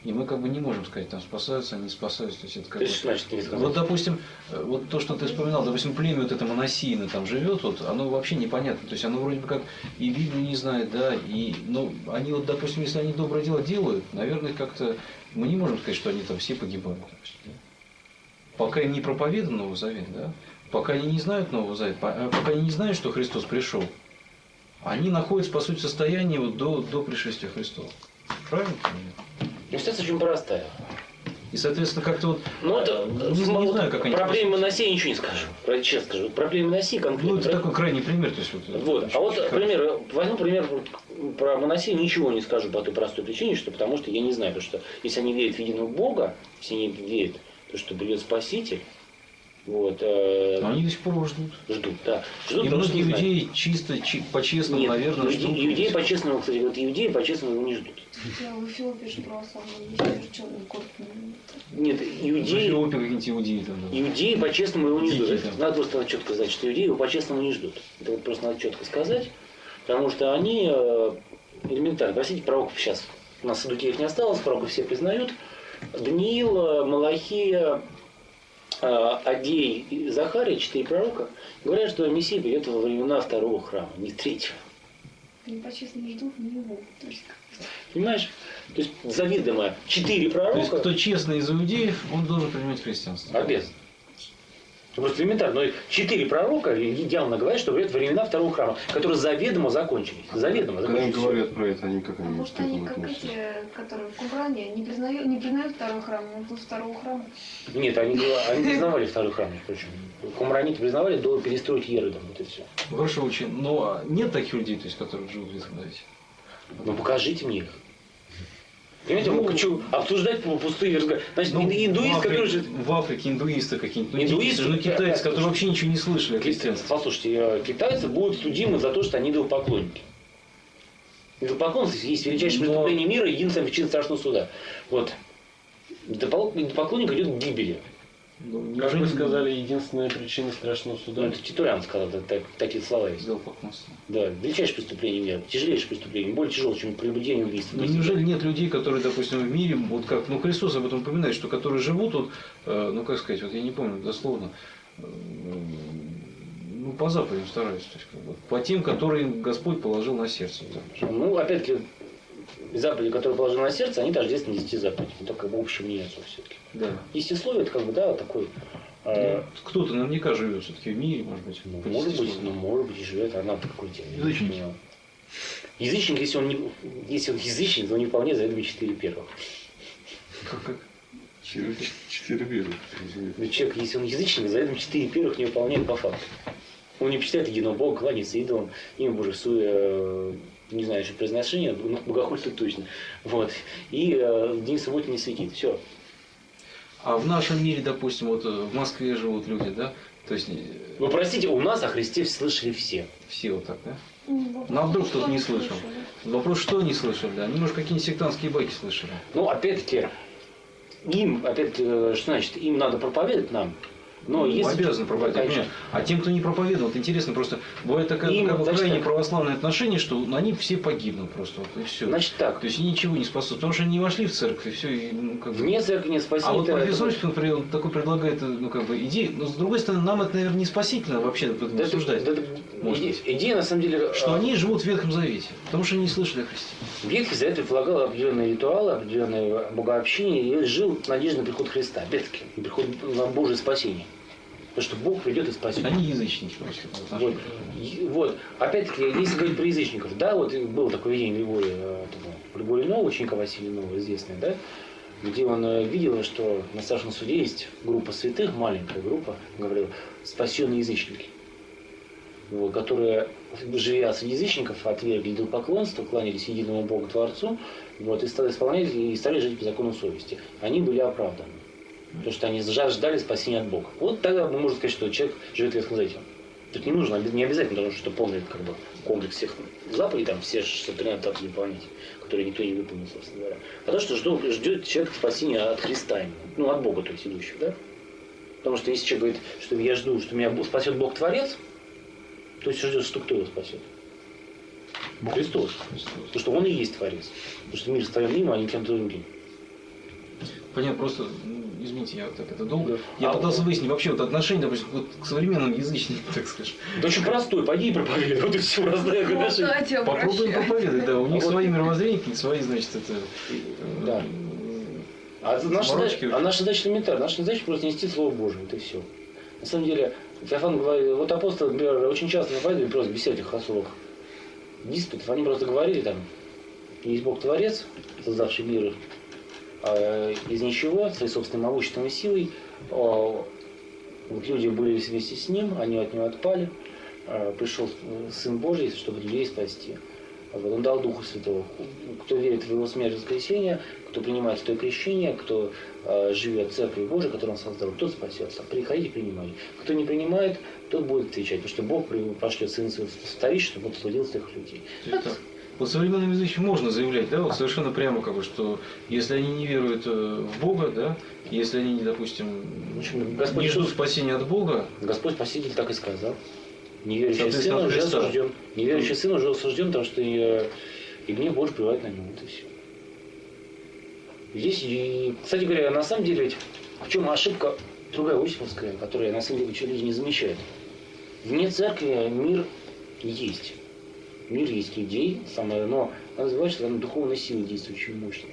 И мы как бы не можем сказать, там спасаются, они не спасаются. То есть это как бы... Значит, вот, допустим, вот то, что ты вспоминал, допустим, племя вот это моносийно там живет, вот, оно вообще непонятно. То есть оно вроде бы как и Библию не знает, да, и, ну, они вот, допустим, если они доброе дело делают, наверное, как-то мы не можем сказать, что они там все погибают. Допустим, да? Пока им не проповедан Новый Завет, да, пока они не знают Нового Завета, пока они не знают, что Христос пришел, они находятся, по сути, в состоянии вот до пришествия Христова. Правильно? Ну, ситуация очень простая. И, соответственно, как-то вот... Ну, это, не знаю, как они... Про племя Моносея ничего не скажу. Честно скажу. Про племя Моносея конкретно... Ну, это такой крайний пример. То есть, вот. А вот, возьму пример про Моносея, ничего не скажу по той простой причине, что потому что я не знаю, потому что если они верят в единого Бога, если они верят, то, что придет Спаситель, вот, Но они до сих пор его ждут. ждут, да. Ждут, И потому что многие не знают. иудеи чисто, по-честному, Нет, наверное, ждут. иудеи по-честному, кстати, вот иудеи по-честному его не ждут. Я в Эфиопии же православные, есть тоже черный корпус. Нет, В иудеи, Эфиопии какие-нибудь иудеи там. Да. иудеи по-честному его не ждут. Дикие там. Надо просто четко сказать, что иудеи его по-честному не ждут. Это вот просто надо четко сказать, потому что они элементарно. Простите, пророков сейчас. У нас Садукеев не осталось, пророков все признают. Даниил, Малахия, Агей и Захария, 4 пророка, говорят, что Мессия придет во времена второго храма, не третьего. Они по-честному ждут него. То есть, Понимаешь? То есть заведомо 4 пророка. То есть, кто честный из иудеев, он должен принимать христианство. Обязан. Просто элементарно. Но 4 пророка явно говорят, что придет времена второго храма, которые заведомо закончились. Заведомо Когда им закончились. говорят про это, они как А они может к этому они как относятся? эти, которые в Кумране, не признают второй храм, но ждут второго храма? Нет, они признавали второй храм, впрочем. Кумраните признавали до перестройки Еродом. Вот и все. Хорошо, очень. Но нет таких людей, то есть, которые живут в Ветхом Завете? Ну покажите мне их. Понимаете, Ну, хочу обсуждать пустые разговоры. Значит, Ну, индуист, который же... в Африке индуисты какие-нибудь, ну, Индуисты, ну, китайцы, да, которые вообще ничего не слышали о христианстве. Послушайте, китайцы будут судимы за то, что они идолопоклонники. Идолопоклонство есть величайшее Но- преступление мира, единственная причина страшного суда. Вот. Идолопоклонник идет к гибели. Ну, Как неужели вы сказали, единственная причина страшного Ну, суда. это Титулян сказал, такие слова есть. сделал поклонство? Да, величайшее преступление мира, тяжелейшее преступление, более тяжелое, чем прелюбодеяние убийства. Ну неужели нет людей, которые, допустим, в мире, вот как, ну Христос об этом упоминает, что которые живут, вот, ну как сказать, вот я не помню дословно, ну по заповедям стараются, то есть, как бы, по тем, которые Господь положил на сердце. Ну, опять-таки, заповеди, которые положены на сердце, они тождественны 10 заповедей, но только в общем мнению все-таки. Да. Десятисловие, это как бы, да, такой... Ну, кто-то наверняка живет все-таки в мире, может быть. Ну, по может быть, естеству. может быть, и живет, она такой тем. Язычники. Язычник, если он язычник, то он не вполне заведомо 4 первых. Как? 4 первых. Но человек, если он язычник, заведомо 4 первых не выполняет по факту. Он не почитает единого Бога, кланяется идолам, имя Божие, не знаю еще произношение, но богохульство точно. Вот. И день субботы не светит. Все. А в нашем мире, допустим, вот в Москве живут люди, да? То есть Вы простите, у нас о Христе слышали все. все вот так, да? Ну а вдруг кто-то не слышал? Вопрос, что они слышали, да? Они, может, какие-нибудь сектантские байки слышали. Ну, опять-таки, что значит, им надо проповедовать нам. Но Ну, если... обязаны проповедовать. Конечно. А тем, кто не проповедует, вот интересно, просто бывает такое Им, как бы значит, крайне так. православное отношение, что они все погибнут просто, вот, и все. Значит так, То есть и ничего не спасут, потому что они не вошли в церковь, и все, и, ну, как бы... вне церкви не А спасение. вот это- профессор Осипов, например, он такой предлагает, ну, как бы, идею, но с другой стороны, нам это, наверное, не спасительно вообще об этом Да, обсуждать. это идея, на самом деле, Что они живут в Ветхом Завете, потому что они не слышали о Христе. Ветхий Завет предполагал определенные ритуалы, определенное богообщение, и жил в надежде на приход Христа, опять-таки, на приход на Божие спасение. Потому что Бог придет и спасет. Они язычники просто. Вот. Вот. Опять-таки, если говорить про язычников, да, вот было такое видение Григория Нового, ученика Василия Нового, известное, да, где он видел, что на Страшном суде есть группа святых, маленькая группа, говорил, спасенные язычники, вот, которые, живя среди язычников, отвергли идолопоклонство, кланялись единому Богу Творцу, вот, и стали исполнять и стали жить по закону совести. Они были оправданы. Потому что они ждали спасения от Бога. Вот тогда мы можем сказать, что человек живет в Ветхом Завете. Тут не нужно, не обязательно, потому что полный как бы, комплекс всех заповедей, там все 613 заповедей выполнять, которые никто не выполнил, собственно говоря. А то, что ждет человек спасения от Христа, именно. Ну, от Бога, то есть идущего, да? Потому что если человек говорит, что я жду, что меня спасет Бог Творец, то есть ждет, что кто его спасет? Христос. Потому что Он и есть Творец. Потому что мир сотворен им, а не кем-то другим. Понятно, просто, ну, извините, я вот так это долго. Я пытался выяснить вообще вот отношение, допустим, вот к современным язычникам, так скажем. Да очень простой, пойди и проповедуй, вот и все, раздай Вот, отношения. да, тебя Попробуем прощаю. проповедовать, да. У них Вот. свои мировоззрения, какие-то свои, значит, это... Да. А Заморочки. наша задача элементарна. Наша задача просто нести Слово Божие, это все. На самом деле, Феофан говорит, вот апостолы, например, очень часто проповедовали просто без всяких особых диспутов. Они просто говорили там, есть Бог Творец, создавший мир из ничего, своей собственной могущественной силой. Вот люди были вместе с Ним, они от Него отпали. Пришел Сын Божий, чтобы людей спасти. Вот, он дал Духа Святого. Кто верит в его смерть и воскресение, кто принимает святое крещение, кто живет в Церкви Божией, которую он создал, тот спасется. Приходите, принимайте. Кто не принимает, тот будет отвечать, потому что Бог пошлет Сына Своего вторично, чтобы он судил всех людей. Вот современным язычникам можно заявлять, да, вот совершенно прямо, как бы, что если они не веруют в Бога, да, если они, допустим, Господь не ждут спасения от Бога. Господь Спаситель так и сказал. Неверующий сын уже осужден. Неверующий сын уже осужден, потому что и гнев Божий плевать на него. Это все. Здесь, кстати говоря, на самом деле, ведь в чем ошибка другая осиповская, которая на самом деле люди не замечают. Вне церкви мир есть. Мир есть людей, но надо забывать, что там духовная сила действует очень мощная.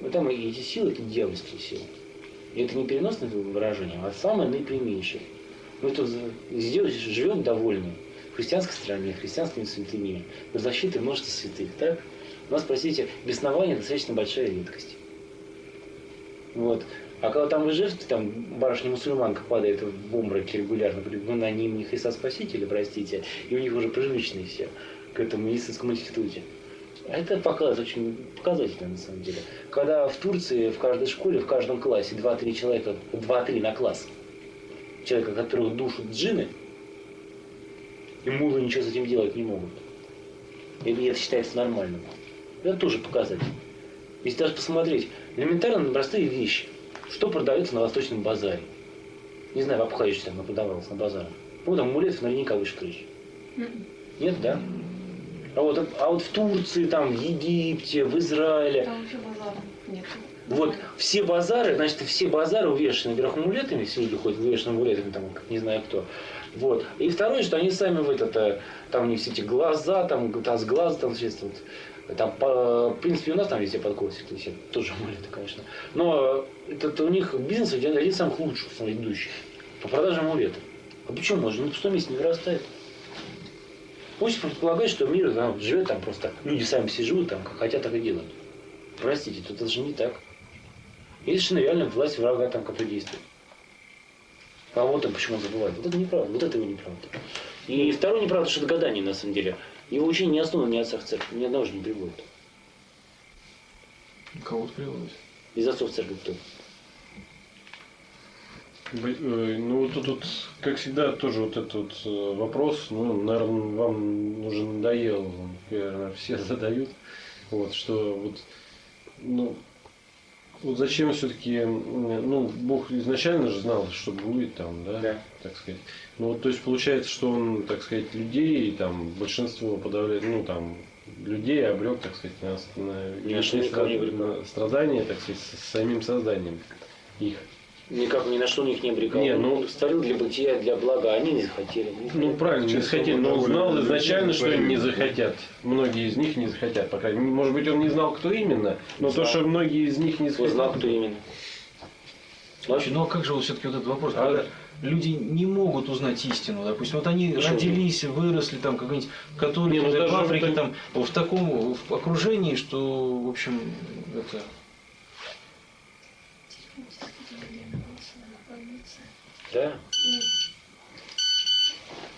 Но там и эти силы, это дьявольские силы. И это не переносное выражение, а самое наипрямейшее. Мы тут здесь живем довольны в христианской стране, христианскими святынями, под защитой множества святых. Так? У нас, простите, беснование достаточно большая редкость. Вот. А когда там вы живете, там барышня-мусульманка падает в обмороке регулярно, говорит, ну на ним не Христа Спасителя, простите, и у них уже привычные все к этому медицинскому институте. А это показывает очень показательно на самом деле. Когда в Турции в каждой школе, в каждом классе 2-3 человека, 2-3 на класс, человека, которых душат джинны, и мулы ничего с этим делать не могут. И это считается нормальным. Это тоже показатель. Если даже посмотреть элементарно на простые вещи. Что продается на Восточном базаре? Не знаю, в Абхазии там продавалось на базаре. Ну, там амулетов наверняка выше крыши. Нет, да? А вот в Турции, там, в Египте, в Израиле. Там вообще базара нет. Вот все базары, значит, все базары увешаны вверх амулетами, все люди ходят увешаны амулетами, там, как не знаю кто. Вот. И второе, что они сами там у них все эти глаза, там, с глаз, там, там, в принципе, у нас там везде подкосы, все тоже амулеты, конечно. Но это у них бизнес один из самых лучших, самых идущих по продаже амулетов. А почему? Может, на пустом месте не вырастает. Пусть предполагает, что мир живет там просто, люди сами все живут там, как хотят, так и делают. Простите, это же не так. Есть же реально власть врага там, который действует. А вот он почему забывает. Вот это неправда, вот это его неправда. И второе неправда, что это гадание на самом деле. Его учение не основано ни отцах церкви, ни одного же не приводит. Кого-то приводит. Из отцов церкви кто? Ну тут, как всегда, тоже вот этот вот вопрос, ну, наверное, вам уже надоел, наверное, все задают, вот, что вот, ну, вот зачем все-таки, ну, Бог изначально же знал, что будет там, да, так сказать. Ну вот, то есть получается, что он, так сказать, людей, там, большинство подавляет, ну, там, людей обрек, так сказать, на страдания, так сказать, с самим созданием их. Никак ни на что их не обрекал. Не, ну, он створил для бытия, для блага, они не захотели. Ну правильно, не захотели, но он знал изначально, что они не захотят. Многие из них не захотят, пока. Может быть, он не знал, кто именно, но то, что многие из них не захотят. Он знал, кто именно. Слушай, ну а как же вот все-таки вот этот вопрос, когда люди не могут узнать истину, допустим, вот они родились, выросли там, как-нибудь в католике, в Африке, там, в таком окружении, что, в общем, это... Да?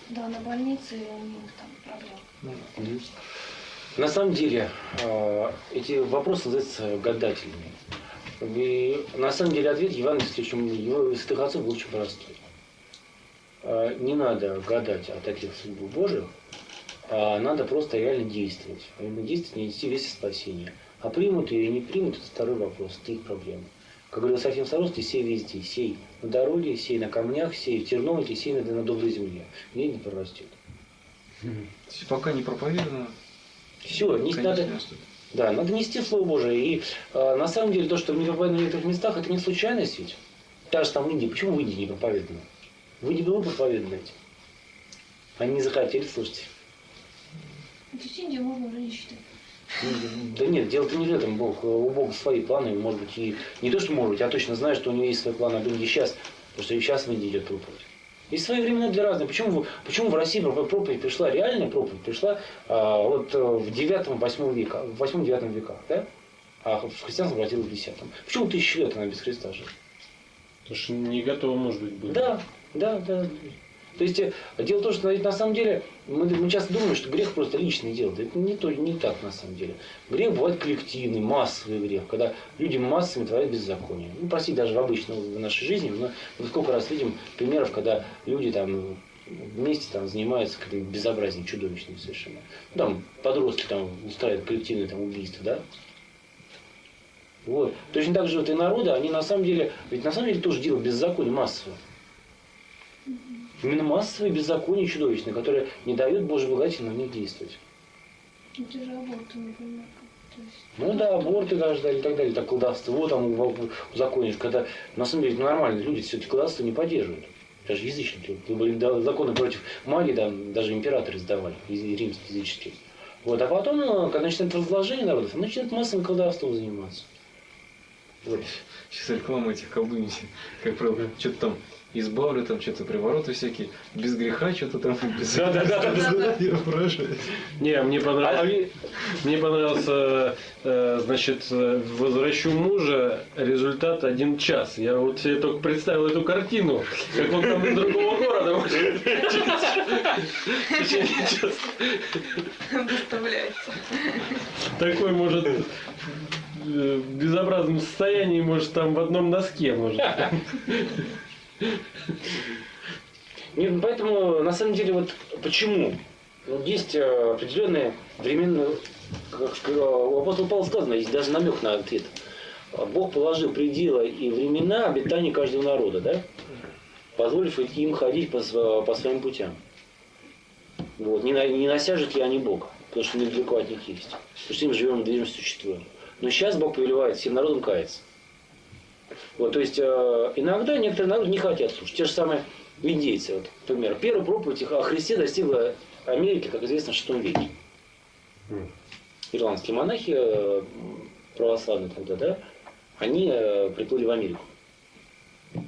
Да, на больнице у них там проблемы. На самом деле, эти вопросы называются гадательными. И на самом деле ответ Евангелия святых отцов был очень простой. Не надо гадать о таких судьбах Божьих, а надо просто реально действовать. А именно действовать, не нести весь спасения. А примут или не примут, это второй вопрос, это их проблема. Как говорил Серафим Саровский, сей везде, сей на дороге, сей на камнях, сей в терновнике, сей на доброй земле. Где не прорастет. Пока не проповедано, все, надо, да, надо нести Слово Божие. И на самом деле то, что не проповедано в некоторых местах, это не случайность ведь. Даже там в Индии. Почему в Индии не проповедано? В Индии было проповедано ведь. Они не захотели слушать. То есть Индию можно уже не считать. Да нет, дело-то не в этом. У Бога свои планы, может быть, и не то, что может быть, а точно знаю, что у него есть свои планы об Индии сейчас, потому что и сейчас в Индии идет проповедь. Есть свои времена для разных. Почему в России проповедь пришла, реальная проповедь пришла вот в 9-8 века, в 8-9 веках, да? А в христианство обратилось в 10. Почему 1000 лет она без Христа жила? Потому что не готова, может быть, быть. Да. То есть дело в том, что на самом деле мы часто думаем, что грех просто личное дело. Это не так на самом деле. Грех бывает коллективный, массовый грех, когда люди массами творят беззаконие. Ну, простите, даже в нашей жизни, но мы сколько раз видим примеров, когда люди там вместе там занимаются каким-то безобразием чудовищным совершенно. Ну, там подростки там устраивают коллективные там убийства, да? Вот. Точно так же вот и народы, они на самом деле тоже делают беззаконие массовое. Именно массовые беззакония чудовищные, которые не дают Божьей благодати на них действовать. Ну, те же аборты, например. То есть... Ну да, аборты даже и так далее, так колдовство там узаконишь, когда на самом деле нормальные люди все-таки колдовство не поддерживают. Даже язычники. Были законы против магии, там даже императоры издавали, римские языческие. Вот. А потом, когда начинает разложение народов, он начинает массовым колдовством заниматься. Вот. Сейчас реклама этих колдуней, как правило, что-то там избавлю, там что-то привороты всякие, без греха, что-то там. Не, мне понравился, значит, возвращу мужа, результат 1 час. Я вот себе только представил эту картину, как он там из другого города Доставляется. такой, может, в безобразном состоянии, может, там в одном носке, может. Нет, ну, поэтому, на самом деле, вот почему? Ну, есть определенные временные, как у апостола Павла сказано, есть даже намек на ответ. Бог положил пределы и времена обитания каждого народа, да? Позволив им ходить по своим путям. Вот. Не насяжут ли они Бога, потому что недалеко от них есть. Потому что им живем в 2004. Но сейчас Бог повелевает всем народам каяться. Вот, то есть иногда некоторые народы не хотят слушать. Те же самые индейцы, вот, например. Первая проповедь о Христе достигла Америки, как известно, в VI веке. Ирландские монахи, православные тогда, да, они приплыли в Америку.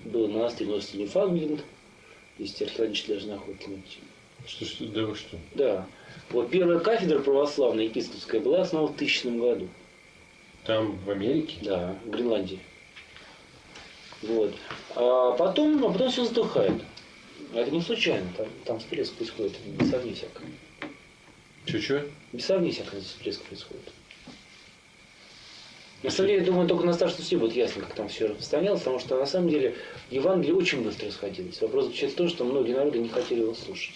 Был монастырь в Ньюфаундленд, есть археологические даже находки. Что, да вы что? Да. Вот первая кафедра православная епископская была основана в 1000 году. Там, в Америке? Да, в Гренландии. Вот. А потом все затухает. А это не случайно, там всплеск происходит, бесовни всякое. Чё-чё? Бесовни всякое всплеск происходит. На самом деле, я думаю, только на старшем суде будет ясно, как там все распространялось, потому что на самом деле Евангелие очень быстро расходилось. Вопрос заключается в том, что многие народы не хотели его слушать.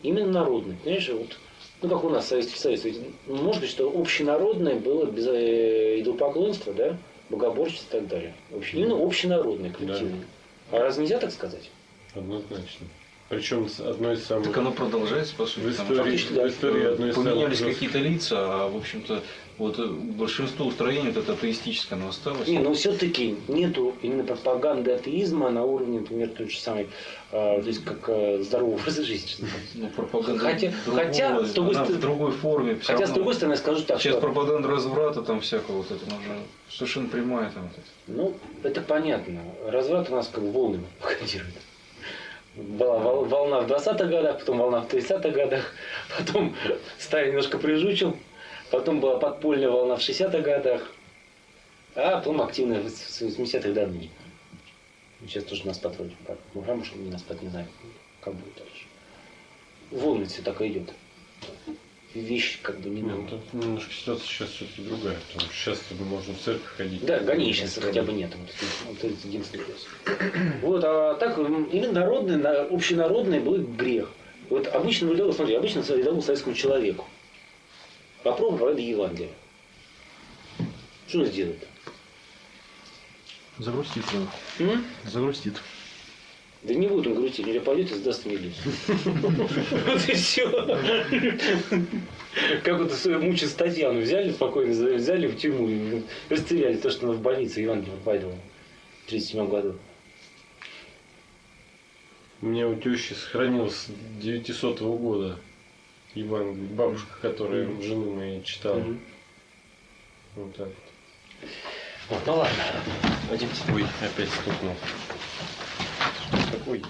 Именно народные. Понимаешь, вот, ну как у нас Советский Союз, ведь может быть, что общенародное было без идолопоклонства, да? Богоборчество и так далее. Именно общенародное, коллективное. Да. А разве нельзя так сказать? Однозначно. Причем одно из самых... Так оно продолжается, по сути. В истории одно из поменялись самых... какие-то лица, а в общем-то вот большинство устроений это атеистическое, оно осталось. Не, но все-таки нету именно пропаганды атеизма на уровне, например, той же самой, то есть как здорового образа жизни. Ну, пропаганда хотя с другой форме. Хотя с другой стороны, я скажу так, сейчас что... пропаганда разврата там всякого вот это уже совершенно прямая там. Вот это. Ну, это понятно. Разврат у нас как волнами пропагандирует. Была волна в 20-х годах, потом волна в 30-х годах, потом Сталин немножко прижучил, потом была подпольная волна в 60-х годах, а потом активная в 80-х до ныне. Сейчас тоже нас подводим. Ну, может, не нас не знаю, как будет дальше. Волны все так и идет. Вещь как бы не Ну, надо. тут немножко ситуация сейчас все-таки другая, потому что сейчас можно в церковь ходить. Да, гонений сейчас хотя бы нет. Вот это единственный плюс. Вот, а так именно народный, общенародный был грех. Вот обычно рядовому, смотри, обычно рядовому советскому человеку. Попробуй проводить Евангелие. Что он сделает? Загрустит. Загрустит. Да не будет он грустить, или пойдет и сдаст милицию. Вот и все. Как вот мучит Татьяну взяли спокойно, взяли в тюрьму и расстреляли то, что она в больнице Евангелие проповедовала в 1937 году. У меня у тещи сохранилось с 900 года Евангелие, бабушка, которая жены моей читала. Вот так. Ну ладно, пойдемте. Ой, опять стукнул. Ой.